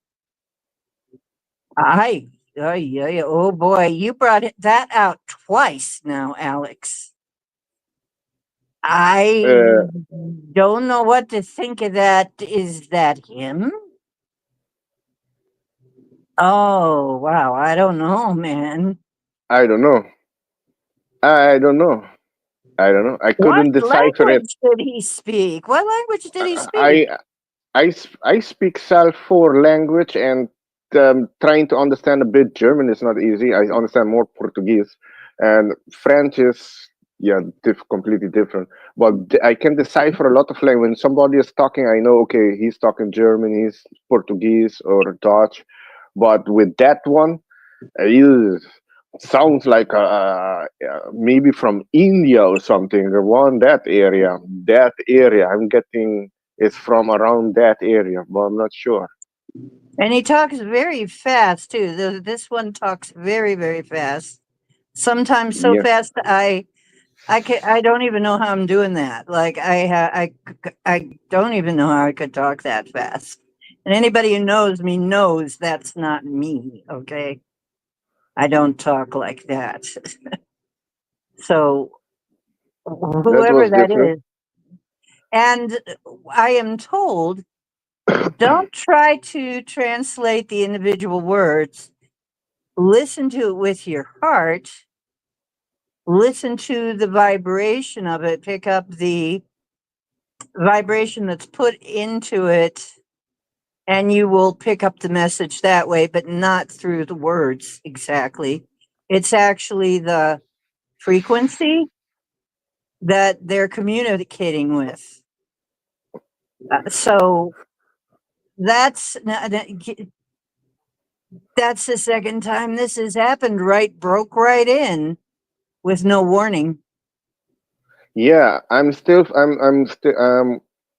Ay, ay, ay, oh boy, you brought that out twice now, Alex. I uh, don't know what to think of that. Is that him? Oh, wow. I don't know, man. I don't know. I don't know. I don't know. I What couldn't decipher it. language did he speak? What language did he speak? I I speak Self 4 language, and trying to understand a bit German is not easy. I understand more Portuguese, and French is, yeah, completely different. But I can decipher a lot of language. When somebody is talking, I know, okay, he's talking German, he's Portuguese or Dutch. But with that one, it sounds like maybe from India or something. Around that area. That area. I'm getting is from around that area, but I'm not sure. And he talks very fast too. This one talks very, very fast. Sometimes so Yeah. fast I don't even know how I'm doing that. Like I don't even know how I could talk that fast. And anybody who knows me knows that's not me. Okay, I don't talk like that. So That whoever was that different. is, and I am told, don't try to translate the individual words. Listen to it with your heart. Listen to the vibration of it. Pick up the vibration that's put into it, and you will pick up the message that way, but not through the words exactly. It's actually the frequency that they're communicating with. So that's that's the second time this has happened. Right, broke right in with no warning. Yeah, I'm still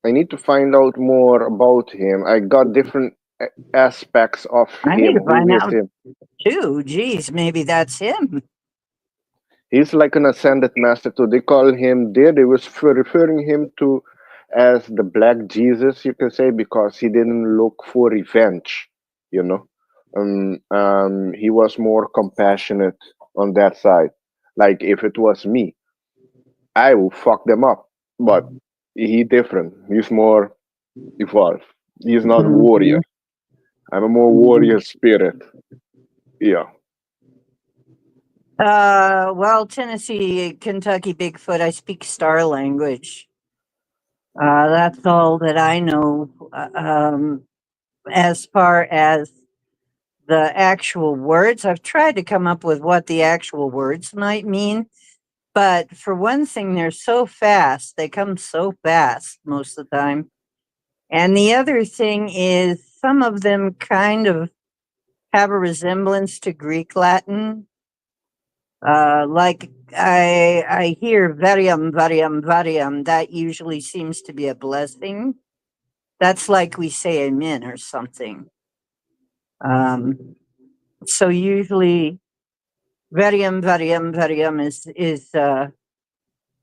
I need to find out more about him. I got different aspects of I need him. to Who find is out him? too. Geez, maybe that's him. He's like an ascended master too. They call him there. They was referring him to as the Black Jesus, you can say, because he didn't look for revenge. You know, he was more compassionate on that side. Like if it was me, I will fuck them up. But he different. He's more evolved. He's not warrior. Mhm. I'm a more Mhm. warrior spirit. Yeah. Well, Tennessee, Kentucky, Bigfoot, I speak star language. That's all that I know. As far as the actual words, I've tried to come up with what the actual words might mean. But for one thing, they're so fast. They come so fast most of the time. And the other thing is, some of them kind of have a resemblance to Greek Latin. Like I hear varium, varium, varium. That usually seems to be a blessing. That's like we say amen or something. Um, so usually varium, varium, varium is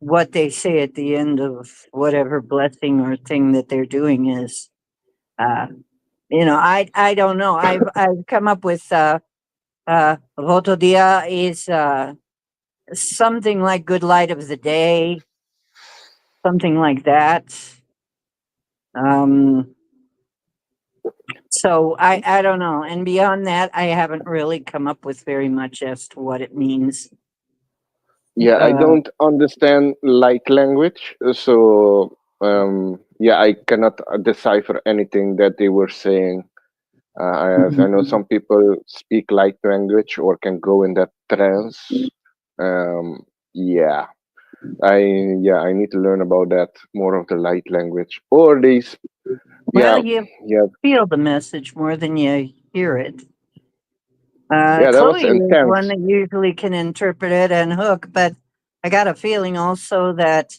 what they say at the end of whatever blessing or thing that they're doing is. Uh, I don't know. I've come up with voto dia is something like good light of the day, something like that. Um, so I don't know. And beyond that, I haven't really come up with very much as to what it means. Yeah, I Uh, don't understand light language, so yeah, I cannot decipher anything that they were saying. As I know, mhm. some people speak light language or can go in that trance. Um, yeah, I I need to learn about that more of the light language. Or these, Well, yeah, you yeah, feel the message more than you hear it. yeah. That was Chloe is one intense. that usually can interpret it and hook, but I got a feeling also that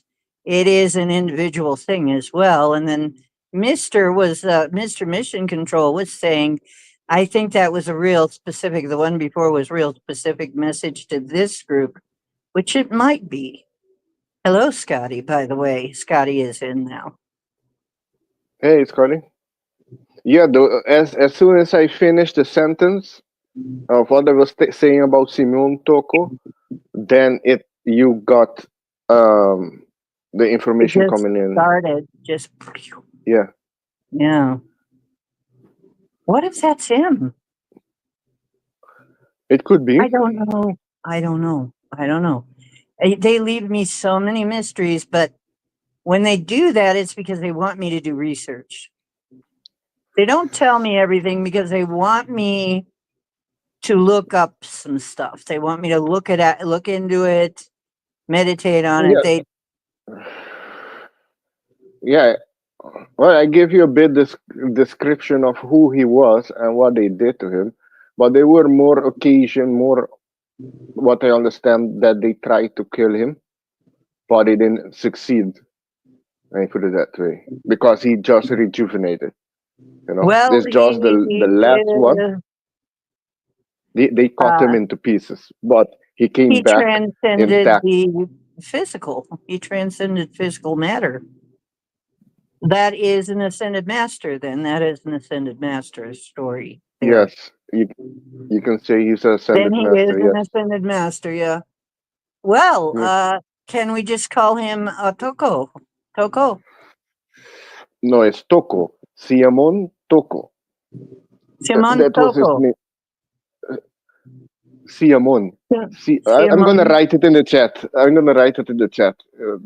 it is an individual thing as well. And then Mr. Mission Control was saying, I think that was a real specific. The one before was real specific message to this group, which it might be. Hello, Scotty. By the way, Scotty is in now. Hey, Scotty. Yeah, as soon as I finished the sentence of what I was saying about Simon Toko, then you got um the It information just coming in. started. Just Yeah, yeah. What if that's him? it could be. I don't know. I don't know. I don't know. They leave me so many mysteries, but when they do that, it's because they want me to do research. They don't tell me everything because they want me to look up some stuff. They want me to look into it, meditate on it. Yeah, They yeah. Well, I gave you a bit description of who he was and what they did to him, but there were more occasion, more what I understand that they tried to kill him, but they didn't succeed. I put it that way because he just rejuvenated. You know, well, this just the last one. They cut him uh, into pieces, but he came he back transcended intact. the physical. He transcended physical matter. That is an ascended master, then. That is an ascended master story there. Yes, you can say he's a Then ascended he is master. an Yes, ascended master, yeah. Well, yes. can we just call him Toko? Toko? No, it's Toko. Siamon Toko. Simon That was his Toko. name. Siamon. I'm gonna Simon. write it in the chat. I'm gonna write it in the chat.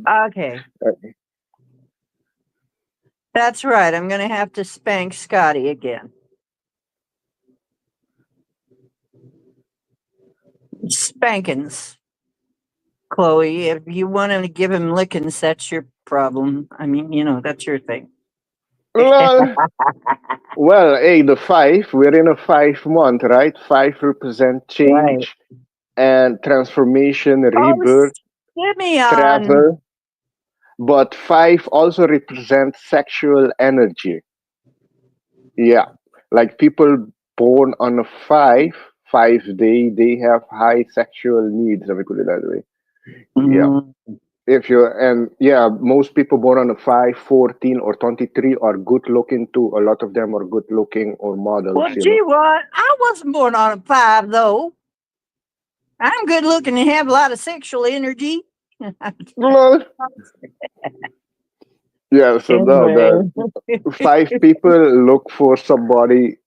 Okay. Uh, That's right. I'm going to have to spank Scotty again. Spankins. Chloe, if you want to give him lickings, that's your problem. I mean, that's your thing. well, well, hey, the five. We're in a 5 month, right? Five represent Right. change and transformation, Oh, rebirth, Simeon. travel. But five also represents sexual energy. Yeah, like people born on a five day, they have high sexual needs. Let me put it that way. Yeah. Mm. If you and yeah, most people born on a 5, 14, or 23 are good looking too. A lot of them are good looking or models, Well, you gee, know. what? I wasn't born on a five, though. I'm good looking and have a lot of sexual energy. Well, yeah, so no, Anyway. the 5 people look for somebody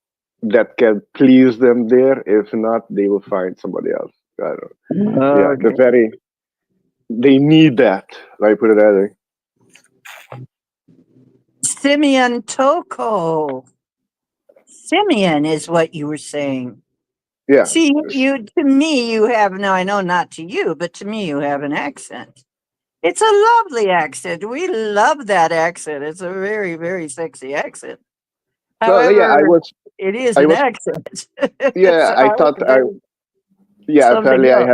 that can please them there. If not, they will find somebody else. I don't know. Yeah, Okay. they need that. Like put it that way. Simeon Toko. Simeon is what you were saying. Yeah. See, you to me, you have no, I know not to you, but to me, you have an accent. It's a lovely accent. We love that accent. It's a very, very sexy accent. So yeah, However, it is I an was, accent. yeah, So I thought, there's yeah, something apparently else.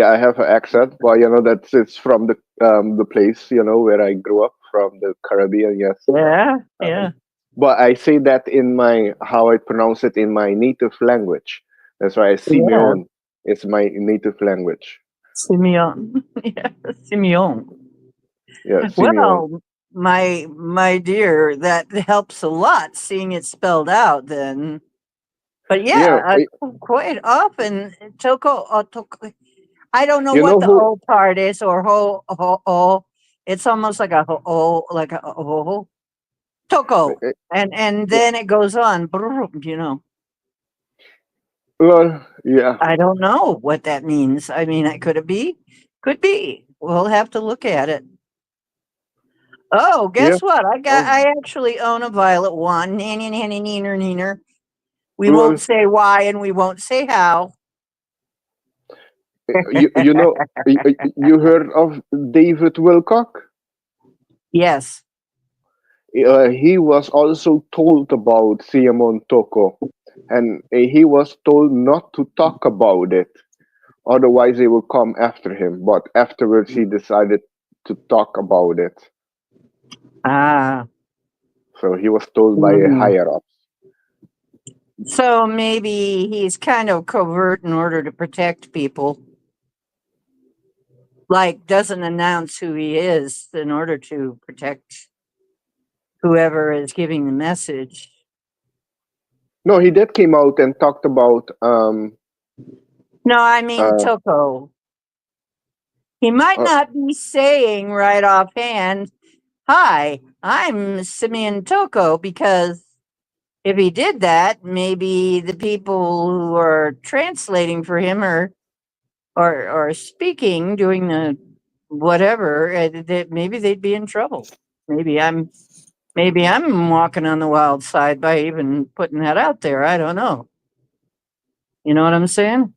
I have an accent, but that's it's from the place, where I grew up from the Caribbean, yes. Yeah, Um, yeah, but I say that in how I pronounce it in my native language. That's why I yeah. Simeon. It's my native language. Simeon. Yeah, Simeon. Yeah, Simeon. Well, my dear, that helps a lot seeing it spelled out then. But Yeah, yeah, quite often Toko, I don't know you what know the who? O part is or ho. It's almost like a ho, like a ho. Toko. eh, And eh, then it goes on, you know. Well, yeah, I don't know what that means. I mean, could it be? Could be. We'll have to look at it. Oh, yeah. guess what? Oh, I actually own a violet one. Nanny, nanny, neener, neener. We won't well, say why and we won't say how. you heard of David Wilcock? Yes. He was also told about Siamon Toko, and he was told not to talk about it, otherwise they will come after him. But afterwards, he decided to talk about it. Ah. So he was told by a Mm. higher up. So maybe he's kind of covert in order to protect people. Like doesn't announce who he is in order to protect whoever is giving the message. No, he did came out and talked about No, I mean uh, Toko. He might uh not be saying right offhand, "Hi, I'm Simeon Toko," because if he did that, maybe the people who are translating for him or speaking, doing the whatever, maybe they'd be in trouble. Maybe I'm maybe I'm walking on the wild side by even putting that out there. I don't know. You know what I'm saying?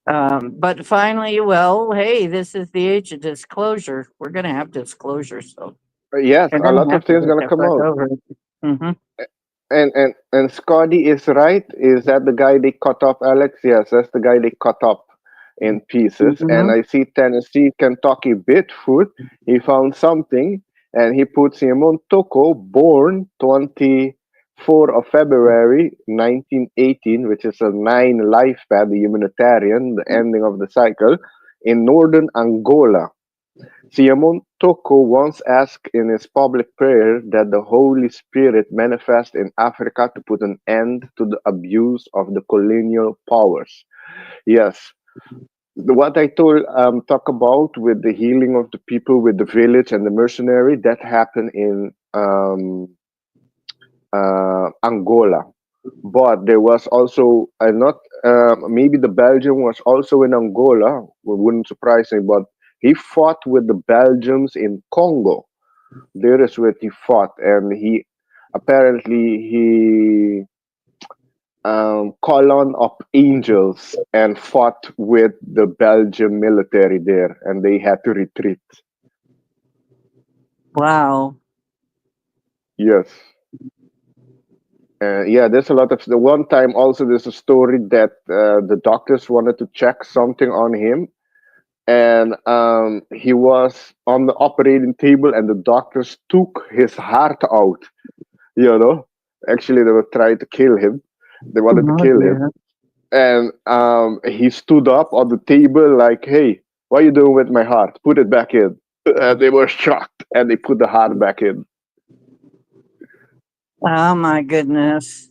But finally, well, hey, this is the age of disclosure. We're gonna have disclosure, so yes, you're a gonna lot have of to things get gonna the come fuck out. over it. Hmm. And Scotty is right. Is that the guy they cut up, Alex? Yes, that's the guy they cut up in pieces. And Hmm. I see Tennessee Kentucky Bigfoot. He found something, and he puts him on Toko, born 24 of February 1918, which is a 9 life path, the humanitarian, the ending of the cycle, in northern Angola. Simeon Toko once asked in his public prayer that the Holy Spirit manifest in Africa to put an end to the abuse of the colonial powers. Yes, what I told talk about with the healing of the people with the village and the mercenary that happened in Angola. But there was also not maybe the Belgium was also in Angola. It wouldn't surprise me, but he fought with the Belgians in Congo. There is where he fought, and he apparently he column of angels and fought with the Belgian military there, and they had to retreat. Wow. Yes. Yeah, there's a lot of the one time also there's a story that the doctors wanted to check something on him, and he was on the operating table, and the doctors took his heart out. You know, actually they were trying to kill him. They wanted to Oh kill him, dear. and he stood up on the table like, "Hey, what are you doing with my heart? Put it back in." And they were shocked, and they put the heart back in. Oh my goodness.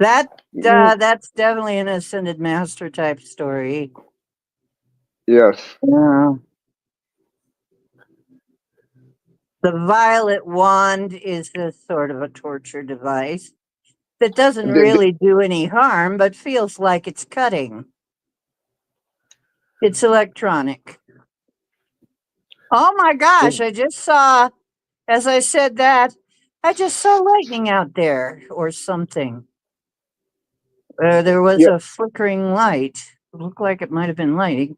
That Mm, that's definitely an ascended master type story. yes. Yeah. The violet wand is a sort of a torture device that doesn't The- really do any harm, but feels like it's cutting. It's electronic. Oh my gosh, the- I just saw, as I said that, I just saw lightning out there or something. There was yeah, a flickering light. It looked like it might have been lighting.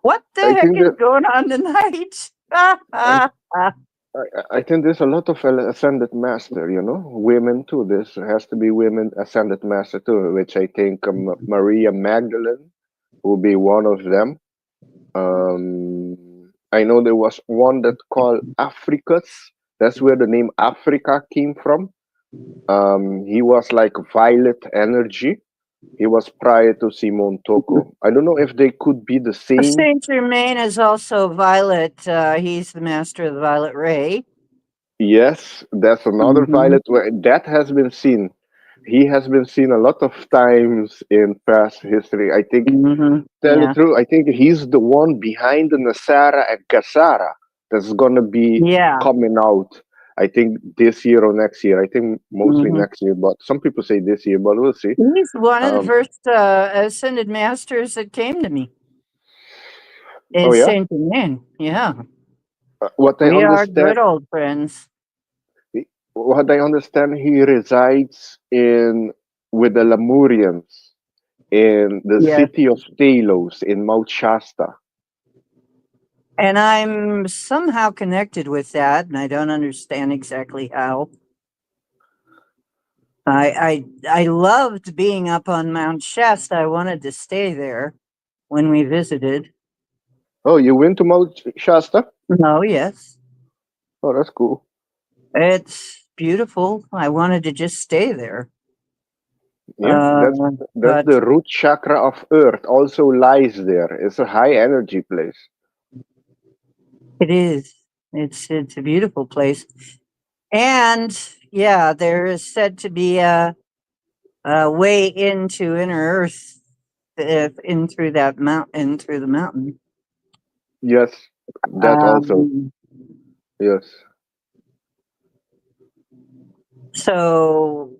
What the I heck think is that going on tonight? I, I think there's a lot of ascended master, women too. This has to be women ascended master too, which I think Maria Magdalene will be one of them. I know there was one that called Africus. That's where the name Africa came from. He was like violet energy. He was prior to Simon Toko. I don't know if they could be the same. Saint Germain is also violet. He's the master of the violet ray. Yes, that's another Hmm. violet where that has been seen. He has been seen a lot of times in past history. I think, Hmm. tell the Yeah. truth, I think he's the one behind the Nasara and Kasara that's gonna be Yeah. coming out. I think this year or next year. I think mostly Hmm. next year, but some people say this year, but we'll see. He's one of the Um, first ascended masters that came to me. oh Is yeah. Saint Germain. Yeah. What I We are understand, good old friends. what I understand, he resides in with the Lemurians in the Yes. city of Delos in Mount Shasta. And I'm somehow connected with that, and I don't understand exactly how. I loved being up on Mount Shasta. I wanted to stay there when we visited. Oh, you went to Mount Shasta? No, yes. Oh, that's cool. It's beautiful. I wanted to just stay there. Yeah, Uh, that's but the root chakra of Earth. Also lies there. It's a high energy place. it is. It's a beautiful place. And yeah, there is said to be a way into inner Earth, in through that mountain, through the mountain. Yes, that also. Um, Yes. so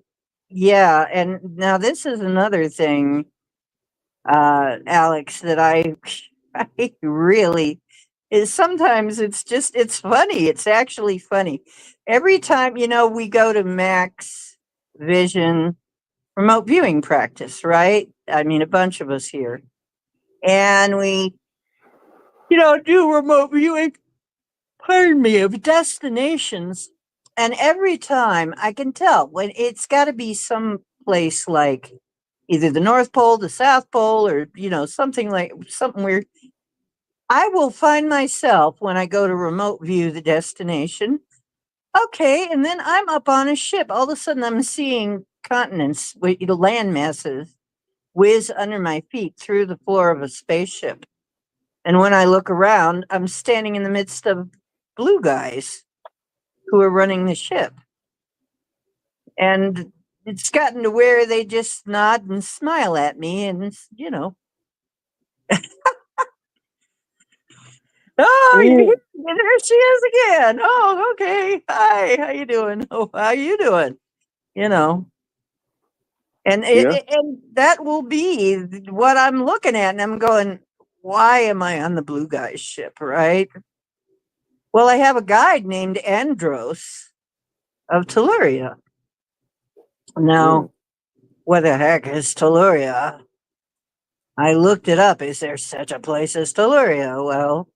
yeah, and now this is another thing, Alex, that I I really is sometimes it's funny. It's actually funny. Every time, we go to Max Vision remote viewing practice, right? I mean, a bunch of us here, and we, do remote viewing. Pardon me, of destinations, and every time I can tell when it's got to be some place like either the North Pole, the South Pole, or something weird. I will find myself when I go to remote view the destination. Okay, and then I'm up on a ship. All of a sudden, I'm seeing continents, land masses whiz under my feet through the floor of a spaceship. And when I look around, I'm standing in the midst of blue guys who are running the ship. And it's gotten to where they just nod and smile at me, and oh, you're here. Mm, There she is again. Oh, okay. Hi, how you doing? Oh, how you doing? You know, yeah. and that will be what I'm looking at, and I'm going, why am I on the blue guy's ship, right? Well, I have a guide named Andros of Telluria. Mm, Now, what the heck is Telluria? I looked it up. Is there such a place as Telluria? Well,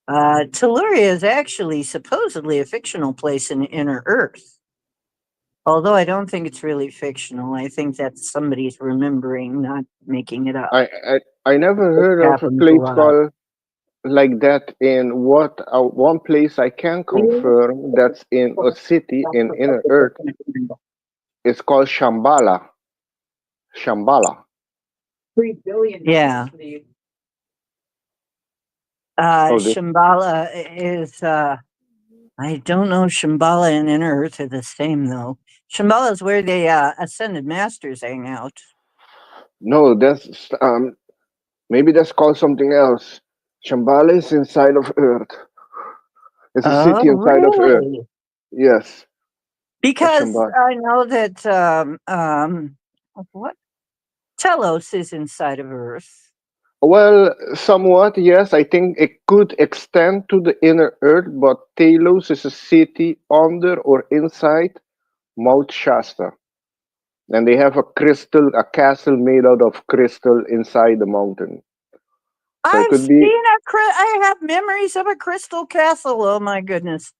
Telluria is actually supposedly a fictional place in inner Earth. Although I don't think it's really fictional. I think that's somebody's remembering, not making it up. I never It heard of a happens a place lot. called like that in what one place I can confirm that's in a city in inner Earth is called Shambhala. Shambhala. 3 billion. Yeah. Oh, Shambhala is, I don't know, Shambhala and Inner Earth are the same, though. Shambhala is where the Ascended Masters hang out. no, that's maybe that's called something else. Shambhala is inside of Earth. It's a Oh, city inside of Earth. really? Yes, that's Because Shambhala. I know that, what? Telos is inside of Earth. Well, somewhat, yes. I think it could extend to the inner Earth, but Talos is a city under or inside Mount Shasta. And they have a castle made out of crystal inside the mountain. So it I've could seen be, I have memories of a crystal castle. Oh my goodness.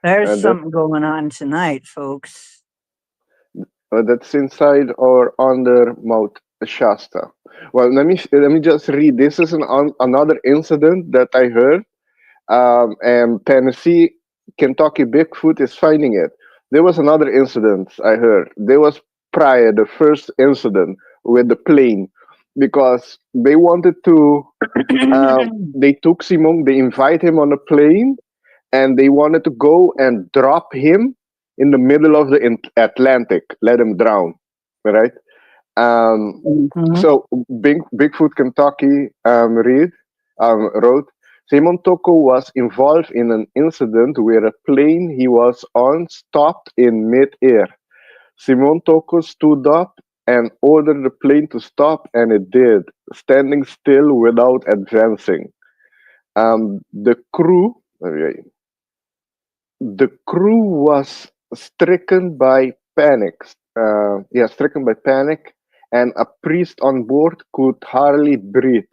There's that something going on tonight, folks. that's inside or under Mount Shasta. Well, let me just read. This is another incident that I heard. And Tennessee, Kentucky Bigfoot is finding it. There was another incident I heard. There was prior the first incident with the plane because they wanted to. They took Simon. They invite him on a plane, and they wanted to go and drop him in the middle of the Atlantic, let him drown. Right. Um, Mhm. so Bigfoot Kentucky wrote, Simon Toko was involved in an incident where a plane he was on stopped in mid-air. Simon Toko stood up and ordered the plane to stop, and it did, standing still without advancing. The crew, was stricken by panic. Stricken by panic, and a priest on board could hardly breathe.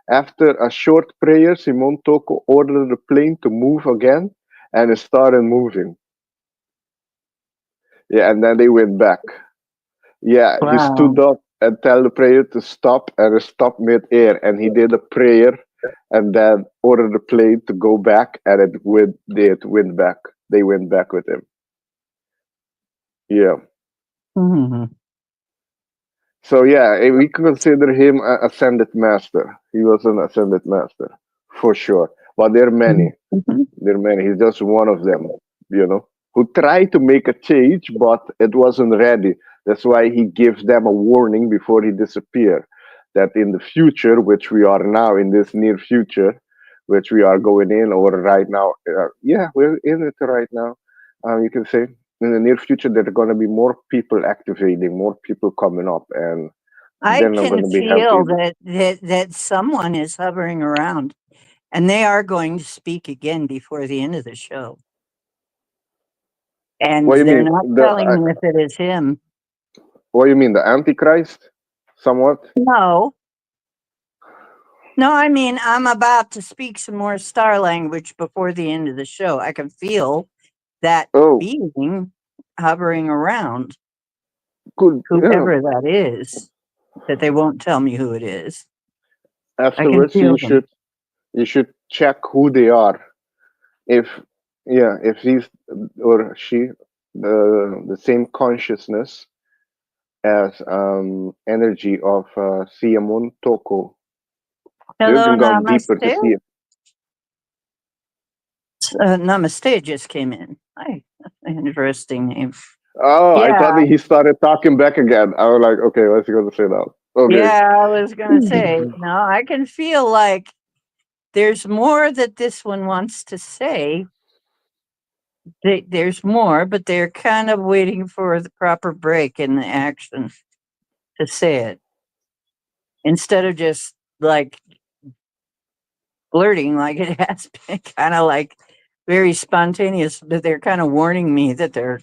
After a short prayer, Simon Toko ordered the plane to move again, and it started moving. Yeah, and then they went back. Yeah, he stood Wow. up and tell the prayer to stop, and it stopped mid-air, and he did a prayer, and then ordered the plane to go back, and it went back. They went back with him. Yeah. Mhm. So yeah, we can consider him an ascended master. He was an ascended master for sure. But there are many. Mhm. There are many. He's just one of them, who tried to make a change, but it wasn't ready. That's why he gives them a warning before he disappeared. That in the future, which we are now in this near future, which we are going in or right now, yeah, we're in it right now. You can say in the near future there are going to be more people activating, more people coming up, and I they're not going can to be happy. feel that someone is hovering around, and they are going to speak again before the end of the show. And What do you they're mean? not telling me if it is him. What do you mean? The Antichrist? Somewhat? No. No, I mean, I'm about to speak some more star language before the end of the show. I can feel that Oh, being hovering around, good. Yeah. whoever that is, that they won't tell me who it is. I can Afterwards, feel them. you should check who they are. If yeah, if he's or she the same consciousness as energy of Siamun Toko. You Hello, can go deeper to namaste. see it. Namaste just came in. Hi, that's an interesting name. Oh, I thought Yeah, he started talking back again. I was like, okay, what's he going to say now? Okay. yeah, I was going to say, no, I can feel like there's more that this one wants to say. There's more, but they're kind of waiting for the proper break in the action to say it instead of just like blurting like it has been, kind of like very spontaneous. But they're kind of warning me that they're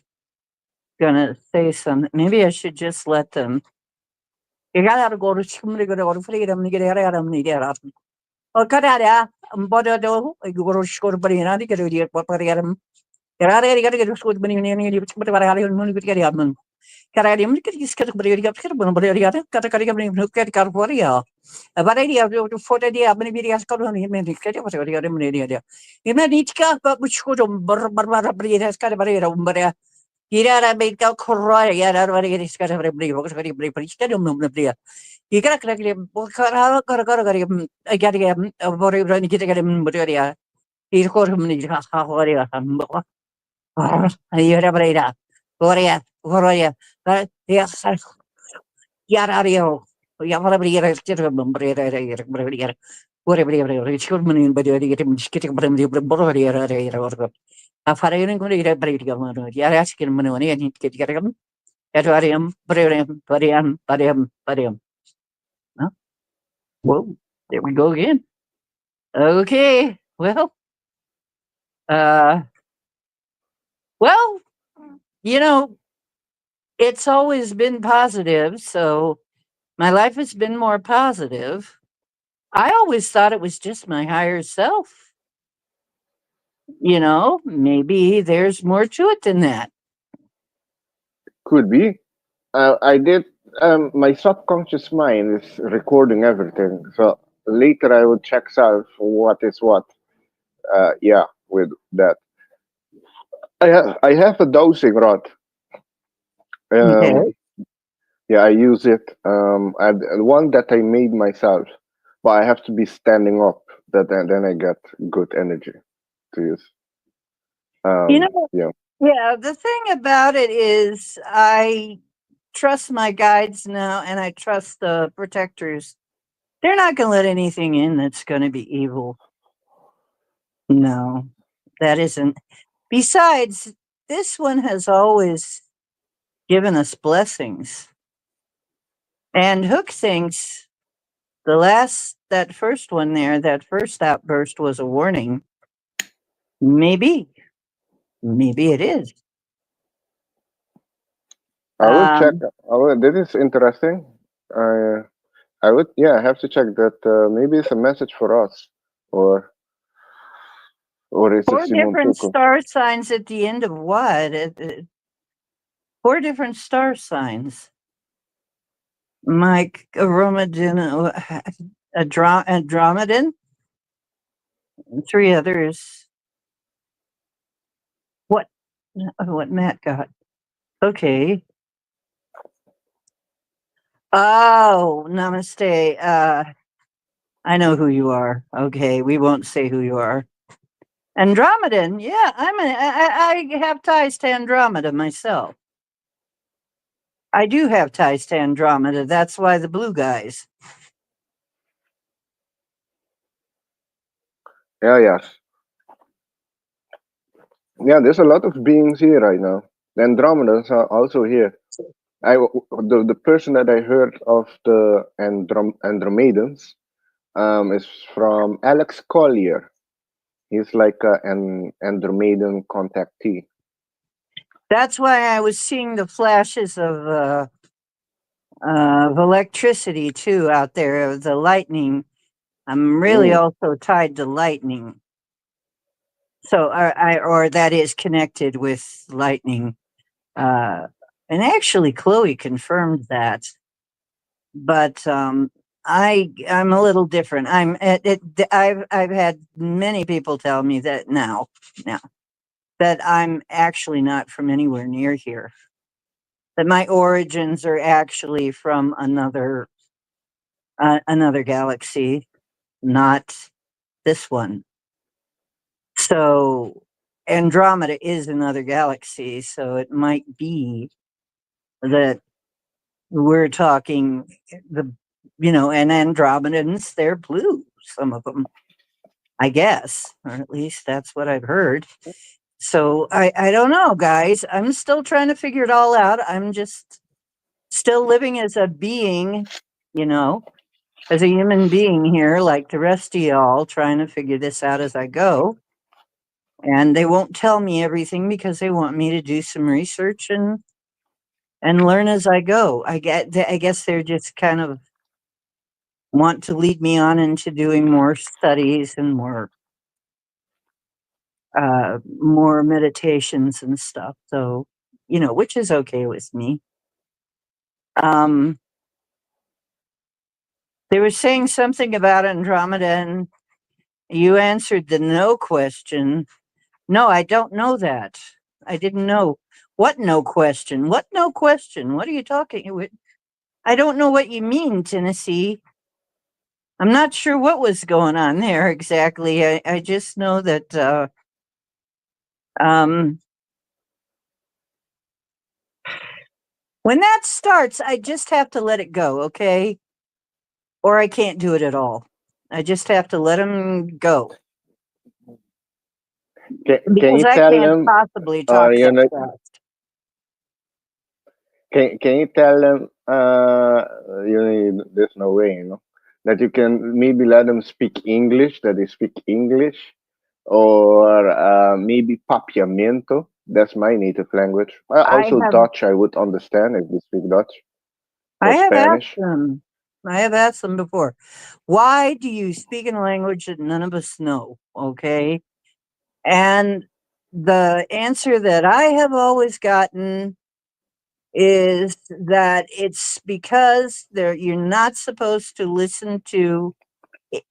gonna say something. Maybe I should just let them. You gotta go to somebody go to freedom. You gotta get oh, got out of Bodo, I go to school, but you know, you gotta get what I got him. Get out of here, you gotta get to school, but you need to put what I got him, you get him. Karayım ki iskele bari yapıyor bunu bari yapıyor kata kari yapıyor bunu kari kar var ya bari yapıyor foto dia bani bir yas karo ni men kari bari yapıyor men dia ina nitka bu çukur bar bari yas kari bari yapıyor bari ira ra be ka khorra ya ra bari yas kari bari bari kari bari bari kari mun bari You gotta gotta get I gotta get Yarario. Whoa, there we go again. Okay, uh, well, you know, it's always been positive, so my life has been more positive. I always thought it was just my higher self. Maybe there's more to it than that. Could be. I did. My subconscious mind is recording everything. So later I would check self what is what. Yeah, with that. I have a dosing rod. Okay. Um, yeah, I use it. One that I made myself, but I have to be standing up. Then I get good energy to use. You know, Yeah. yeah, the thing about it is I trust my guides now and I trust the protectors. They're not going to let anything in that's going to be evil. No, that isn't. Besides, this one has always given us blessings. And Hook thinks that first one there, that first outburst was a warning. Maybe, maybe it is. I will check. Um, This is interesting. I I would, yeah, I have to check that. Maybe it's a message for us, or or is it Four Simon different Tuku? star signs at the end of what? Four different star signs. Mike, Aromadin, Andromedon, three others. What? What Matt got? Okay. Oh, namaste. I know who you are. Okay, we won't say who you are. Andromedan. Yeah, I have ties to Andromeda myself. I do have ties to Andromeda. That's why the blue guys. Yeah, yes, yeah. There's a lot of beings here right now. The Andromedans are also here. The person that I heard of the Andromedans is from Alex Collier. He's like an Andromedan contactee. That's why I was seeing the flashes of electricity too out there, of the lightning. I'm really Mm. also tied to lightning. So, or that is connected with lightning. Uh, and actually, Chloe confirmed that. But I'm a little different. I've had many people tell me that now that I'm actually not from anywhere near here. That my origins are actually from another galaxy, not this one. So Andromeda is another galaxy, so it might be that we're talking and Andromedans, they're blue, some of them, I guess, or at least that's what I've heard. So I don't know, guys. I'm still trying to figure it all out. I'm just still living as a being, you know, as a human being here, like the rest of y'all, trying to figure this out as I go. And they won't tell me everything because they want me to do some research and learn as I go. I guess they're just kind of want to lead me on into doing more studies and more meditations and stuff. So, which is okay with me. Um, they were saying something about Andromeda, and you answered the no question. No, I don't know that. I didn't know. What no question? What no question? What are you talking with? I don't know what you mean, Tennessee. I'm not sure what was going on there exactly. I just know that um, when that starts, I just have to let it go, okay? Or I can't do it at all. I just have to let them go Can because you I tell can't them, possibly or talk that fast. can you tell them, there's no way, that you can maybe let them speak English, that they speak English, or maybe papiamento. That's my native language. I Also have Dutch, I would understand if they speak Dutch I or have asked Spanish. them. I have asked them before. Why do you speak in a language that none of us know? Okay. And the answer that I have always gotten is that it's because you're not supposed to listen to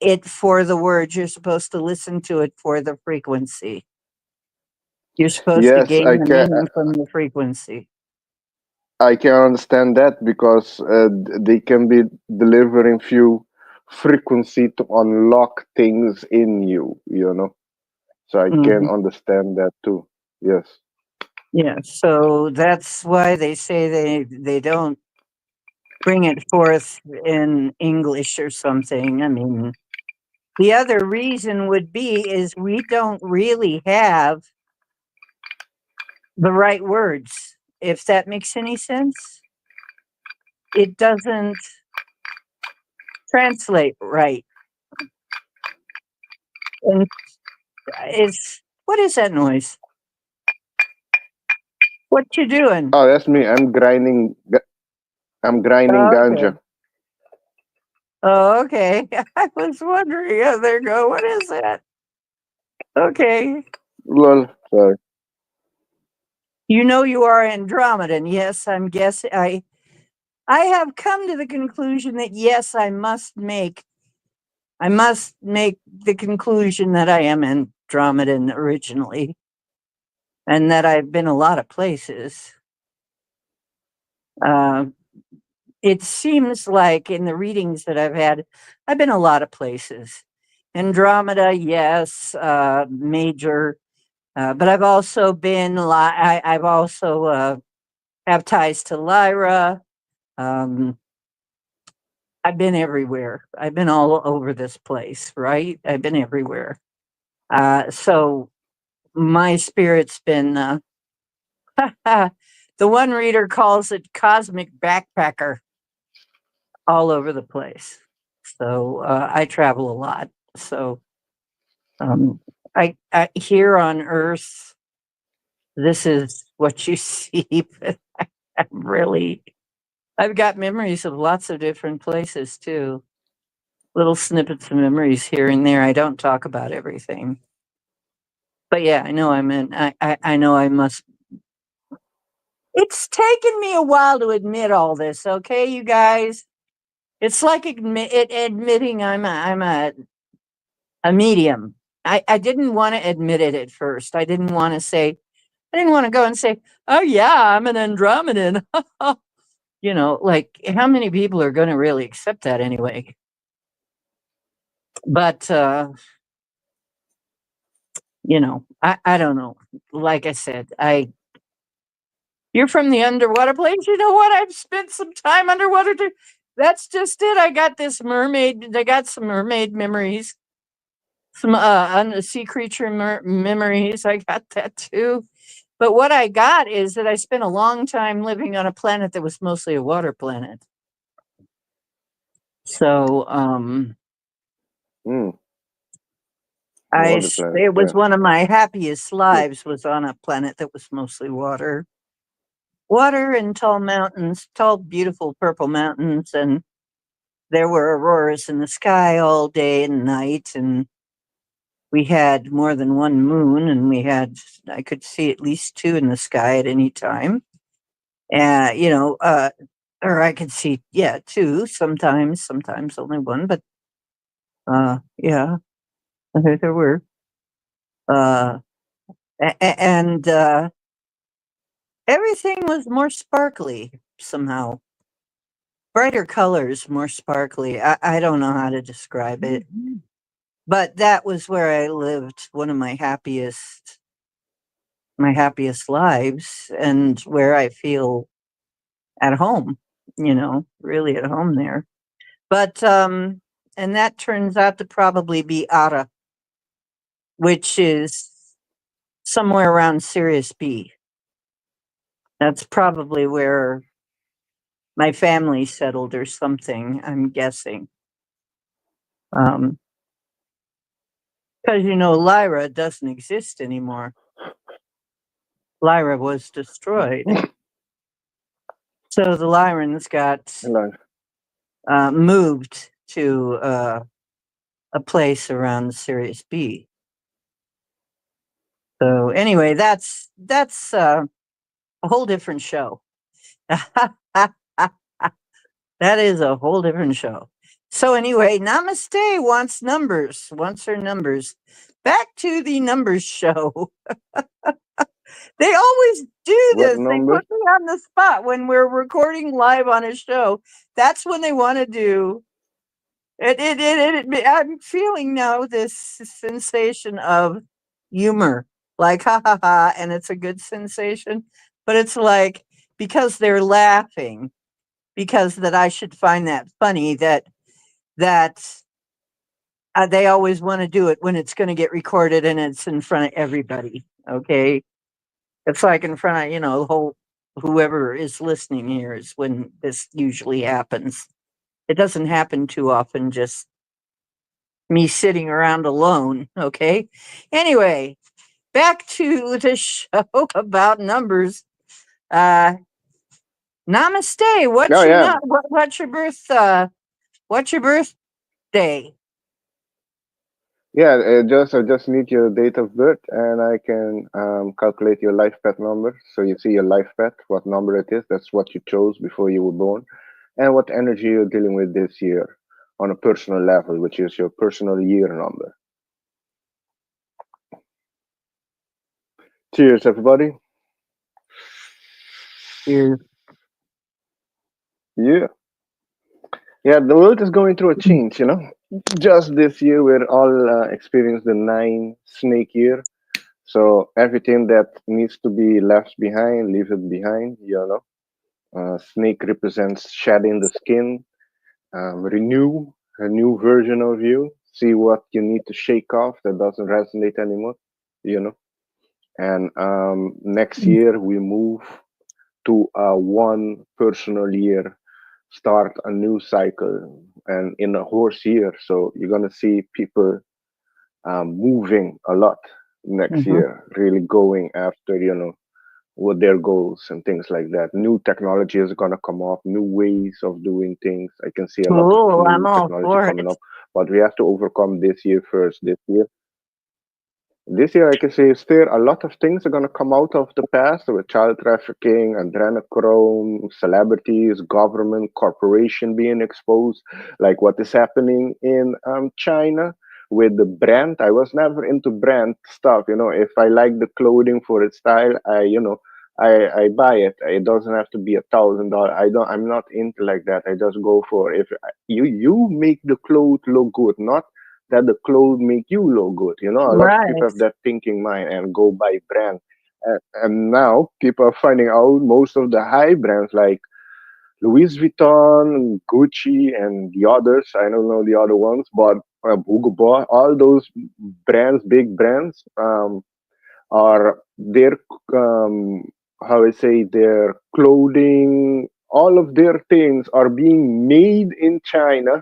it for the words. You're supposed to listen to it for the frequency. You're supposed to Yes, gain the meaning from the frequency. I can understand that because they can be delivering few frequency to unlock things in you. So I can Mhm. understand that too. Yes. Yeah, so that's why they say they don't bring it forth in English or something. I mean, the other reason would be is we don't really have the right words. If that makes any sense, it doesn't translate right. And it's what is that noise? What you doing? Oh, that's me. I'm grinding Oh, okay. ganja. Oh, okay. I was wondering. Oh, there you go. What is that? Okay. Lol. Sorry. You know you are Andromedan. Yes, I'm guessing. I have come to the conclusion that yes, I must make the conclusion that I am Andromedan originally, and that I've been a lot of places. Uh, it seems like in the readings that I've had, I've been a lot of places. Andromeda, yes, major, but I've also I've also have ties to Lyra. Um, I've been everywhere. I've been all over this place, right? I've been everywhere. So my spirit's been, the one reader calls it cosmic backpacker all over the place. So I travel a lot. So I here on Earth, this is what you see. But I'm really, I've got memories of lots of different places too. Little snippets of memories here and there. I don't talk about everything. But yeah, I know I know I must. It's taken me a while to admit all this, okay, you guys? It's like admitting I'm a medium. I didn't want to admit it at first. I didn't want to go and say, oh yeah, I'm an Andromedan. Like how many people are going to really accept that anyway? But I don't know. Like I said, you're from the underwater place. You know what? I've spent some time underwater too. That's just it. I got some mermaid memories, some sea creature memories. I got that too. But what I got is that I spent a long time living on a planet that was mostly a water planet. So Mm, water I planet. it was Yeah. one of my happiest Yeah. lives was on a planet that was mostly water. Water and tall mountains, tall beautiful purple mountains, and there were auroras in the sky all day and night, and we had more than one moon, and I could see at least two in the sky at any time. uh you know uh or I could see, yeah, two, sometimes only one, but yeah, there were uh and everything was more sparkly somehow. brighter colors, more sparkly. I don't know how to describe it, but that was where I lived one of my happiest lives, and where I feel at home, really at home there. But and that turns out to probably be Ara, which is somewhere around Sirius B. That's probably where my family settled or something, I'm guessing. Um, because Lyra doesn't exist anymore. Lyra was destroyed. So the Lyrans got Hello. moved to a place around Sirius B. So anyway, that's a whole different show. That is a whole different show. So anyway, Namaste wants her numbers. Back to the numbers show. They always do What this. They number? put me on the spot when we're recording live on a show. That's when they want to do it. I'm feeling now this sensation of humor, like ha ha ha, and it's a good sensation. But it's like because they're laughing, because that I should find that funny that they always want to do it when it's going to get recorded and it's in front of everybody. Okay, it's like in front of the whole whoever is listening here is when this usually happens. It doesn't happen too often. Just me sitting around alone. Okay. Anyway, back to the show about numbers. Uh, Namaste. Oh yeah, What's your what's your birthday? yeah. I just need your date of birth, and I can calculate your life path number. So you see your life path, what number it is. That's what you chose before you were born, and what energy you're dealing with this year on a personal level, which is your personal year number. Cheers, everybody. Your Yeah. Yeah, the world is going through a change, you know. Just this year, we're all experienced the nine snake year. So everything that needs to be left behind, leave it behind, you know. Snake represents shedding the skin, renew a new version of you, see what you need to shake off that doesn't resonate anymore, you know. And next year, we move to a one personal year, start a new cycle, and in a horse year. So you're gonna see people moving a lot next Mhm. year, really going after what their goals and things like that. New technology is gonna come up, new ways of doing things. I can see a lot of Cool. I'm new all technology for coming it. up, but we have to overcome this year first. This year, I can say, still a lot of things are going to come out of the past with child trafficking, adrenochrome, celebrities, government, corporation being exposed, like what is happening in China with the brand. I was never into brand stuff. You know, if I like the clothing for its style, I buy it. It doesn't have to be $1,000. I'm not into like that. I just go for if you make the clothes look good, not that the clothes make you look good. You know, a lot of people Right. have that thinking mind and go buy brand. And now people are finding out most of the high brands like Louis Vuitton, Gucci, and the others. I don't know the other ones, but Hugo Boss, all those brands, big brands, are their how I say their clothing. All of their things are being made in China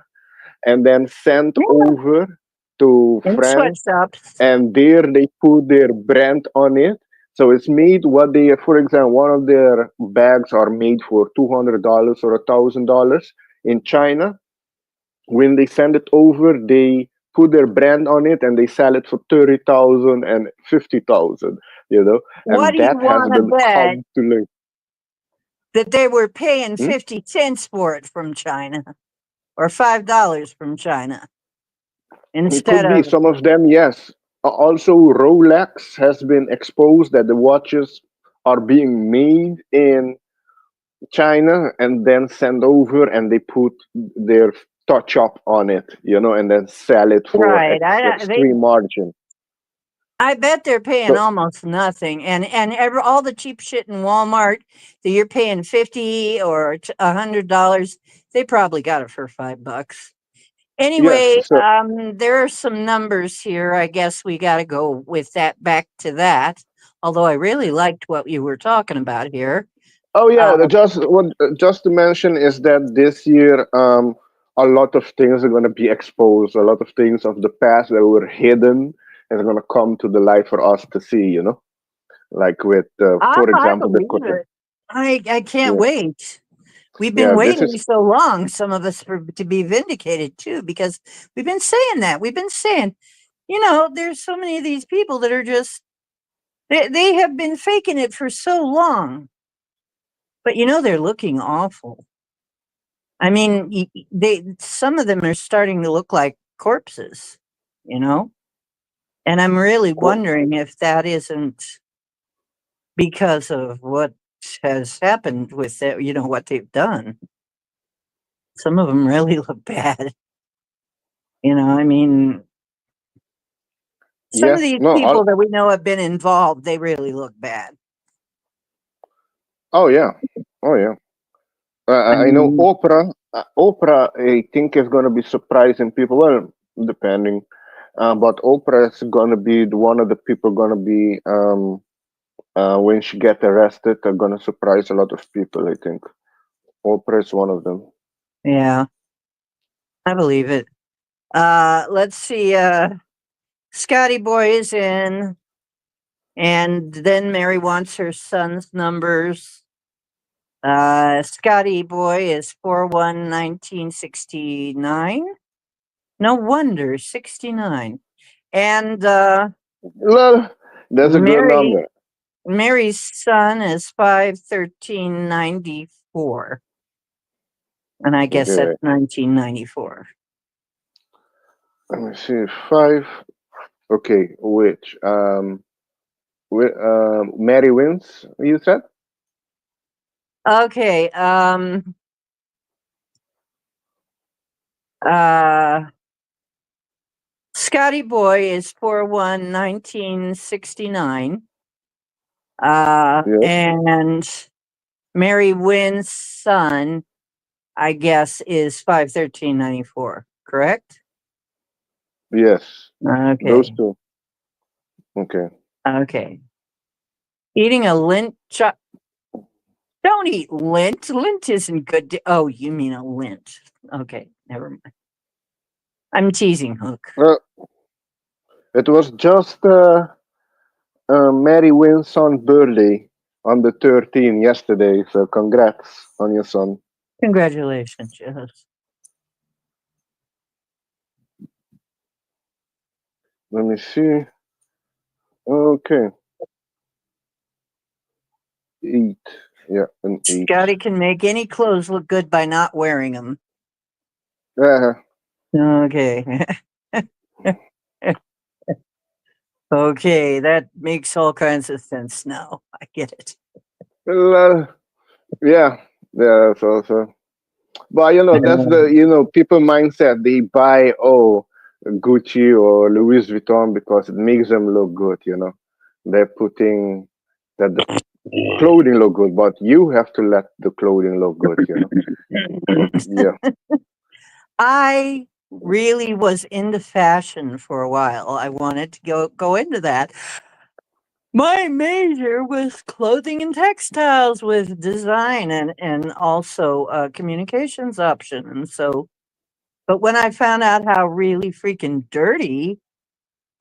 and then sent Yeah. over to In France, sweatshops. and there they put their brand on it. So it's made what they, for example, one of their bags are made for $200 or $1,000 in China. When they send it over, they put their brand on it and they sell it for 30,000 and 50,000. You know, What and do you that has want to been bet come to like. that they were paying Hmm? 50 cents for it from China or $5 from China It instead could be of some of them, yes. Also, Rolex has been exposed that the watches are being made in China and then send over, and they put their touch up on it, and then sell it for Right. extreme margin. I bet they're paying So almost nothing, and all the cheap shit in Walmart that you're paying $50 or $100, they probably got it for $5. yes, Anyway, so there are some numbers here. I guess we got to go with that back to that. Although I really liked what you were talking about here. oh yeah, Uh, just to mention is that this year, a lot of things are going to be exposed. A lot of things of the past that were hidden is going to come to the light for us to see. Like with, for I example, the believe it. I can't yeah, wait. We've been yeah. This waiting is so long, some of us, to be vindicated too, because we've been saying that. We've been saying, there's so many of these people that are just, they have been faking it for so long, but they're looking awful. I mean, some of them are starting to look like corpses, you know? And I'm really co- wondering if that isn't because of what has happened with it, what they've done. Some of them really look bad. I mean, some of yeah, these no, people that we know have been involved, they really look bad. oh yeah, oh yeah. I I know mean, Oprah, I think is going to be surprising people. Well, depending, but Oprah is going to be one of the people going to be, when she get arrested, are going to surprise a lot of people. I think Oprah is one of them. yeah, I believe it. Let's see. Scotty Boy is in, and then Mary wants her son's numbers. Scotty Boy is 4/1/1969. No wonder, 69. And Well, that's a good Mary number. Mary's son is 5/13/94. And I guess that's Okay, 1994. let me see. Five. Okay, which Mary wins. You said Okay. Uh Scotty Boy is 4/1/1969. yes, And Mary Wynn's son, I guess, is 5/13/94. Correct? yes. Those Okay. two. Okay. Okay. Eating a lint chop. Don't eat lint. Lint isn't good. Oh, you mean a lint. Okay. Never mind. I'm teasing, Hook. Well, it was just Mary Wynn's son's birthday on the 13th yesterday. So congrats on your son. Congratulations, yes. Let me see. Okay, 8. Yeah, an 8. Scotty can make any clothes look good by not wearing them. Yeah. Okay. Okay, that makes all kinds of sense now. I get it. Well, yeah. Yeah. That's also. But that's the people mindset. They buy Gucci or Louis Vuitton because it makes them look good. They're putting that the clothing look good, but you have to let the clothing look good. Yeah. I really was into fashion for a while. I wanted to go into that. My major was clothing and textiles with design and also communications option. And so, but when I found out how really freaking dirty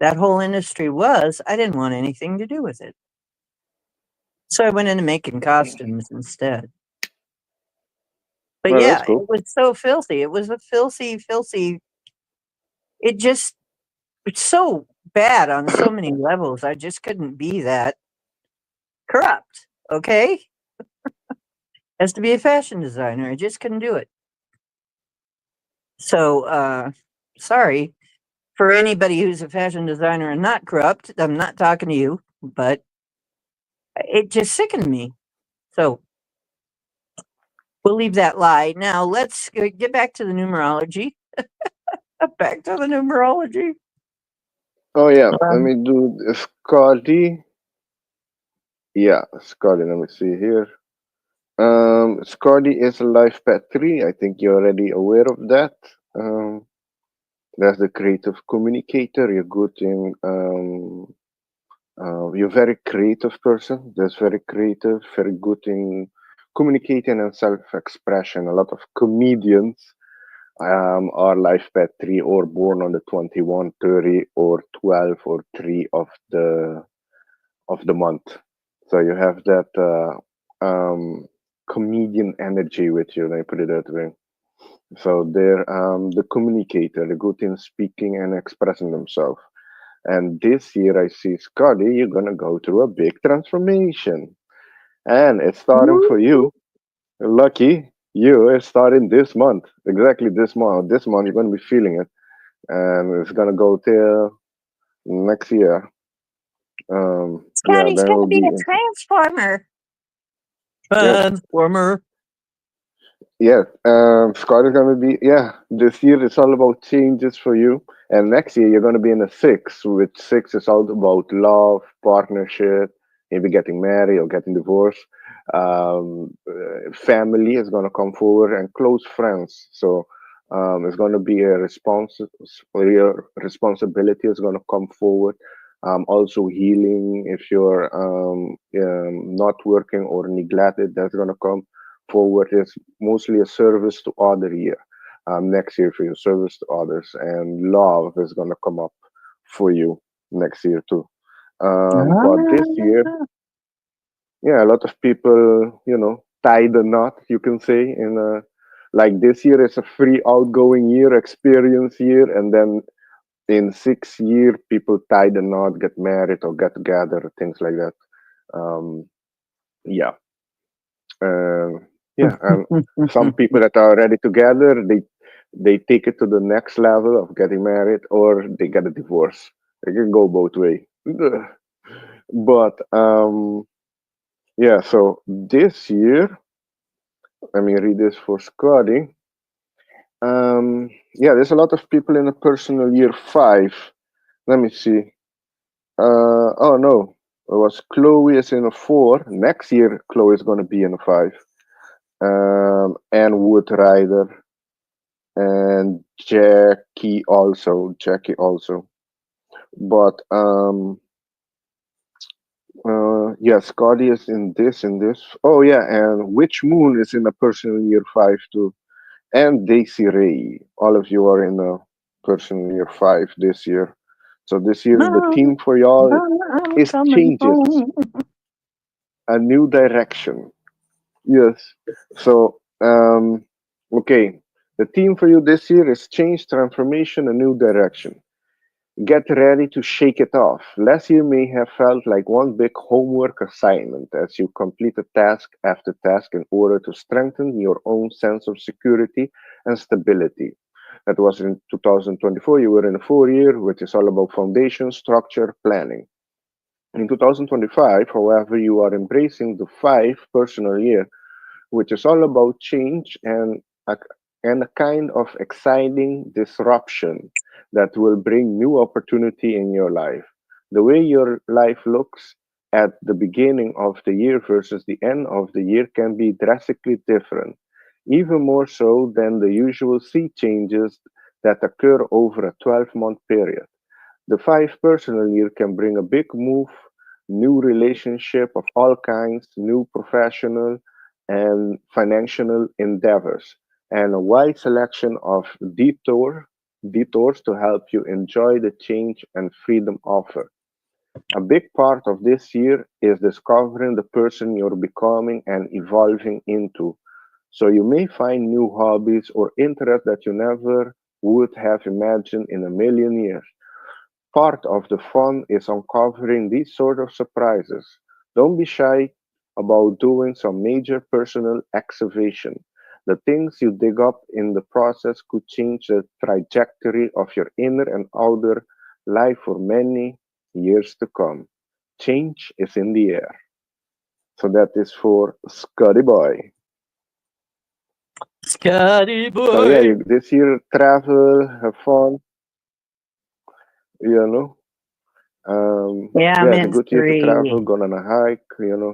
that whole industry was, I didn't want anything to do with it. So I went into making costumes instead. But Well, that's yeah, it cool. was so filthy. It was a filthy, filthy. It just, it's so bad on so many levels. I just couldn't be that corrupt. Okay. As to be a fashion designer, I just couldn't do it. So, sorry for anybody who's a fashion designer and not corrupt. I'm not talking to you, but it just sickened me. So, We'll leave that lie. Now let's get back to the numerology. Back to the numerology. Oh yeah, let Um, me do Scotty. Yeah, Scotty. Let me see here. Scotty is a life path 3. I think you're already aware of that. Um, that's the creative communicator. You're good in you're very creative person. That's very creative, very good in communicating and self-expression. A lot of comedians are life path 3 or born on the 21, 30, or 12 or 3 of the month. So you have that comedian energy with you. Let me put it that way. So they're the communicator, the good in speaking and expressing themselves. And this year, I see Scotty, you're gonna go through a big transformation, and it's starting for woo! you. Lucky you, it's starting this month, exactly this month. This month, you're gonna be feeling it, and it's gonna go till next year. Yeah, Scotty's then going to we'll be be a into transformer. yeah. Transformer. Yeah, Scott is gonna be yeah. This year it's all about changes for you, and next year you're gonna be in a six. Which six is all about love, partnership, maybe getting married or getting divorced. Family is gonna come forward and close friends. So it's gonna be a your responsibility is gonna come forward. Also healing if you're not working or neglected, that's gonna come forward is mostly a service to other year. Next year for your service to others, and love is gonna come up for you next year too. But this year, Ah. yeah, a lot of people, tie the knot. You can say in like this year is a free outgoing year, experience year, and then in 6 year people tie the knot, get married or get together, things like that. Um, yeah, yeah, and some people that are already together, they take it to the next level of getting married, or they get a divorce. It can go both way. But yeah, so this year, let me read this for Scotty. Yeah, there's a lot of people in a personal year 5. Let me see. Oh no, it was Chloe is in a 4. Next year, Chloe is going to be in a 5. And Wood Rider and Jackie also. But yeah, Scotty is in this. Oh yeah, and Witch Moon is in a personal year 5 too. And Daisy Ray. All of you are in a personal year 5 this year. So this year the Mom, theme for y'all I'm is coming changes, home. a new direction. Yes. So okay. The theme for you this year is change, transformation, a new direction. Get ready to shake it off. Last year may have felt like one big homework assignment as you completed task after task in order to strengthen your own sense of security and stability. That was in 2024. You were in a 4 year, which is all about foundation, structure, planning. In 2025, however, you are embracing the 5 personal year, which is all about change and a kind of exciting disruption that will bring new opportunity in your life. The way your life looks at the beginning of the year versus the end of the year can be drastically different, even more so than the usual sea changes that occur over a 12-month period. The 5 personal year can bring a big move, new relationship of all kinds, new professional and financial endeavors, and a wide selection of detours to help you enjoy the change and freedom offered. A big part of this year is discovering the person you're becoming and evolving into. So you may find new hobbies or interests that you never would have imagined in a million years. Part of the fun is uncovering these sort of surprises. Don't be shy about doing some major personal excavation. The things you dig up in the process could change the trajectory of your inner and outer life for many years to come. Change is in the air. So that is for Scotty Boy. Scotty So yeah, boy. this year travel, have fun, you know. Yeah, I'm Yeah, it's a in good year to travel, three. go on a hike,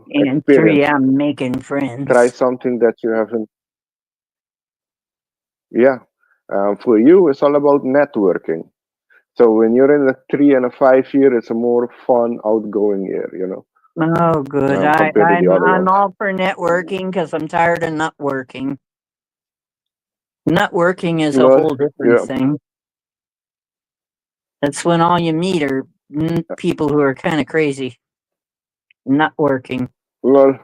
In three, experience, I'm making try friends. something that you haven't. Yeah, for you, it's all about networking. So when you're in a 3 and a 5 year, it's a more fun, outgoing year, Oh, good. compared to the other I'm ones. all for networking because I'm tired of not working. Networking is a Well, whole different yeah, thing. That's when all you meet are people who are kind of crazy, not working. well,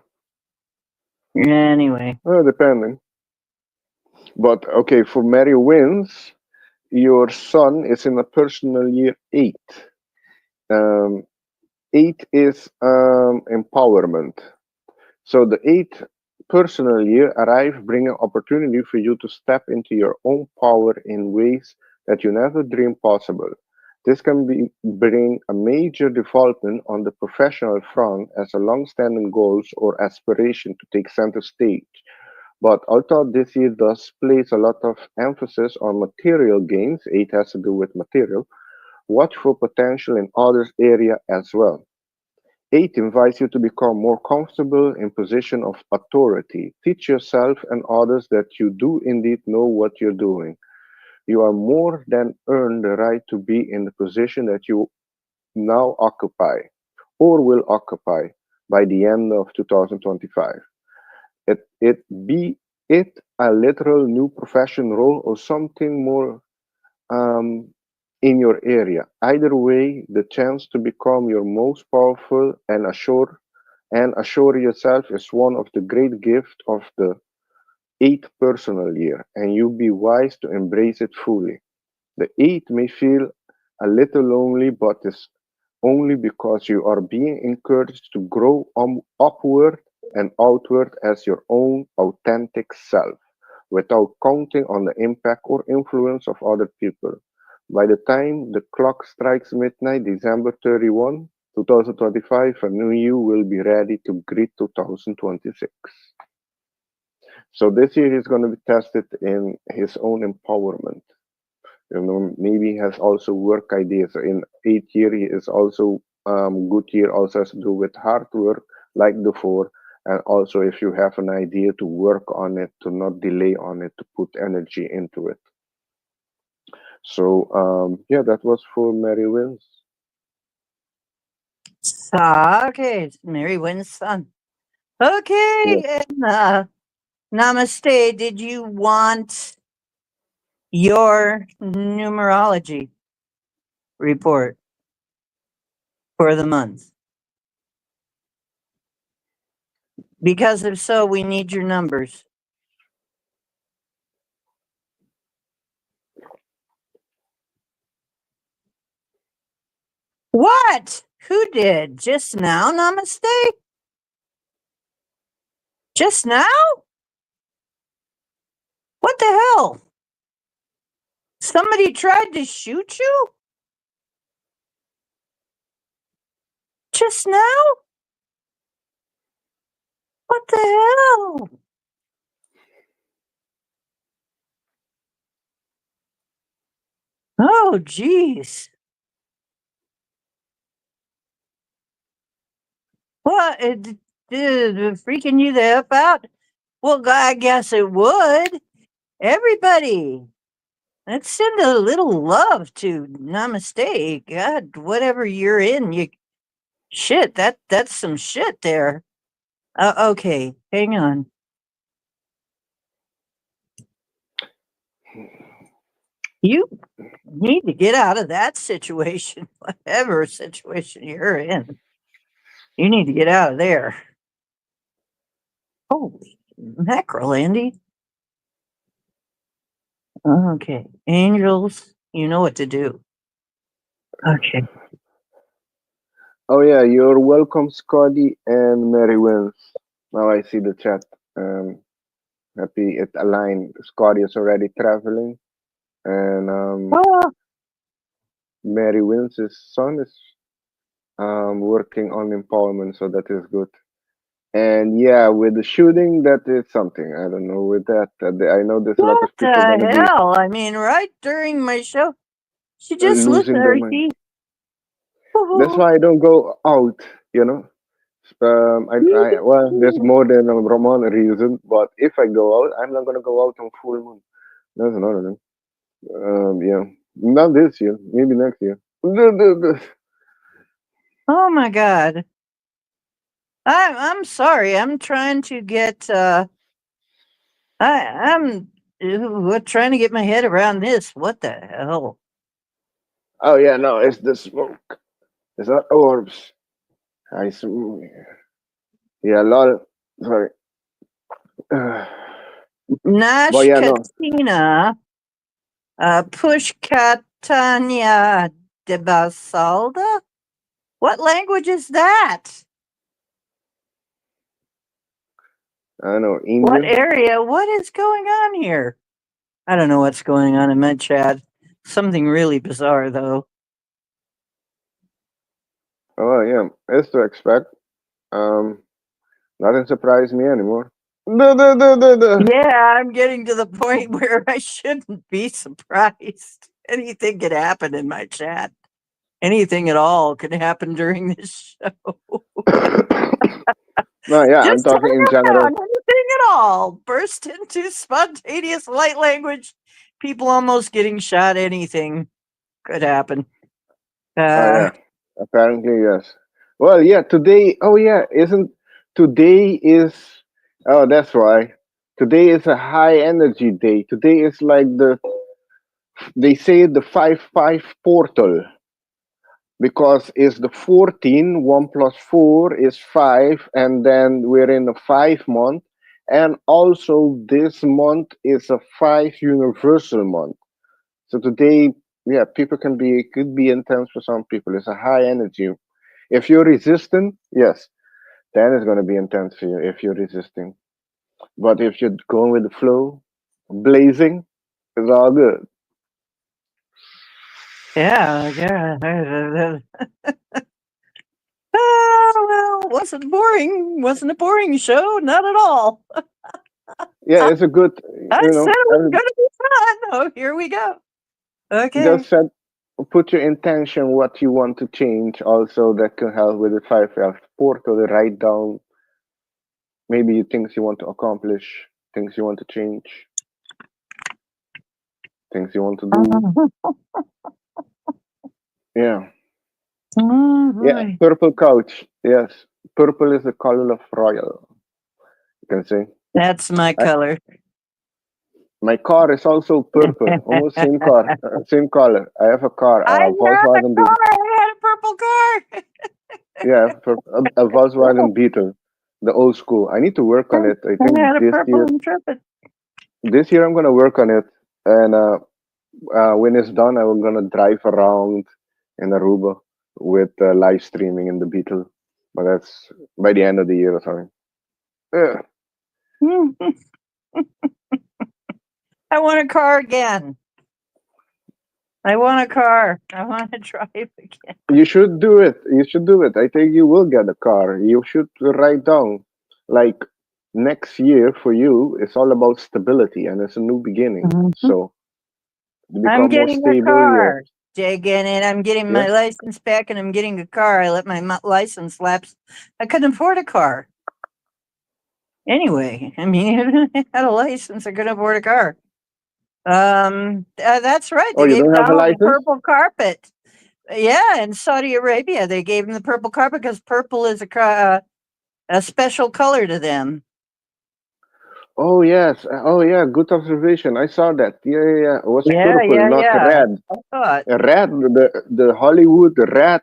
Anyway, depending. But okay, for Mary Wins, your sun is in a personal year 8. Um, 8 is empowerment. So the 8th personal year arrive bringing opportunity for you to step into your own power in ways that you never dreamed possible. This can bring a major development on the professional front as a long-standing goals or aspiration to take center stage. But although this year does place a lot of emphasis on material gains, 8 has to do with material, watch for potential in other area as well. 8 invites you to become more comfortable in position of authority. Teach yourself and others that you do indeed know what you're doing. You are more than earned the right to be in the position that you now occupy or will occupy by the end of 2025. It be it a literal new profession role or something more um, in your area. Either way, the chance to become your most powerful and assure yourself is one of the great gifts of the 8th personal year, and you be wise to embrace it fully. The 8th may feel a little lonely, but is only because you are being encouraged to grow upward and outward as your own authentic self, without counting on the impact or influence of other people. By the time the clock strikes midnight, December 31, 2025, a new you will be ready to greet 2026. So this year he's going to be tested in his own empowerment. Maybe he has also work ideas. In 8th year, he is also good year also has to do with hard work like before. And also if you have an idea to work on it, to not delay on it, to put energy into it. So yeah, that was for Mary Wins. okay, it's Mary Wynn's son. Yeah. Okay, and namaste. Did you want your numerology report for the month? Because if so, we need your numbers. What? Who did? Just now, namaste? Just now? What the hell? Somebody tried to shoot you? Just now? What the hell? Oh, jeez. What? It freaking you the F out? Well, I guess it would. Everybody, let's send a little love to Namaste. God, whatever you're in, shit. That's some shit there. Okay, hang on. You need to get out of that situation, whatever situation you're in. You need to get out of there. Holy mackerel, Andy. Okay, angels, you know what to do. Okay. Oh yeah, you're welcome, Scotty and Mary Wins. Now I see the chat. Um, Happy it aligned. Scotty is already traveling, and Oh, Mary Wins' son is working on empowerment, so that is good. And yeah, with the shooting, that is something. I don't know with that. I know there's a lot What of people gonna the be hell? I mean, right during my show, she just looked losing at their her. mind. That's why I don't go out. You know. Well, there's more than a Roman reason, but if I go out, I'm not gonna go out on full moon. That's another thing. Yeah, not this year. Maybe next year. Oh my God. I'm sorry. I'm trying to get I'm trying to get my head around this. What the hell? Oh yeah, no, it's the smoke. It's not orbs. I sm- yeah, lol. Sorry. But Nash yeah, no. Katina Pushkatanya de Basalda? What language is that? I know What Indian. area? What is going on here? I don't know what's going on in my chat. Something really bizarre, though. Oh yeah, it's to expect. Um, Nothing surprised me anymore. Duh, duh, duh, duh, duh. Yeah, I'm getting to the point where I shouldn't be surprised. Anything could happen in my chat. Anything at all can happen during this show. No, yeah, I'm Just hang talking in around, general. anything at all. Burst into spontaneous light language. People almost getting shot. Anything could happen. Oh Uh, yeah, apparently yes. Well, yeah, today. Oh yeah, isn't today is? Oh, that's why. Today is a high energy day. Today is like they say the 5-5 portal because it's the 14, 1 plus 4 is 5, and then we're in the 5 month. And also, this month is a 5 universal month. So today, yeah, people could be intense for some people. It's a high energy. If you're resistant, yes, then it's gonna be intense for you if you're resisting. But if you're going with the flow, blazing, it's all good. yeah, yeah. Well, wasn't boring. Wasn't a boring show. Not at all. Yeah, it's a good, I you said know. it was going to be fun. Oh, here we go. Okay. Just set, put your intention what you want to change. Also, that can help with the 5F portal. Write down maybe things you want to accomplish, things you want to change, things you want to do. Yeah. Oh Yeah, boy. purple couch. Yes, purple is the color of royal. You can say. That's my I, color. my car is also purple, almost same car, same color. I have a car, I a had a Volkswagen Beetle. car. I had a purple car. Yeah, a Volkswagen Beetle, the old school. I need to work on it. I I think had a purple intrepid. this year I'm gonna work on it, and when it's done, I'm gonna drive around in Aruba with live streaming in the Beetle. But that's by the end of the year or something. Yeah. I want a car again. I want a car. I want to drive again. You should do it. You should do it. I think you will get a car. You should write down, like, next year for you, it's all about stability and it's a new beginning. Mhm. So to I'm become more getting a stable, yeah, car. Digging it. I'm getting yeah. my license back and I'm getting a car. I let my license lapse. I couldn't afford a car. Anyway, I mean, if I had a license, I couldn't afford a car. That's right. Oh, They you gave don't have a Donald the license? purple carpet. Yeah, in Saudi Arabia, they gave him the purple carpet because purple is a special color to them. Oh yes. Oh yeah. Good observation. I saw that. Yeah, yeah, yeah. It was Yeah, purple, yeah, not yeah. red. I thought. Red. The Hollywood the red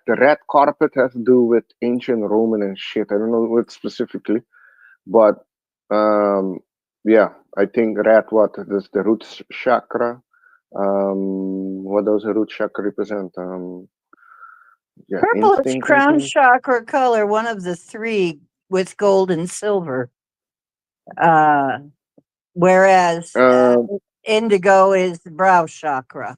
carpet has to do with ancient Roman and shit. I don't know what specifically. But yeah, I think red what is the root chakra. What does the root chakra represent? Yeah, Purple is instinct, I crown think. chakra color, one of the three with gold and silver. Uh, whereas Um, indigo is the brow chakra.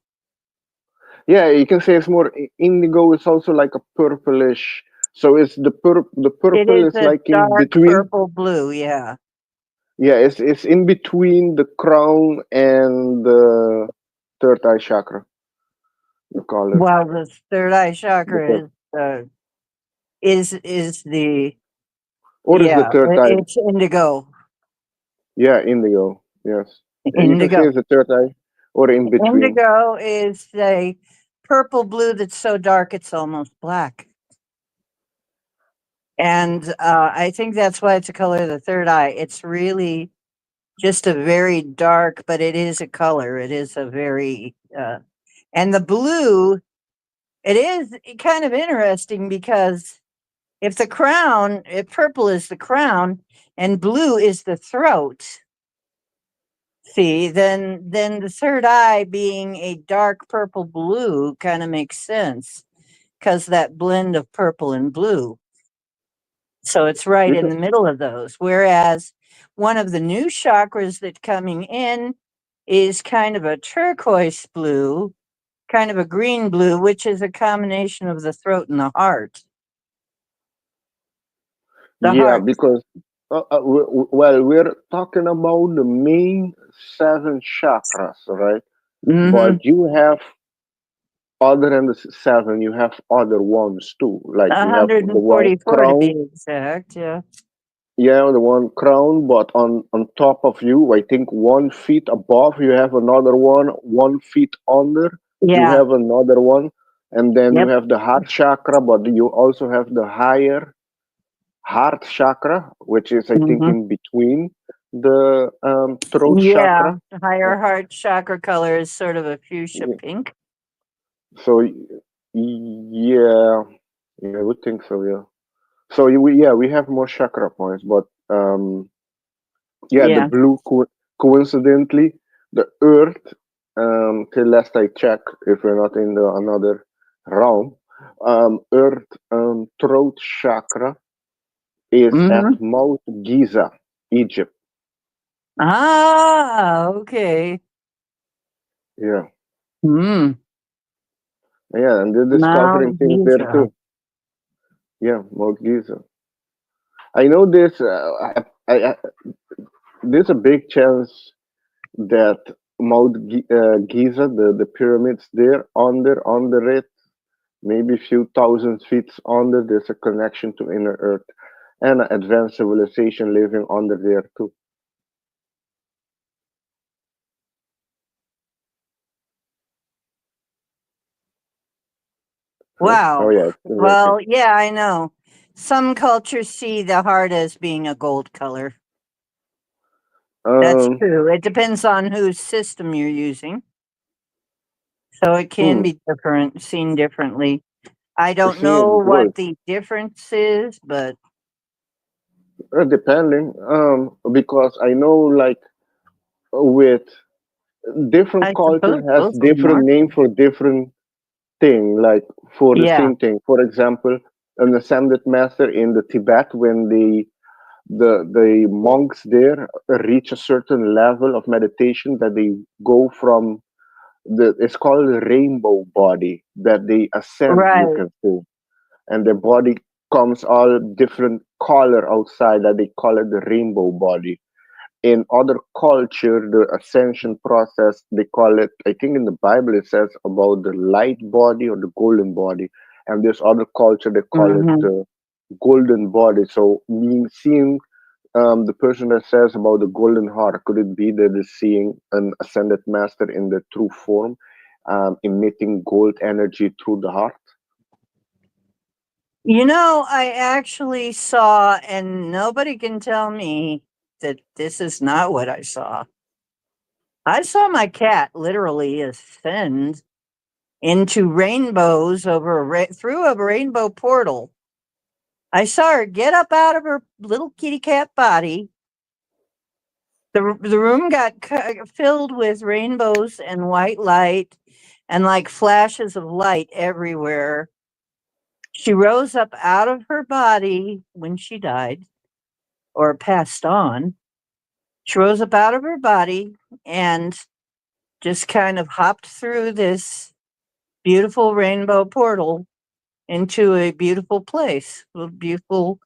yeah, you can say it's more indigo. It's also like a purplish. So it's the It purple is is a like in dark between. purple blue. Yeah. Yeah, it's in between the crown and the third eye chakra. The color. While the third eye The chakra purple. is the Or is the third eye? it's indigo. Yeah, indigo. Yes. Yeah, you can say Indigo. it's the third eye or in between. Indigo is a purple blue that's so dark it's almost black. And I think that's why it's a color of the third eye. It's really just a very dark, but it is a color. It is a very, and the blue, it is kind of interesting because if purple is the crown and blue is the throat, see, then the third eye being a dark purple blue kind of makes sense because that blend of purple and blue. So it's right in Because the middle of those. Whereas one of the new chakras that's coming in is kind of a turquoise blue, kind of a green blue, which is a combination of the throat and the heart. The yeah, heart. because well, we're talking about the main seven chakras, right? Mm-hmm. But you have other than the seven, you have other ones too. Like you have the one 144 to be crown, exact. Yeah. yeah, the one crown, but on top of you, I think 1 feet above, you have another one. 1 feet under, you Yeah. have another one, and then you Yep. have the heart chakra, but you also have the higher heart chakra, which is I think Mm-hmm. in between the throat Yeah. chakra. The Yeah. higher heart chakra color is sort of a fuchsia Yeah. pink. So yeah, yeah, I would think so. Yeah. So yeah, we have more chakra points, but yeah, the Yeah. blue coincidentally, the earth. Till last I check, if we're not in the another realm, earth throat chakra is at Mm-hmm. Mount Giza, Egypt. Ah, okay. Yeah, Hmm. yeah, and they're discovering Mount things there Giza. too. Yeah, Mount Giza. I know this. There's a big chance that Giza, the pyramids there, under it, maybe a few thousand feet under, there's a connection to inner Earth and an advanced civilization living under there too. Huh? Oh Wow. yeah, it's still working. Well, yeah, I know. Some cultures see the heart as being a gold color. That's Um, true. It depends on whose system you're using. So it can hmm, be different, seen differently. I don't seeing know it gold, what the difference is, but depending, because I know like with different I suppose culture has both of them different are. name for different thing, like for the Yeah. same thing. For example, an ascended master in the Tibet, when the monks there reach a certain level of meditation, that they go from the it's called the rainbow body, that they ascend, you Right. can say, and their body comes all different color outside, that they call it the rainbow body. In other culture, the ascension process, they call it, I think in the Bible it says about the light body or the golden body, and there's other culture they call it Hmm. the golden body. So being seeing the person that says about the golden heart, could it be that is seeing an ascended master in the true form, emitting gold energy through the heart? I actually saw, and nobody can tell me that this is not what I saw. I saw my cat literally ascend into rainbows through a rainbow portal. I saw her get up out of her little kitty cat body. The room got filled with rainbows and white light and like flashes of light everywhere. She rose up out of her body when she died or passed on. She rose up out of her body and just kind of hopped through this beautiful rainbow portal into a beautiful place, a beautiful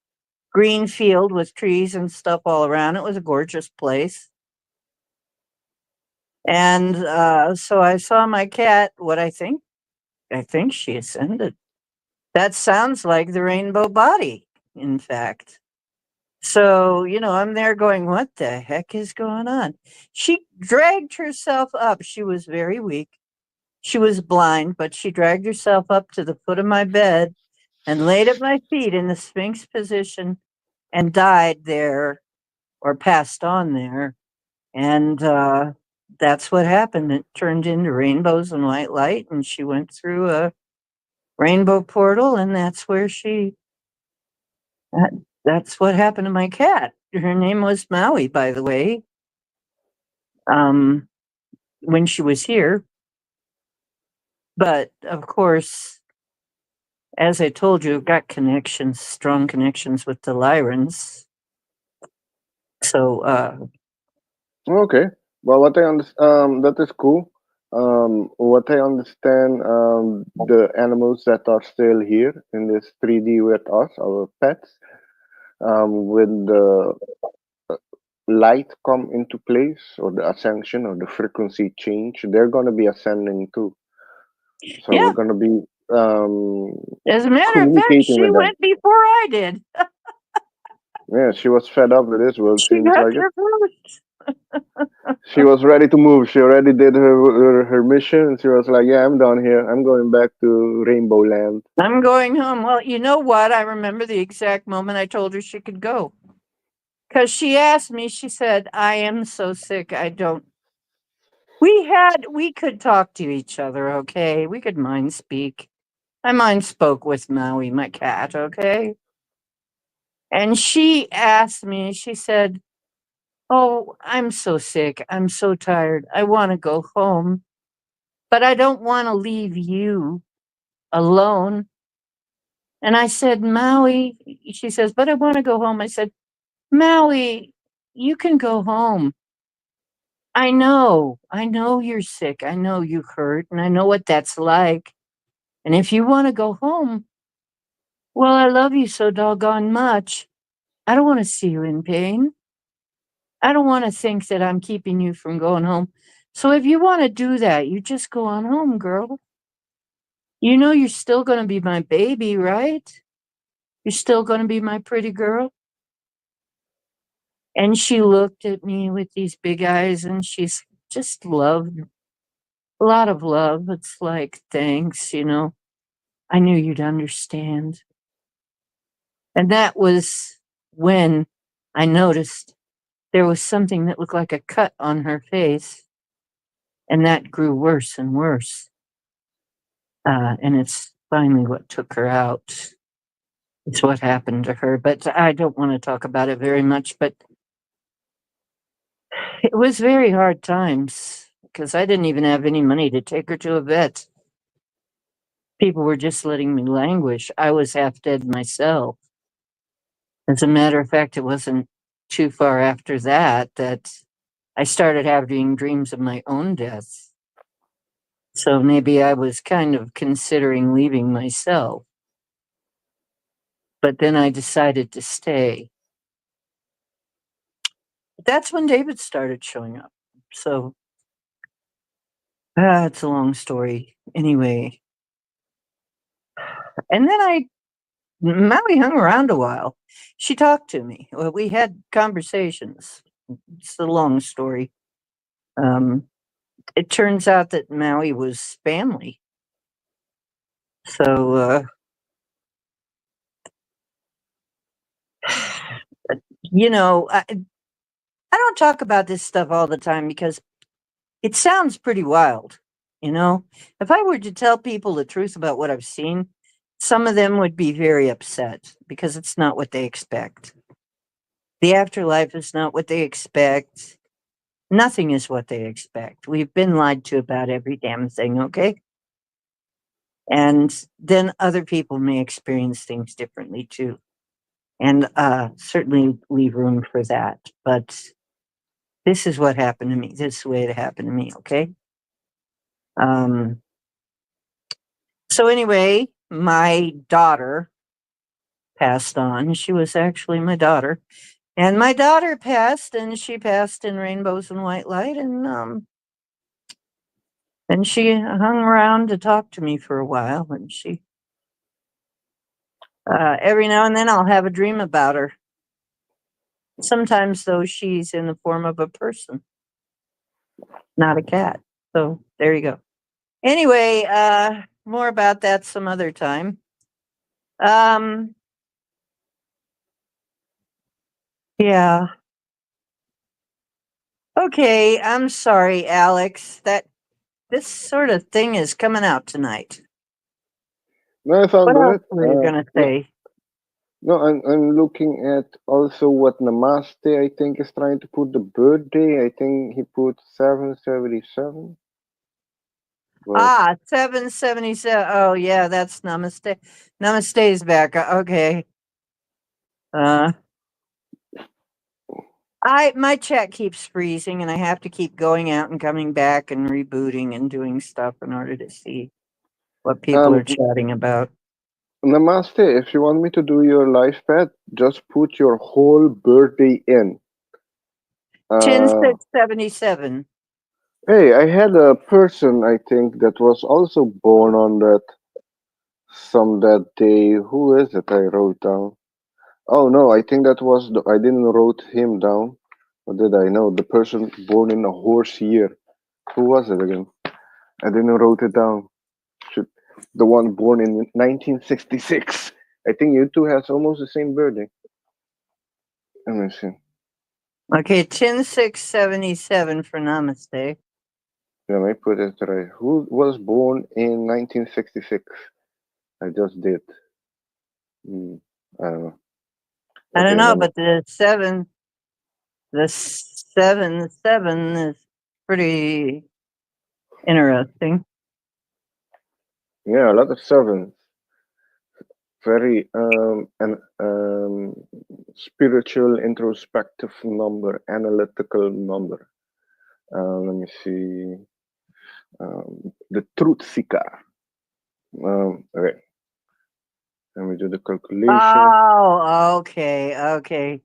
green field with trees and stuff all around. It was a gorgeous place. And so I saw my cat, I think she ascended. That sounds like the rainbow body, in fact. So, I'm there going, what the heck is going on? She dragged herself up. She was very weak. She was blind, but she dragged herself up to the foot of my bed and laid at my feet in the Sphinx position and died there or passed on there. And that's what happened. It turned into rainbows and white light, and she went through a rainbow portal, and that, that's what happened to my cat. Her name was Maui, by the way, um, when she was here. But of course, as I told you, I've got connections, strong connections with the Lyrans. So, Okay. Well, what I understand, that is cool. What I understand, the animals that are still here in this 3D with us, our pets, when the light come into place or the ascension or the frequency change, they're going to be ascending too. So we're yeah, going to be as a matter of fact, communicating she with them. went before I did. Yeah, she was fed up with this world, She seems got like it. there first. She was ready to move. She already did her mission, and she was like, "Yeah, I'm done here. I'm going back to Rainbow Land." I'm going home. Well, you know what? I remember the exact moment I told her she could go. Because she asked me, she said, I am so sick. I don't. We could talk to each other, okay? We could mind speak. I mind spoke with Maui, my cat, okay? And she asked me, she said, oh, I'm so sick. I'm so tired. I want to go home, but I don't want to leave you alone. And I said, Maui, she says, but I want to go home. I said, Maui, you can go home. I know you're sick. I know you hurt, and I know what that's like. And if you want to go home, well, I love you so doggone much. I don't want to see you in pain. I don't want to think that I'm keeping you from going home. So if you want to do that, you just go on home, girl. You know you're still going to be my baby, right? You're still going to be my pretty girl. And she looked at me with these big eyes and she's just loved a lot of love. It's like, thanks, I knew you'd understand. And that was when I noticed there was something that looked like a cut on her face, and that grew worse and worse. And it's finally what took her out. It's what happened to her. But I don't want to talk about it very much. But it was very hard times because I didn't even have any money to take her to a vet. People were just letting me languish. I was half dead myself. As a matter of fact, it wasn't too far after that I started having dreams of my own death. So maybe I was kind of considering leaving myself. But then I decided to stay. That's when David started showing up. So it's a long story. Anyway. And then Maui hung around a while. She talked to me. Well, we had conversations. It's a long story. Um, it turns out that Maui was family. So, I don't talk about this stuff all the time because it sounds pretty wild. If I were to tell people the truth about what I've seen, some of them would be very upset because it's not what they expect. The afterlife is not what they expect. Nothing is what they expect. We've been lied to about every damn thing, okay? And then other people may experience things differently too. And certainly leave room for that. But this is what happened to me. This is the way it happened to me, okay? So anyway, my daughter passed on. She was actually my daughter. And my daughter passed, and she passed in rainbows and white light, and she hung around to talk to me for a while, and she every now and then I'll have a dream about her. Sometimes, though, she's in the form of a person, not a cat. So there you go. Anyway, more about that some other time. Um, yeah. Okay, I'm sorry, Alex. That this sort of thing is coming out tonight. No, I found What else good. were you gonna No, say? no, I'm looking at also what Namaste I think is trying to put the birthday. I think he put 777. But 777. Oh yeah, that's Namaste. Namaste's back. Okay. Uh my chat keeps freezing and I have to keep going out and coming back and rebooting and doing stuff in order to see what people are um, chatting about. Namaste, if you want me to do your life path, just put your whole birthday in. Ten Uh, six seventy seven. hey, I had a person I think that was also born on that day. Who is it? I wrote down. Oh no, I think that was I didn't wrote him down. Or did I? No, the person born in a horse year. Who was it again? I didn't wrote it down. Should the one born in 1966? I think you two has almost the same birthday. Let me see. Okay, 10677 for Namaste. Let me put it right. Who was born in 1966? I just did. Hmm, I don't know. I don't Okay, know, let me. but the 7 is pretty interesting. Yeah, a lot of sevens. Very an spiritual, introspective number, analytical number. Let me see. The truth seeker. Okay, let me do the calculation. Oh, okay, okay.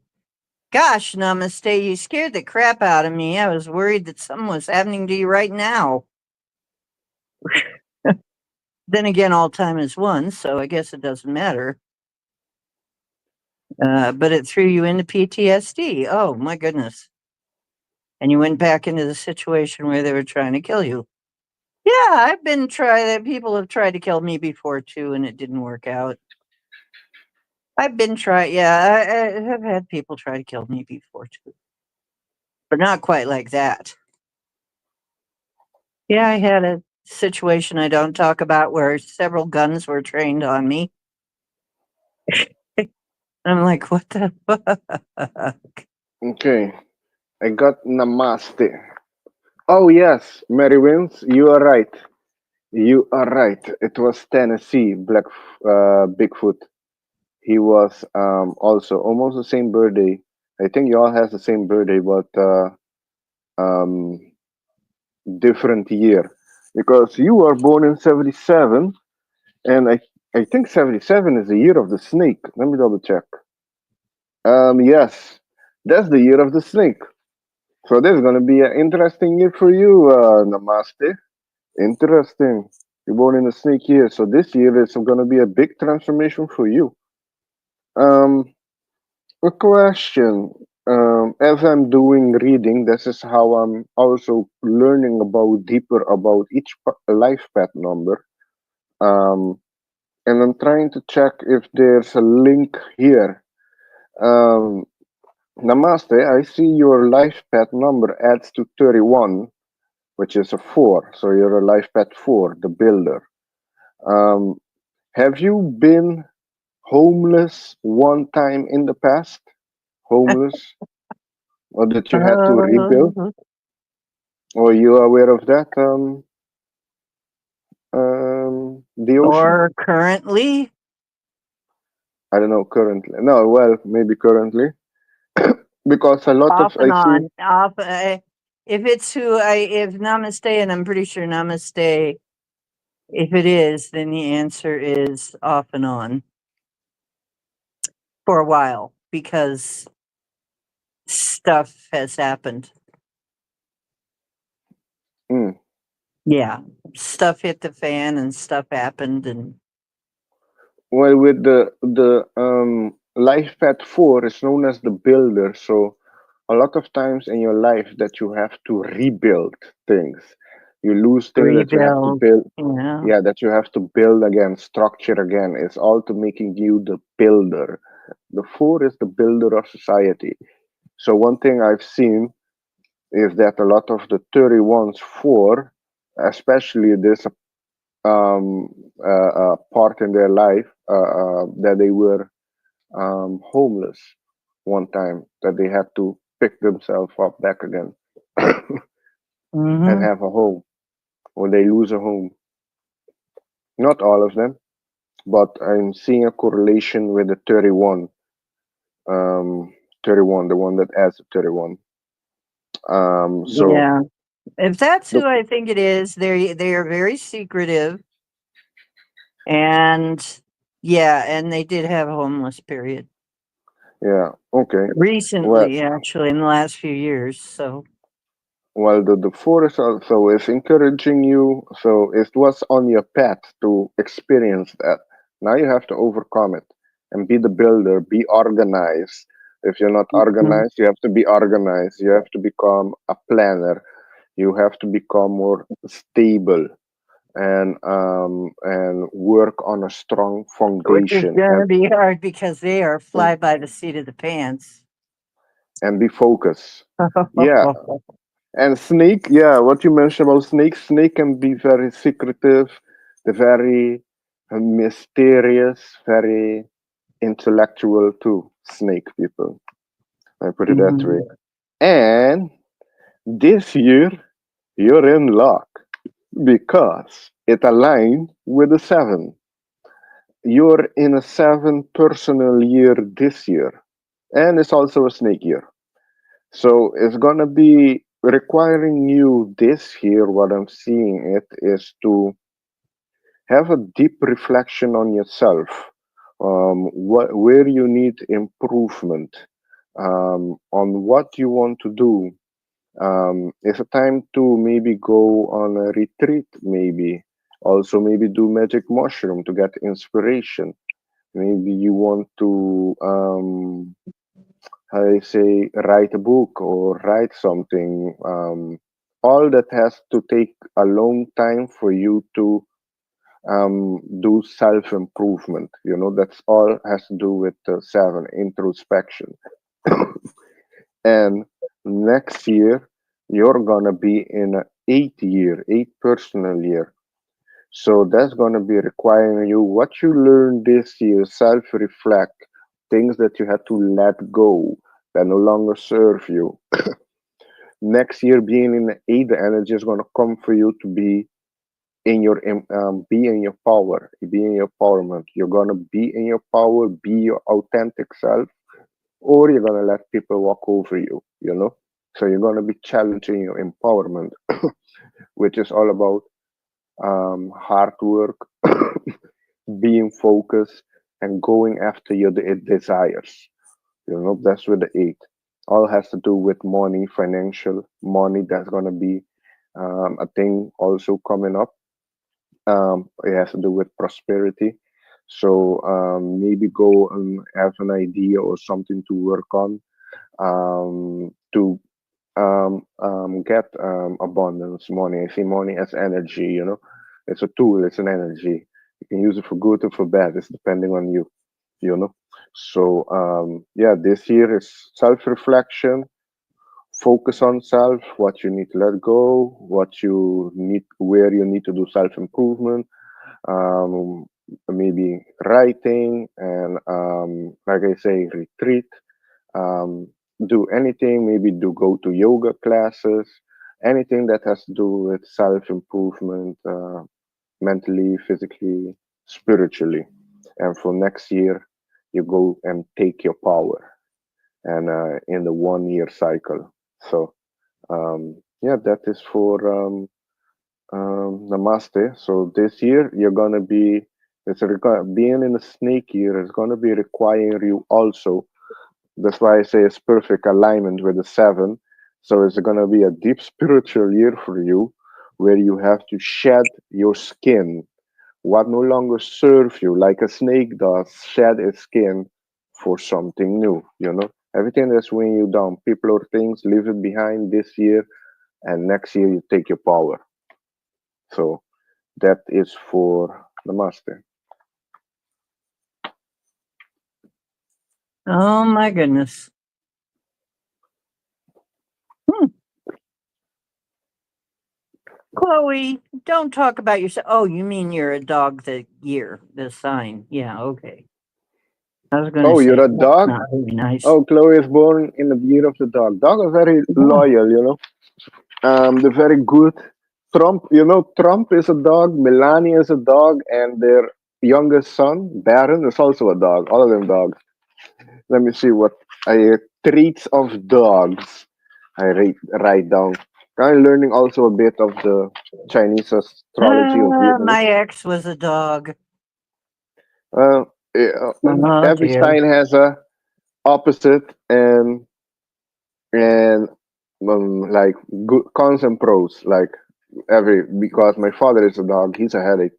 Gosh, Namaste, you scared the crap out of me. I was worried that something was happening to you right now. Then again, all time is one, so I guess it doesn't matter. But it threw you into PTSD. Oh, my goodness. And you went back into the situation where they were trying to kill you. Yeah, I've been that. People have tried to kill me before too, and it didn't work out. I've been yeah, I have had people try to kill me before too, but not quite like that. Yeah, I had a situation I don't talk about where several guns were trained on me. I'm like, what the fuck? Okay, I got Namaste. Oh yes, Mary Wins, you are right. You are right. It was Tennessee Bigfoot. He was also almost the same birthday. I think you all has the same birthday, but um, different year. Because you were born in 77, and I think 77 is the year of the snake. Let me double check. Yes, that's the year of the snake. So this is going to be an interesting year for you, Namaste. Interesting. You're born in a snake year, so this year is going to be a big transformation for you. Um, a question. As I'm doing reading, this is how I'm also learning about deeper about each life path number. Um, and I'm trying to check if there's a link here. Um, Namaste, I see your life path number adds to 31, which is a 4. So you're a life path 4, the builder. Um, have you been homeless one time in the past? Homeless? Or that you had to rebuild? Uh, Or you are aware of that, the ocean? or currently, I don't know, currently. No, well, maybe currently. Because a lot off of, and I see, on, off. If it's if Namaste, and I'm pretty sure Namaste If it is, then the answer is off and on for a while because stuff has happened. Mm. Yeah, stuff hit the fan and stuff happened, and Well, with the life path 4 is known as the builder. So a lot of times in your life that you have to rebuild things. You lose things that you have to rebuild. build. Yeah. Yeah, that you have to build again, structure again. It's all to making you the builder. The 4 is the builder of society. So one thing I've seen is that a lot of the 31s 4, especially this part in their life that they were homeless one time, that they had to pick themselves up back again and Hmm. have a home when they lose a home. Not all of them, but I'm seeing a correlation with the 31, um, 31, the one that adds a 31. So Yeah. If that's the who I think it is, they are very secretive, and yeah, and they did have a homeless period yeah, okay. Well, recently, actually, in the last few years. So well, the forest also is encouraging you. So it was on your path to experience that. Now you have to overcome it and be the builder, be organized. If you're not mhm. organized, you have to be organized. You have to become a planner. You have to become more stable and work on a strong Which is foundation going to be hard because they are fly by the seat of the pants. and be focused. Yeah, and snake, yeah, what you mentioned about snake, snake can be very secretive, very mysterious, very intellectual too. Snake people, I put it that way. Mhm. And this year, you're in luck because it aligned with the 7. You're in a 7 personal year this year, and it's also a snake year. So it's gonna be requiring you this year. What I'm seeing it is to have a deep reflection on yourself, where you need improvement, on what you want to do. It's a time to maybe go on a retreat, maybe also maybe do magic mushroom to get inspiration. Maybe you want to I say write a book or write something. All that has to take a long time for you to do self improvement. You know, that's all has to do with 7 introspection. And next year, you're gonna be in a 8 year, 8 personal year. So that's gonna be requiring you what you learned this year, self reflect, things that you had to let go that no longer serve you. Next year, being in the 8, the energy is gonna come for you to be in your power, be in your empowerment. You're gonna be in your power, be your authentic self, or you're gonna let people walk over you. You know, so you're gonna be challenging your empowerment, which is all about hard work, being focused, and going after your desires. You know, that's with the 8. All has to do with money, financial money. That's gonna be a thing also coming up. It has to do with prosperity. So maybe go and have an idea or something to work on to get abundance, money. I see money as energy, you know. It's a tool, it's an energy. You can use it for good or for bad. It's depending on you, you know. So yeah, this year is self-reflection, focus on self, what you need to let go, what you need, where you need to do self-improvement, um, maybe writing and like I say, retreat, um, do anything, maybe do go to yoga classes, anything that has to do with self improvement, mentally, physically, spiritually. And for next year, you go and take your power and in the 1 year cycle. So, yeah, that is for Namaste. So this year you're gonna be being in a snake year is gonna be requiring you also. That's why I say it's perfect alignment with the seven. So it's gonna be a deep spiritual year for you, where you have to shed your skin, what no longer serves you, like a snake does, shed its skin for something new. Everything that's weighing you down, people or things, leave it behind this year, and next year you take your power. So that is for Namaste. Oh my goodness. Hmm. Chloe, don't talk about yourself. Oh, you mean you're a dog the year, the sign. Yeah, okay. I was going to Oh, say you're a that's dog? not really nice. Oh, Chloe is born in the year of the dog. Dog are very Yeah. loyal. They're very good. Trump is a dog, Melania is a dog, and their youngest son, Baron, is also a dog. All of them dogs. Let me see what traits of dogs I write down. I'm learning also a bit of the Chinese astrology or My Vietnamese. ex was a dog. Uh, yeah, Oh every dear. sign has a opposite and like good cons and pros. Like every because my father is a dog, he's a headache.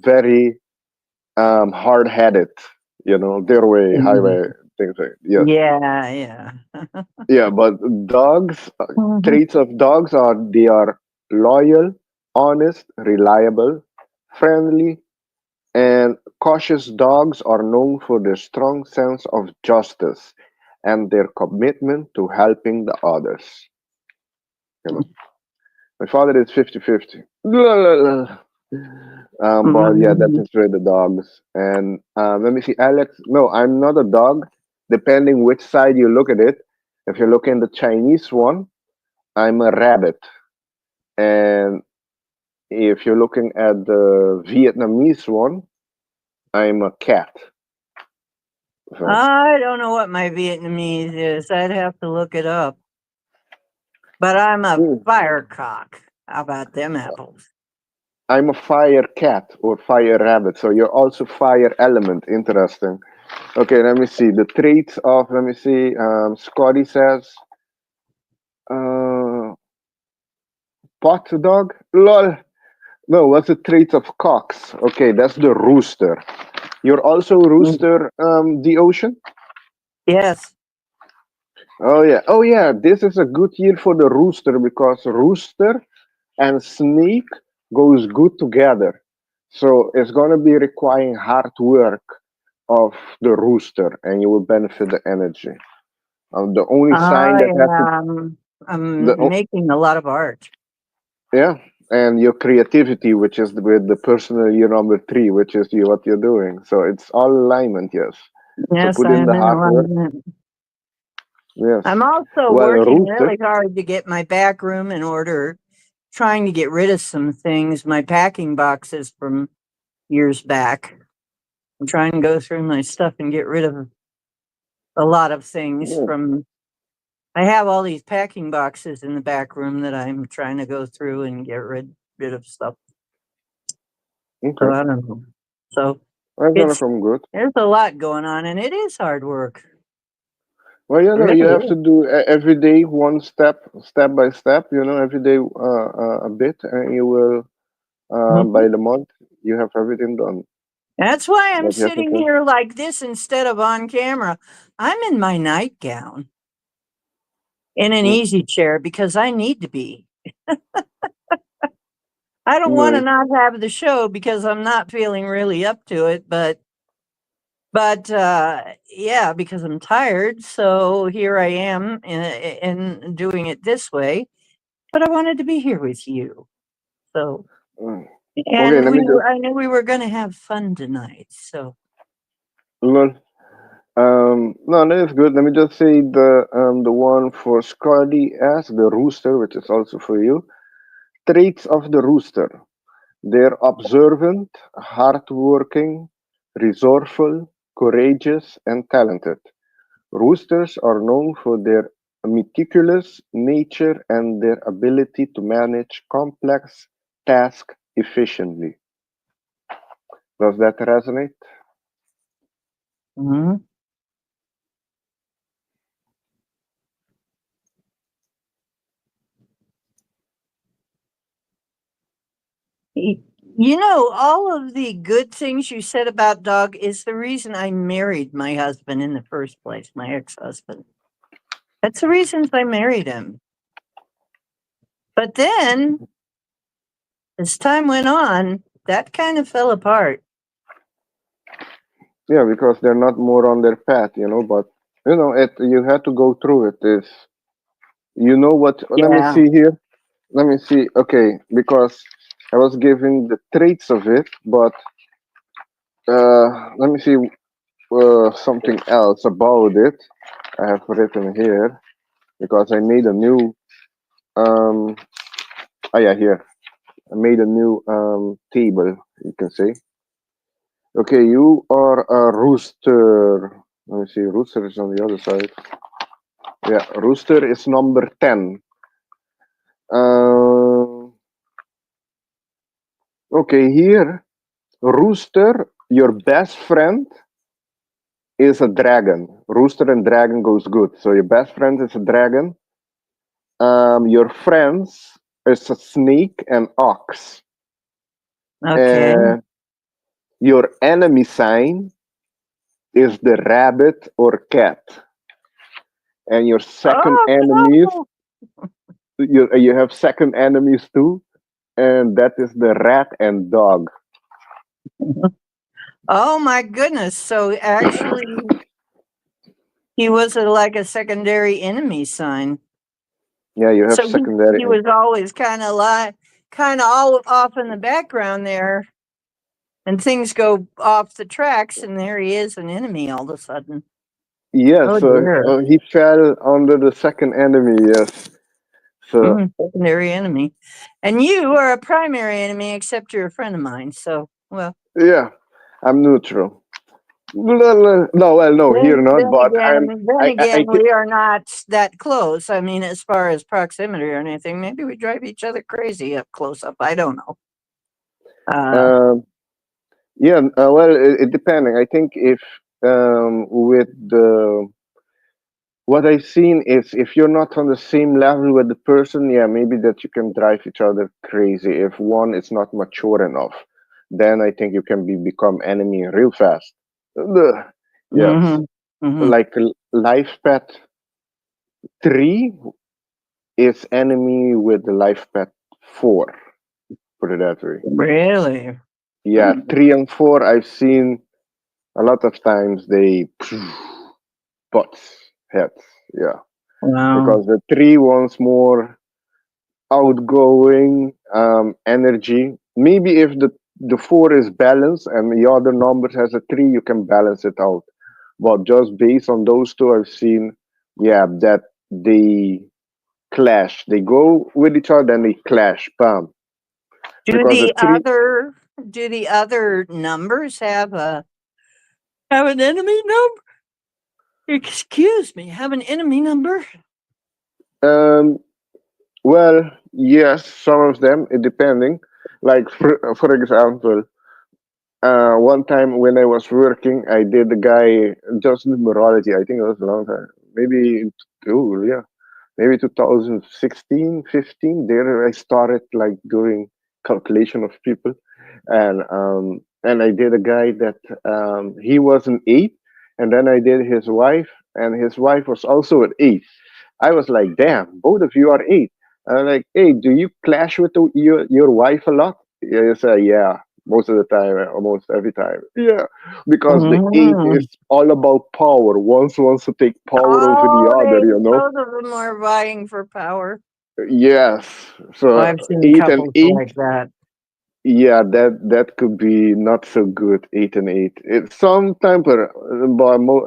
Very hard headed. Their way, Mhm. highway things like yes. Yeah, yeah. Yeah, but dogs, Mhm. traits of dogs are they are loyal, honest, reliable, friendly, and cautious. Dogs are known for their strong sense of justice and their commitment to helping the others. You know, my father is 50-50. But yeah, that Mhm. is with the dogs. And let me see, Alex. No, I'm not a dog. Depending which side you look at it, if you look in the Chinese one, I'm a rabbit. And if you're looking at the Vietnamese one, I'm a cat. So I don't know what my Vietnamese is. I'd have to look it up. But I'm a mm, firecock. How about them apples? I'm a fire cat or fire rabbit. So you're also fire element. Interesting. Okay, let me see. The traits of, let me see. Scotty says, uh, pot dog? Lol. No, what's the traits of cocks? Okay, that's the rooster. You're also Mm. rooster, the ocean? Yes. Oh yeah. Oh yeah. This is a good year for the rooster because rooster and snake goes good together. So it's gonna be requiring hard work of the rooster, and you will benefit the energy. The only sign I that has to the am making a lot of art. yeah, and your creativity, which is with the personal year number three, which is what you're doing. So it's all alignment, yes. So Yes, put I in am the in hard work, alignment. yes. I'm also Well, working rooster, really hard to get my back room in order, trying to get rid of some things, my packing boxes from years back. I'm trying to go through my stuff and get rid of a lot of things yeah, from. I have all these packing boxes in the back room that I'm trying to go through and get rid of stuff. So okay. I don't know. So That's gonna it's come good. there's a lot going on, and it is hard work. Well, It you really have to is. do every day one step by step. Every day a bit, and you will by Mhm. the month you have everything done. That's why I'm What you have to sitting do. here like this instead of on camera. I'm in my nightgown in an Mm, easy chair because I need to be. I don't want to nice. not have the show because I'm not feeling really up to it, but yeah, because I'm tired. So here I am in doing it this way. But I wanted to be here with you. So Mm. Okay, and let me just I knew we were going to have fun tonight. So learn. No, that is good. Let me just say the one for Scotty as the rooster, which is also for you. Traits of the rooster. They're observant, hardworking, resourceful, courageous, and talented. Roosters are known for their meticulous nature and their ability to manage complex tasks efficiently. Does that resonate? Mhm. Y- You know, all of the good things you said about dog is the reason I married my husband in the first place, my ex-husband. That's the reasons I married him. But then, as time went on, that kind of fell apart. Yeah, because they're not more on their path, but you had to go through it. Is you know what? Let me Yeah. see here. Let me see. Okay, because I was giving the traits of it, but let me see something else about it. I have written here because I made a new. Um, oh yeah, here I made a new table. You can say. Okay, you are a rooster. Let me see. Rooster is on the other side. Yeah, rooster is number 10. Uh, okay, here, rooster, your best friend is a dragon. Rooster and dragon goes good. So your best friend is a dragon. Your friends is a snake and ox. Okay. And your enemy sign is the rabbit or cat. And your second Oh enemies, no! you have second enemies too, and that is the rat and dog. Oh my goodness! So actually, he was like a secondary enemy sign. Yeah, you have So secondary. he was always kind of all off in the background there, and things go off the tracks, and there he is, an enemy all of a sudden. Yes, Oh so dear. he fell under the second enemy. Yes, so Secondary enemy. And you are a primary enemy, except you're a friend of mine. So, well, yeah, I'm neutral. No, well, no, here not, but then I again, we are not that close. I mean, as far as proximity or anything, maybe we drive each other crazy up close up. I don't know. Uh, um, yeah, well, it depending. I think if with the what I've seen is if you're not on the same level with the person, yeah, maybe that you can drive each other crazy. If one is not mature enough, then I think you can become enemy real fast. Ugh. Yes, hmm hmm like life path 3 is enemy with the life path 4. Put it that way. Really? Yeah, Hmm. 3 and 4 I've seen a lot of times they butts heads. Yeah, Wow. because the 3 wants more outgoing energy. Maybe if the 4 is balanced and the other number has a 3, you can balance it out. But just based on those two, I've seen, yeah, that they clash. They go with each other and they clash. Bam. Do Because the the 3, other do the other numbers have an enemy number? Excuse me, have an enemy number? um, well, yes, some of them, it depending. Like for example, one time when I was working, I did the guy just numerology. I think it was a long time, maybe yeah, maybe 2016, 15. There I started like doing calculation of people, and I did a guy that he was an 8, and then I did his wife, and his wife was also an 8. I was like, damn, both of you are 8. And I'm like, hey, do you clash with your wife a lot? Yeah, you say, yeah, most of the time, almost every time. Yeah, because the 8 is Mm. all about power. One wants to take power over the Oh, other, they you know? both of them are vying for power. Yes. Oh, So I've seen 8 and couples 8, like that. yeah, that could be not so good. 8 and 8. It sometimes, but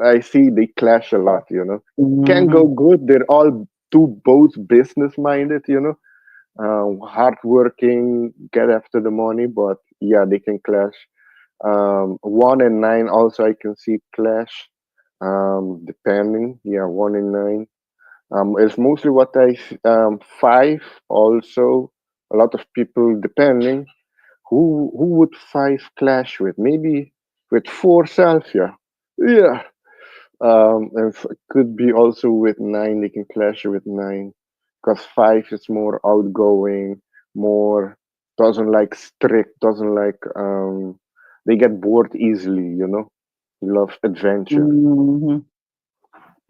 I see they clash a lot. Can go Mhm. good. They're all both business minded. Hardworking, get after the money, but yeah, they can clash. 1 and 9 also I can see clash. Depending, yeah, 1 and 9. It's mostly what five also. A lot of people depending who would five clash with? Maybe with four self, yeah. Yeah. And could be also with nine. They can clash with nine, because five is more outgoing, more doesn't like strict, doesn't like they get bored easily, love adventure. Mhm.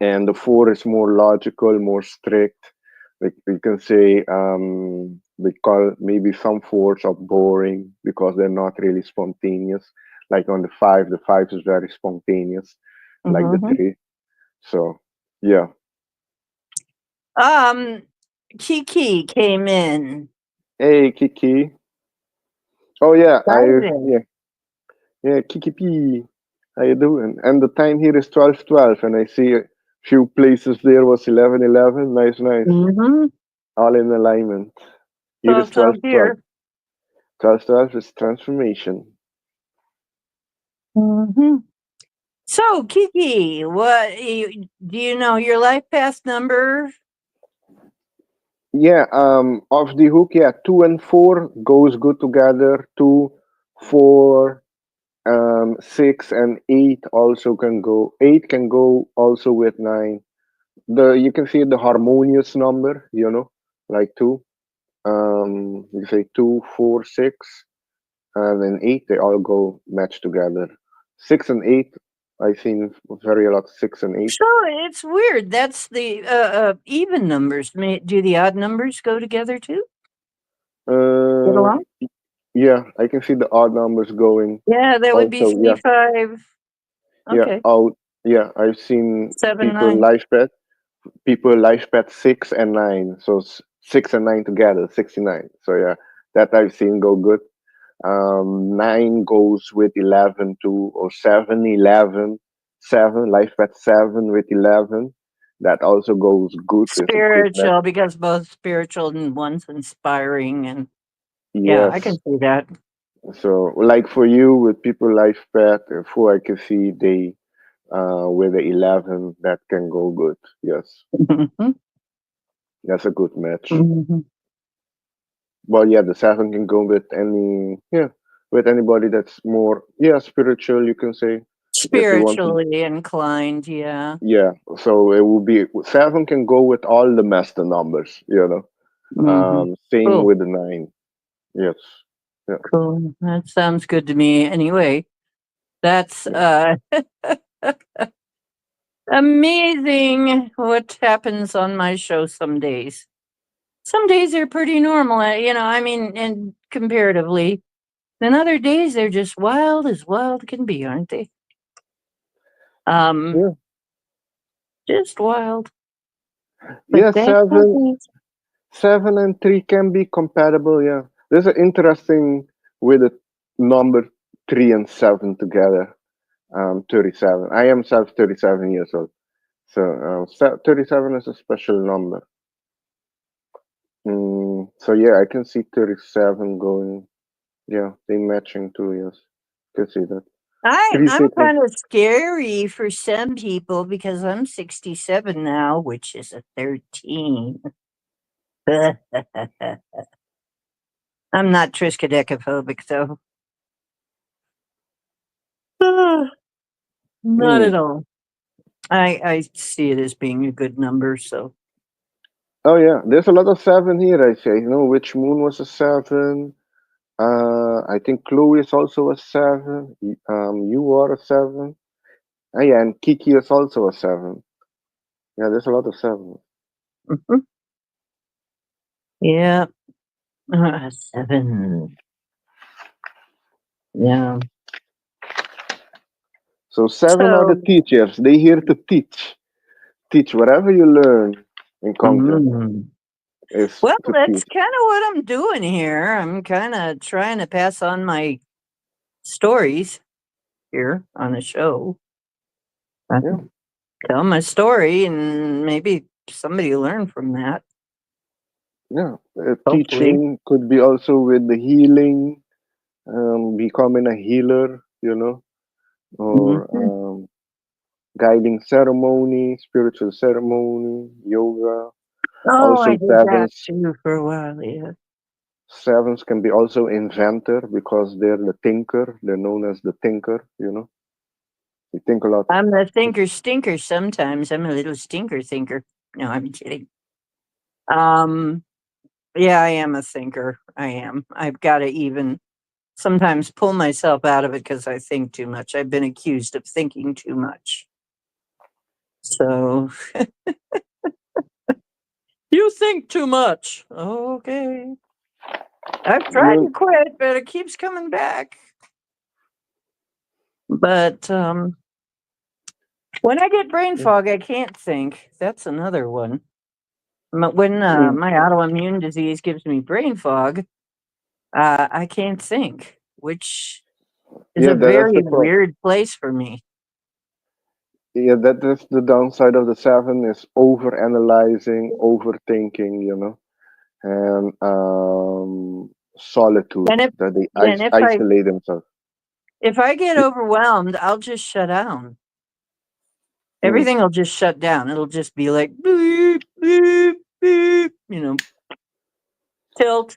And the four is more logical, more strict. Like we can say, we call maybe some fours are boring because they're not really spontaneous. Like on the five is very spontaneous, like the Mhm. three. So yeah. Um, Kiki came in. Hey Kiki. Oh yeah, Excited. yeah, Kiki P. How you doing? And the time here is 12:12, and I see a few places there was 11:11. Nice, nice. Mm-hmm. All in alignment. Here is 12 12:12. here. 12:12 is transformation. Mm-hmm. So, Kiki, do you know your life path number? Yeah, off the hook, yeah, two and four goes good together. Two, four, six and eight also can go. Eight can go also with nine. You can see the harmonious number, like two. You say two, four, six, and then eight. They all go match together. Six and eight, I've seen very a lot. Six and eight. So it's weird. That's the even numbers. Do the odd numbers go together too? Get Uh, along? yeah, I can see the odd numbers going. Yeah, that would be Also, yeah, 3, 5. yeah, Okay. out. Yeah, I've seen 7, people 9. life path, six and nine. So six and nine together, 69. So yeah, that I've seen go good. Nine goes with 11 too, or 7, 11, 7, life path 7 with 11. That also goes good. It's a good match. Spiritual, because both spiritual and one's inspiring. And yeah, I can Yes. see that. So, like for you with people life path, four, I can see they with the 11 that can go good. Yes, Mhm. that's a good match. Mhm. Well, yeah, the 7 can go with with anybody that's more, spiritual, you can say, if they want to. Spiritually inclined, yeah. Yeah, so it will be 7 can go with all the master numbers. Hmm. Same Cool. with the 9. Yes. Yeah. Cool. That sounds good to me. Anyway, that's Yeah. amazing what happens on my show some days. Some days are pretty normal, I mean, and comparatively. Then other days they're just wild as wild can be, aren't they? Um, Yeah. just wild. But Yeah, that's 7 okay. 7 and 3 can be compatible. Yeah, there's an interesting with the number 3 and 7 together. 37. I am self 37 years old, so 37 is a special number. So yeah, I can see 37 going. Yeah, they matching too. Yes, can see that. I'm Three, I'm six, and kind of scary for some people because I'm 67 now, which is a 13. I'm not triskaidekaphobic though. Not mm. at all. I see it as being a good number. So Oh yeah, there's a lot of 7 here. I say, which moon was a 7. I think Chloe is also a 7. You are a 7. Yeah, and Kiki is also a 7. Yeah, there's a lot of 7. mhm. Yeah, 7. Yeah. So 7 are the So teachers. They here to teach whatever you learn in Conquer mm. is Well, to that's teach. kind of what I'm doing here. I'm kind of trying to pass on my stories here on the show. I Yeah, tell my story, and maybe somebody will learn from that. yeah. Hopefully. Teaching could be also with the healing, becoming a healer, or Mhm. guiding ceremony, spiritual ceremony, yoga. Oh, I Also, did that sevens. too for a while. Yeah. Sevens can be also inventor because they're the thinker. They're known as the thinker. They think a lot. I'm the thinker stinker sometimes. I'm a little stinker thinker. No, I'm kidding. Um, yeah, I am a thinker. I am. I've got to even sometimes pull myself out of it because I think too much. I've been accused of thinking too much. So you think too much. Okay. I've tried You, to quit, but it keeps coming back. But when I get brain fog, I can't think. That's another one. When my autoimmune disease gives me brain fog, I can't think, which is a yeah, that's very the problem. weird place for me. Yeah, that's the downside of the seven is over analyzing, overthinking, and solitude And if that they and isolate themselves. if I get Y- overwhelmed, I'll just shut down. mm, Everything will just shut down. It'll just be like beep, beep, beep, tilt,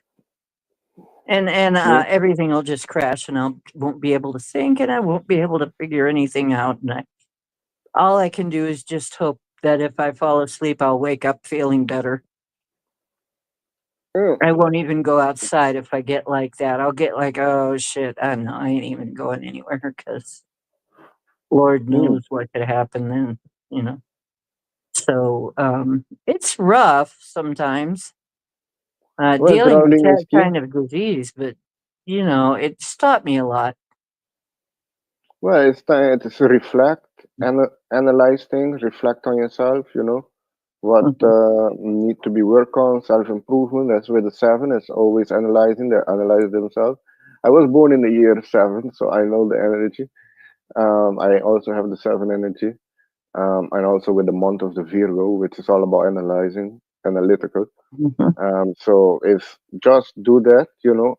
and yeah. everything will just crash, and I won't be able to think, and I won't be able to figure anything out. And all I can do is just hope that if I fall asleep, I'll wake up feeling better. Mm, I won't even go outside if I get like that. I'll get like, oh shit, I don't know, I ain't even going anywhere because Lord mm. knows what could happen then, you know. So it's rough sometimes Well, dealing with grounding is that key. kind of disease, but it's taught me a lot. Well, it's time to reflect and analyze things, reflect on yourself, what Mhm. need to be worked on, self-improvement. That's where the seven is always analyzing. They analyze themselves. I was born in the year seven, so I know the energy. I also have the seven energy, and also with the month of the Virgo, which is all about analyzing, analytical. Mhm. So if just do that,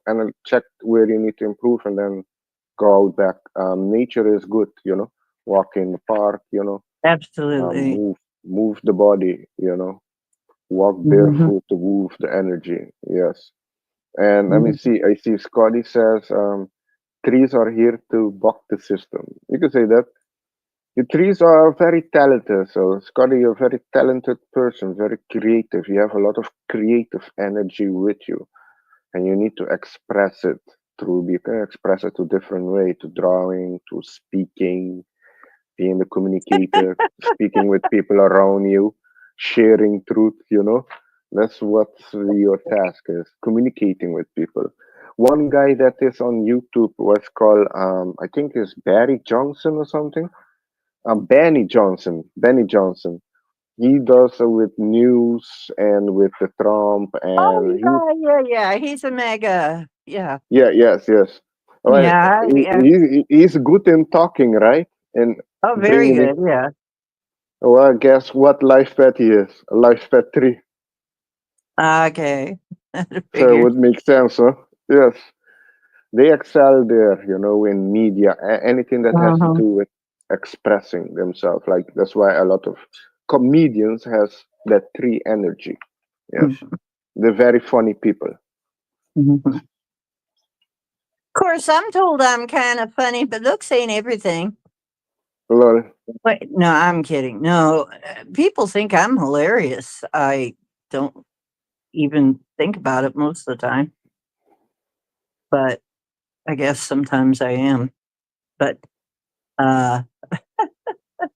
and then check where you need to improve, and then go out back. Nature is good, walk in the park, Absolutely. move the body, walk Mhm. barefoot to move the energy. Yes. And let me Mhm. see. I see Scotty says trees are here to buck the system. You could say that. The trees are very talented. So Scotty, you're a very talented person, very creative. You have a lot of creative energy with you, and you need to express it through. You can express it to different way, to drawing, to speaking, being the communicator, speaking with people around you, sharing truth, That's what your task is, communicating with people. One guy that is on YouTube was called, I think is Barry Johnson or something. Benny Johnson. He does with news and with the Trump, Oh and yeah, yeah, yeah. He's a mega. Yeah, yes. Well, yeah, yeah. he's good in talking, right? And Oh, very bringing it. good. Yeah. Well, guess what life pet he is? A life pet tree. Okay. So it Figured. would make sense, huh? Yes. They excel there, in media, anything that has to Uh-huh. do with expressing themselves. Like that's why a lot of comedians has that tree energy. Yes. Mhm. They're very funny people. Mhm. Of course, I'm told I'm kind of funny, but looks ain't everything. Lol. Wait, no, I'm kidding. No, people think I'm hilarious. I don't even think about it most of the time, but I guess sometimes I am. But uh,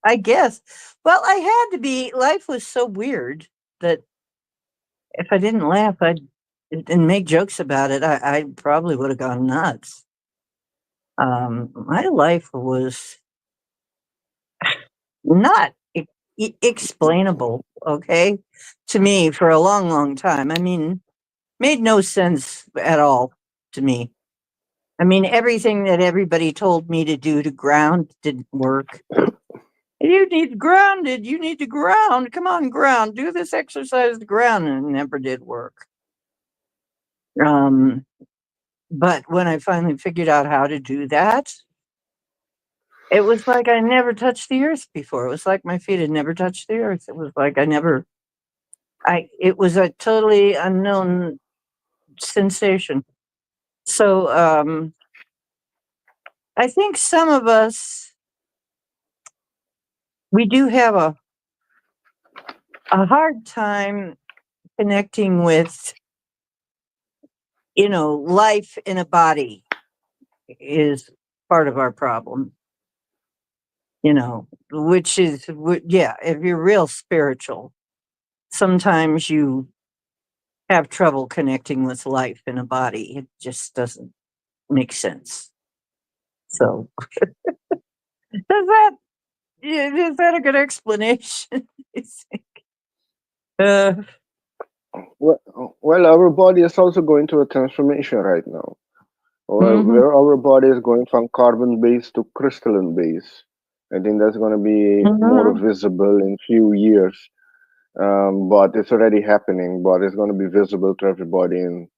I guess, well, I had to be. Life was so weird that if I didn't laugh, and make jokes about it, I probably would have gone nuts. My life was not explainable, okay, to me for a long, long time. I mean, made no sense at all to me. I mean, everything that everybody told me to do to ground didn't work. You need grounded. You need to ground. Come on, ground. Do this exercise to ground, and it never did work. Um, but when I finally figured out how to do that, It was like I never touched the earth before. It was like my feet had never touched the earth. It was like it was a totally unknown sensation. So, I think some of us, we do have a hard time connecting with, life in a body is part of our problem, which is, yeah, if you're real spiritual, sometimes you have trouble connecting with life in a body. It just doesn't make sense. So, is that a good explanation? uh, Well, our body is also going through a transformation right now. Well, mhm, where our body is going from carbon base to crystalline base. I think that's going to be more mhm. visible in few years. But it's already happening. But it's going to be visible to everybody in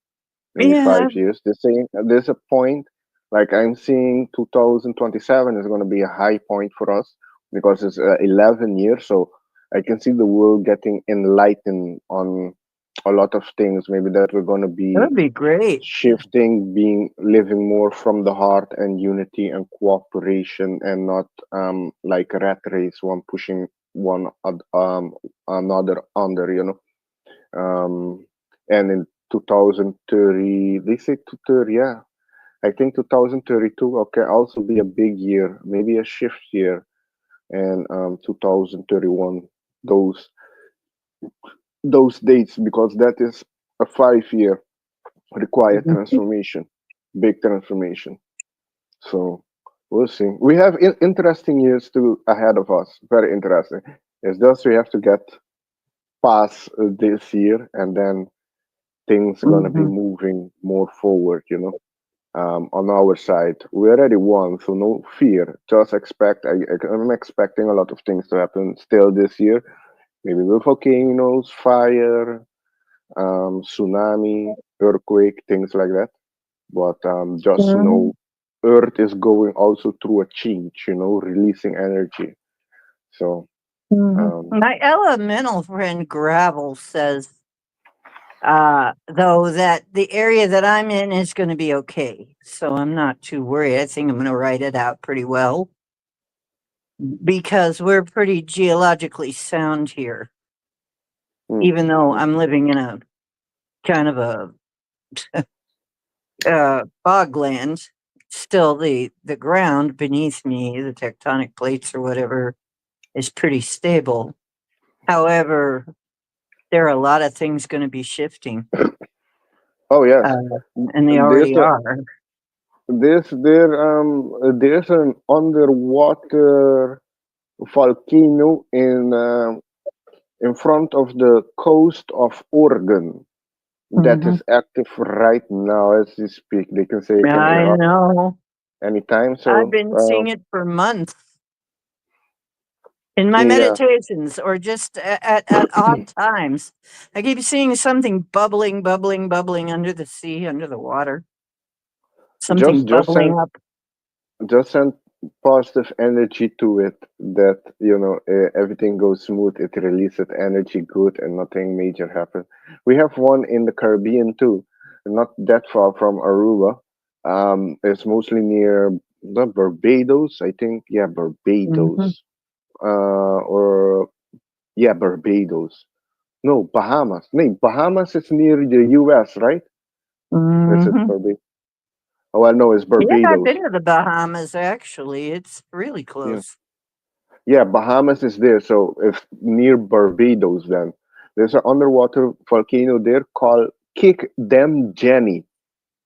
maybe Yeah, 5 years. They're saying there's a point, like I'm seeing 2027 is going to be a high point for us because it's 11 years. So I can see the world getting enlightened on a lot of things. Maybe that we're going to that be would be great. shifting, being living more from the heart and unity and cooperation, and not like a rat race, one pushing another under, um, and in 2030, they say 230, yeah. I think 2032 okay also be a big year, maybe a shift year, and 2031, those those dates, because that is a 5 year required transformation, big transformation. So we'll see. We have interesting years to ahead of us. Very interesting. It's just we have to get past this year, and then things gonna be Mhm. moving more forward. On our side, we already won, so no fear. Just expect. I'm expecting a lot of things to happen still this year. Maybe with volcanoes, fire, tsunami, earthquake, things like that. But just Mhm. know, Earth is going also through a change. Releasing energy. So Mhm. um, My elemental friend Gravel says, though, that the area that I'm in is going to be okay. So I'm not too worried. I think I'm going to write it out pretty well because we're pretty geologically sound here, mm, even though mm. I'm living in a kind of a bogland. Still, the ground beneath me, the tectonic plates or whatever, is pretty stable. However, there are a lot of things going to be shifting, Oh yes, uh, and they there's already a are. there's an underwater volcano in front of the coast of Oregon that Hmm. is active right now as we speak. They can say it can I erupt know. anytime. I've So been seeing it for months in my yeah, meditations or just at odd times. I keep seeing something bubbling, bubbling, bubbling under the sea, under the water. Something just bubbling send up. just send positive energy to it, that everything goes smooth, it releases energy good, and nothing major happens. We have one in the Caribbean too, not that far from Aruba. It's mostly near the Barbados, I think. Yeah, Hmm. Barbados, or yeah, Barbados. No, Bahamas. No, Bahamas is near the US, right? Is it Hmm. Barbados? Oh, I know it's Yeah, I've Barbados. been to the Bahamas actually. It's really Yeah. close. Yeah, Bahamas is there. So if near Barbados, then there's an underwater volcano there called Kick Them Jenny.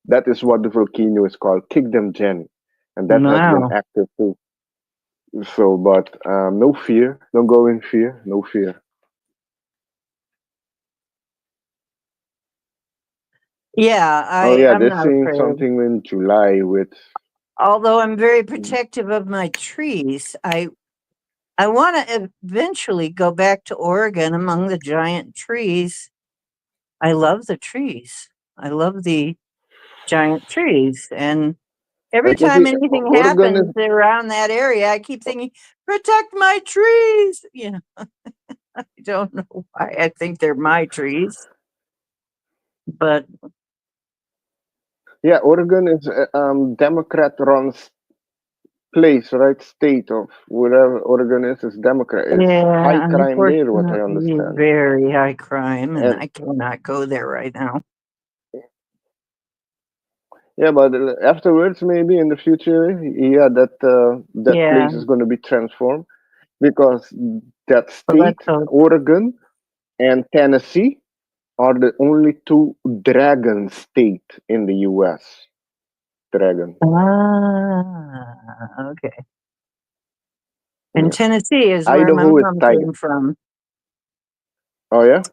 That is what the volcano is called, Kick Them Jenny, and that has been Wow. active too. So, but no fear, don't go in fear, no fear. Yeah, Oh yeah, I'm they're not saying afraid. something in July with. Although I'm very Mm, protective of my trees, I want to eventually go back to Oregon among the giant trees. I love the trees. I love the giant trees, and Every Like you time see, anything Oregon is happens around that area, I keep thinking, protect my trees. You know, I don't know why I think they're my trees, but yeah, Oregon is Democrat run place, right? State of wherever Oregon is Democrat. It's high yeah, crime there, what I unfortunately, understand. very high crime, and And I cannot go there right now. yeah, but afterwards, maybe in the future, yeah, that Yeah, place is going to be transformed because that well, let's state, hope. Oregon and Tennessee, are the only two dragon state in the U.S. Dragon. Okay. And Yeah. Tennessee is where my Idaho is mom tiger. came from. Oh yeah,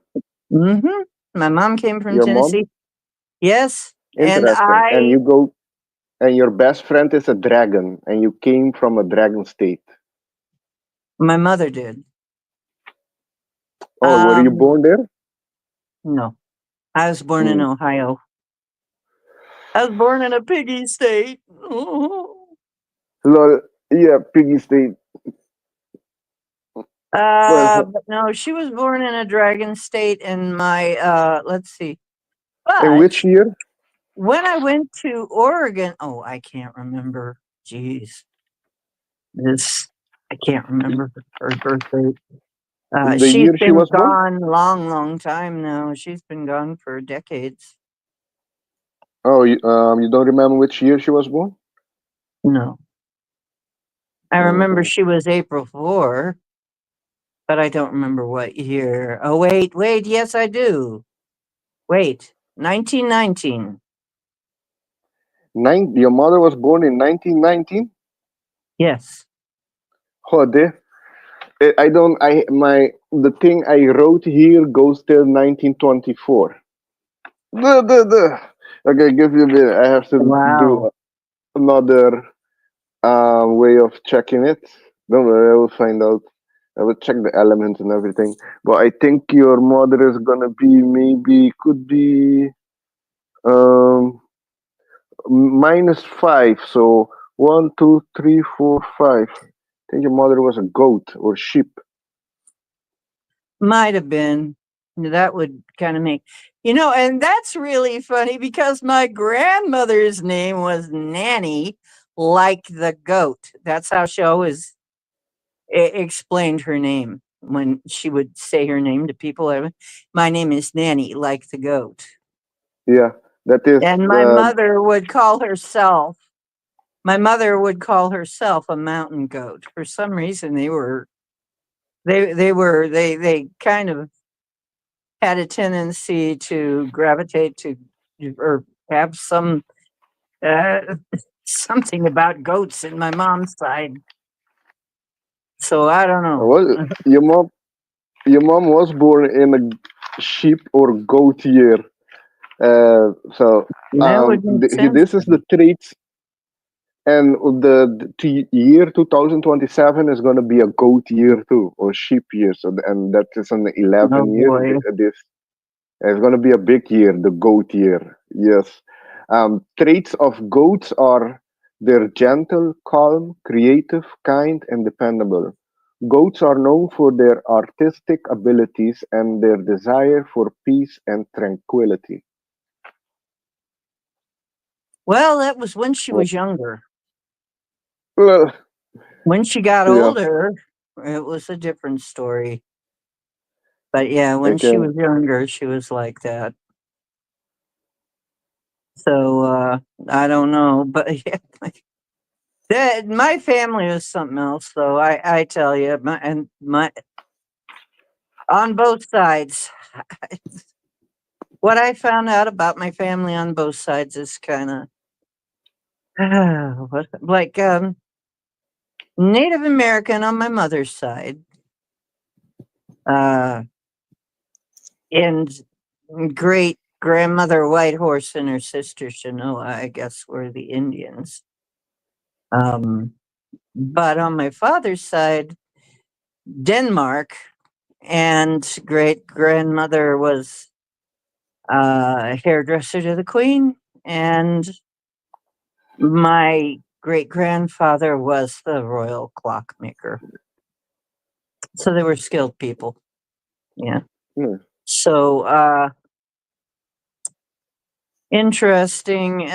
Hmm. My mom came from your mom. Tennessee. Yes, and Interesting. And you go, and your best friend is a dragon, and you came from a dragon state. my mother did. Oh, were you Um, born there? no, I was born in Hmm. Ohio. I was born in a piggy state. Lol, yeah, piggy state. Was But no, she was born in a dragon state, and my let's see. in But which year? when I went to Oregon, oh, I can't remember. Jeez, this I can't remember her birthday. The She's year she been was born? gone long, long time now. She's been gone for decades. Oh, you don't remember which year she was born? No, I remember Hmm. she was April 4, but I don't remember what year. Oh, wait, yes, I do. Wait, 1919. Your mother was born in 1919. Yes. Oh, I don't. The thing I wrote here goes till 1924. Okay, give you a bit. I have to Wow. do another way of checking it. Don't worry, I will find out. I will check the elements and everything. But I think your mother is gonna be maybe could be um -5. So 1, 2, 3, 4, 5. I think your mother was a goat or sheep. Might have been. That would kind of make, and that's really funny because my grandmother's name was Nanny, like the goat. That's how she always explained her name when she would say her name to people. My name is Nanny, like the goat. Yeah, that is. And my mother would call herself a mountain goat. For some reason, they kind of had a tendency to gravitate to or have uh, something about goats in my mom's side. So I don't know. What your mom? Your mom was born in a sheep or goat year. So That would make sense this is then. the traits, and the year 2027 is going to be a goat year too, or sheep year. So and that is an Oh 11 year. boy. This it's going to be a big year, the goat year. Yes. Traits of goats are they're gentle, calm, creative, kind, and dependable. Goats are known for their artistic abilities and their desire for peace and tranquility. Well, that was when she Well, was younger. well, When she got yeah, older, it was a different story. But yeah, when she okay. was younger, she was like that. So I don't know, but yeah, my family was something else. Though I tell you, my on both sides, what I found out about my family on both sides is kind of like Native American on my mother's side, uh, and great grandmother White Horse and her sister Shanoa, I guess, were the Indians. Um, but on my father's side, Denmark, and great grandmother was hairdresser to the Queen, and My great grandfather was the royal clockmaker. So they were skilled people. Yeah. Hmm. So interesting,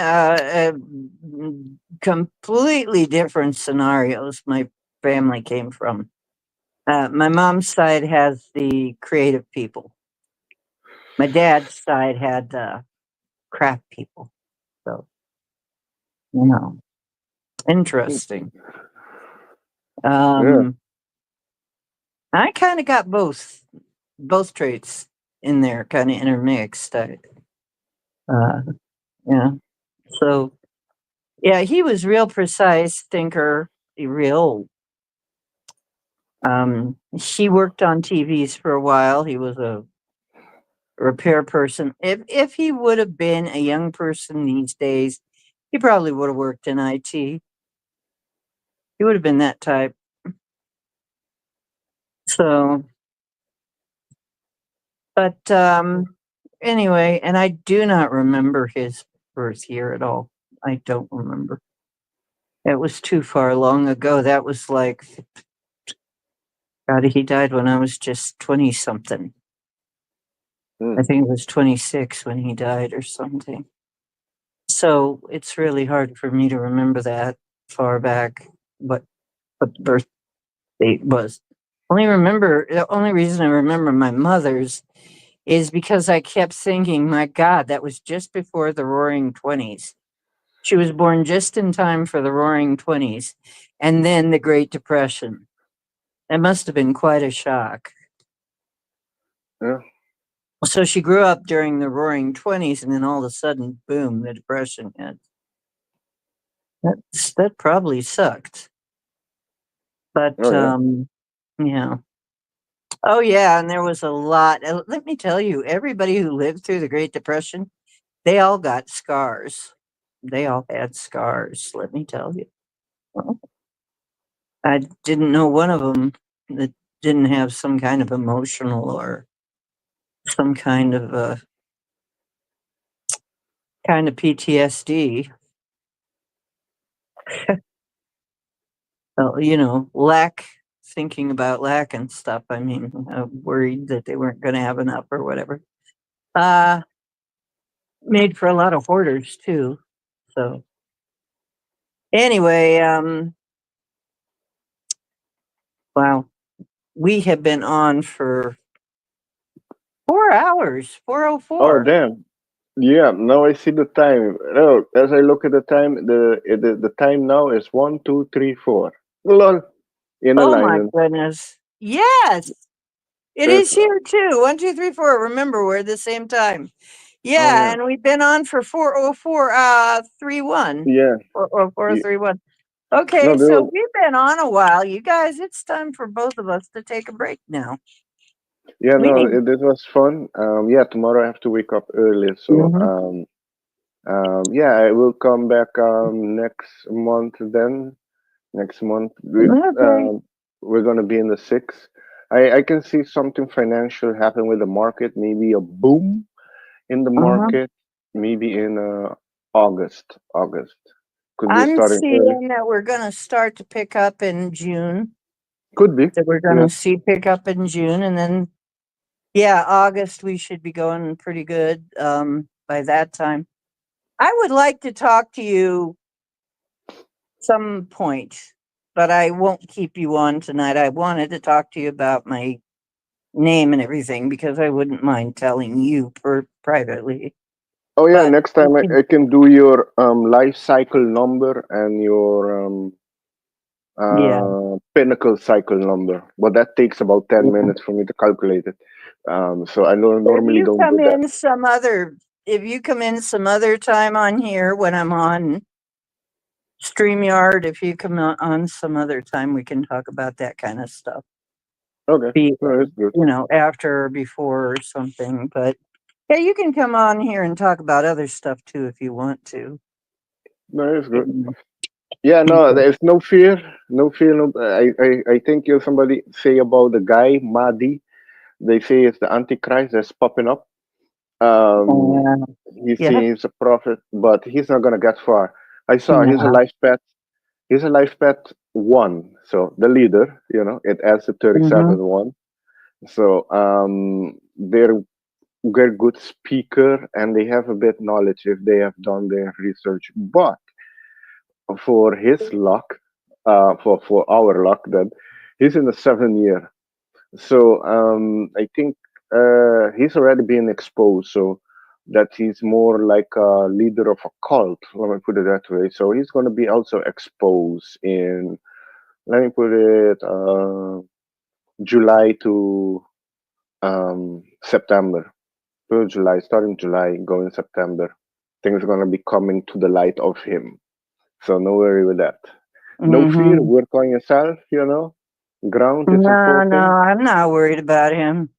completely different scenarios my family came from. My mom's side has the creative people. My dad's side had craft people. So, you know, interesting. Yeah. Um, I kind of got both traits in there, kind of intermixed. Uh, yeah. So, yeah, he was real precise thinker, a real. He worked on TVs for a while. He was a repair person. If he would have been a young person these days, he probably would have worked in IT. He would have been that type. So, but anyway, and I do not remember his birth year at all. I don't remember. It was too far long ago. That was like, God, he died when I was just 20 something. Hmm. I think it was 26 when he died or something. So it's really hard for me to remember that far back, what, what the birth date was. The only reason I remember my mother's is because I kept thinking, my God, that was just before the Roaring Twenties. She was born just in time for the Roaring Twenties, and then the Great Depression. That must have been quite a shock. Yeah. So she grew up during the Roaring Twenties, and then all of a sudden, boom, the Depression hit. That probably sucked, Oh but yeah. yeah. Oh yeah, and there was a lot. Let me tell you, everybody who lived through the Great Depression, they all got scars. They all had scars, let me tell you. Well, I didn't know one of them that didn't have some kind of emotional or some kind of PTSD. Lack, thinking about lack and stuff. I mean, worried that they weren't going to have enough or whatever. Uh, Made for a lot of hoarders too. So anyway, wow, we have been on for 4 hours, Oh 4:04. damn. Yeah. Now I see the time. Oh, as I look at the time, the time now is 1, 2, 3, 4. Lol. In Oh my alignment. goodness. Yes, it That's is here too. 1, 2, 3, 4. Remember, we're at the same time. oh Yeah, yeah. and we've been on for 4:04, 31. Yeah. 4:04, Yeah. 31. No, Okay, they so were, we've been on a while. You guys, it's time for both of us to take a break now. yeah, We no, need. it was fun. Yeah, tomorrow I have to wake up early, so Mhm. yeah, I will come back next month. Then next month Okay. we're gonna be in the six. I can see something financial happen with the market. Maybe a boom in the Uh-huh. market. Maybe in August. August could be I'm starting early. seeing that we're going to start to pick up in June. Could be. That we're going Yeah. to see pick up in June, and then yeah, August we should be going pretty good by that time. I would like to talk to you some point, but I won't keep you on tonight. I wanted to talk to you about my name and everything because I wouldn't mind telling you privately. Oh yeah. But Next time I can do your life cycle number and your yeah, pinnacle cycle number, but that takes about 10 yeah. minutes for me to calculate it. So I If normally you don't come do that. in some other, if you come in some other time on here when I'm on StreamYard, if you come on some other time, we can talk about that kind of stuff. Okay, Be no, it's good. after or before or something. But yeah, you can come on here and talk about other stuff too if you want to. No, it's good. You Yeah, no, know. there's no fear. No fear. No, I think you somebody say about the guy, Mahdi. They say it's the Antichrist that's popping up. Um, Uh, he yeah. seems a prophet, but he's not going to get far. I saw he's a No. life path. He's a life path one. So the leader, it adds the Mm-hmm. 37 one. So they're good speaker and they have a bit knowledge if they have done their research. But for his luck, for our luck, that he's in the 7 year. So I think he's already been exposed. So that he's more like a leader of a cult. Let me put it that way. So he's going to be also exposed in. Let me put it July to September. July, starting July, going September. Things are going to be coming to the light of him. So no worry with that. No fear. Mm-hmm. Work on yourself. Ground. It's No, no, important. I'm not worried about him.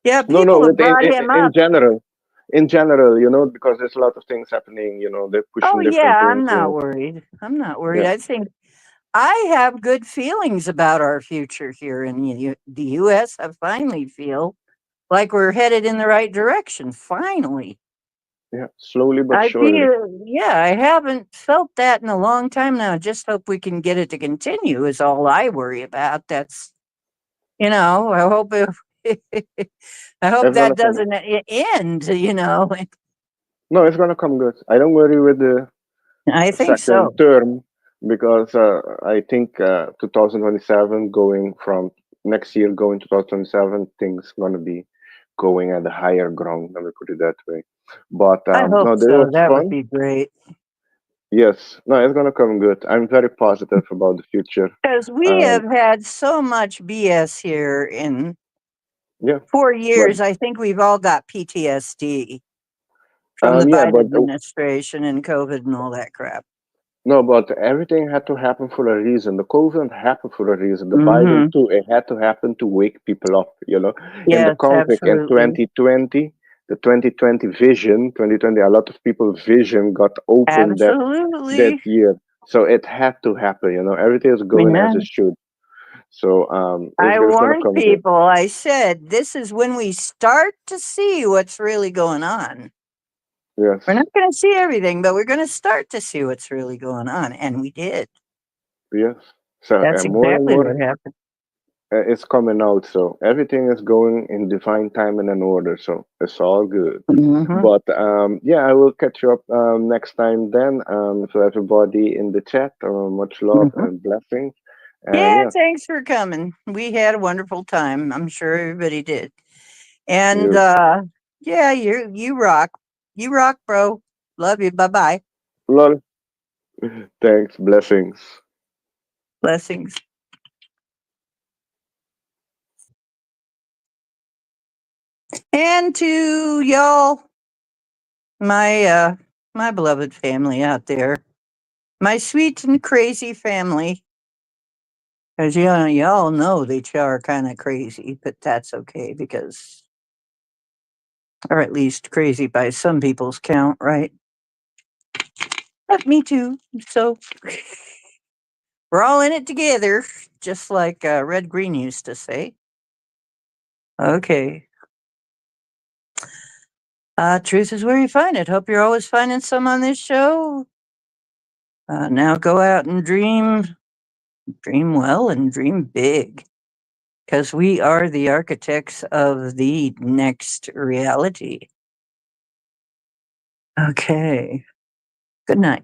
Yeah, No, no. people have brought him In up. general, because there's a lot of things happening. They're Oh, pushing different yeah, things. I'm not worried. I'm not worried. Yeah, I think I have good feelings about our future here in the U.S. I finally feel like we're headed in the right direction. Finally. yeah. Slowly but I surely. feel, yeah, I haven't felt that in a long time now. Just hope we can get it to continue is all I worry about. I hope I hope It's that gonna come. doesn't end. No, it's gonna come good. I don't worry with the I think second so. term because I think 2027 going from next year going to 2027 things gonna be going at a higher ground. Let me put it that way. But I hope no, that so. was That would fun. be great. Yes, no, it's gonna come good. I'm very positive about the future. Because we Um, have had so much BS here in yeah, four but years. I think we've all got PTSD from the yeah, Biden but administration and COVID and all that crap. no, but everything had to happen for a reason. The COVID happened for a reason. The Biden Hmm. too, it had to happen to wake people up. In the Yes, conflict in absolutely. 2020, the 2020 vision, 2020, a lot of people's vision got opened that Absolutely. year. So it had to happen. Everything is going as Yeah. it should. So I it's gonna warned come good. people. I said, this is when we start to see what's really going on. Yes, We're not going to see everything, but we're going to start to see what's really going on. And we did. yes. So That's more and exactly more what happened. it's coming out. So everything is going in divine time and in order. So it's all good. Hmm. But yeah, I will catch you up next time then. For everybody in the chat, much love Hmm. and blessings. And Yeah, yeah, thanks for coming. We had a wonderful time. I'm sure everybody did. And you yeah, you rock. You rock, bro. Love you. Bye bye. lol. Thanks, blessings. Blessings. And to y'all, my beloved family out there, my sweet and crazy family. Because y'all know that y'all are kind of crazy, but that's okay because, or at least crazy by some people's count, right? But me too. So we're all in it together, just like Red Green used to say. Okay. Truth is where you find it. Hope you're always finding some on this show. Now go out and dream well and dream big. Because we are the architects of the next reality. Okay. Good night.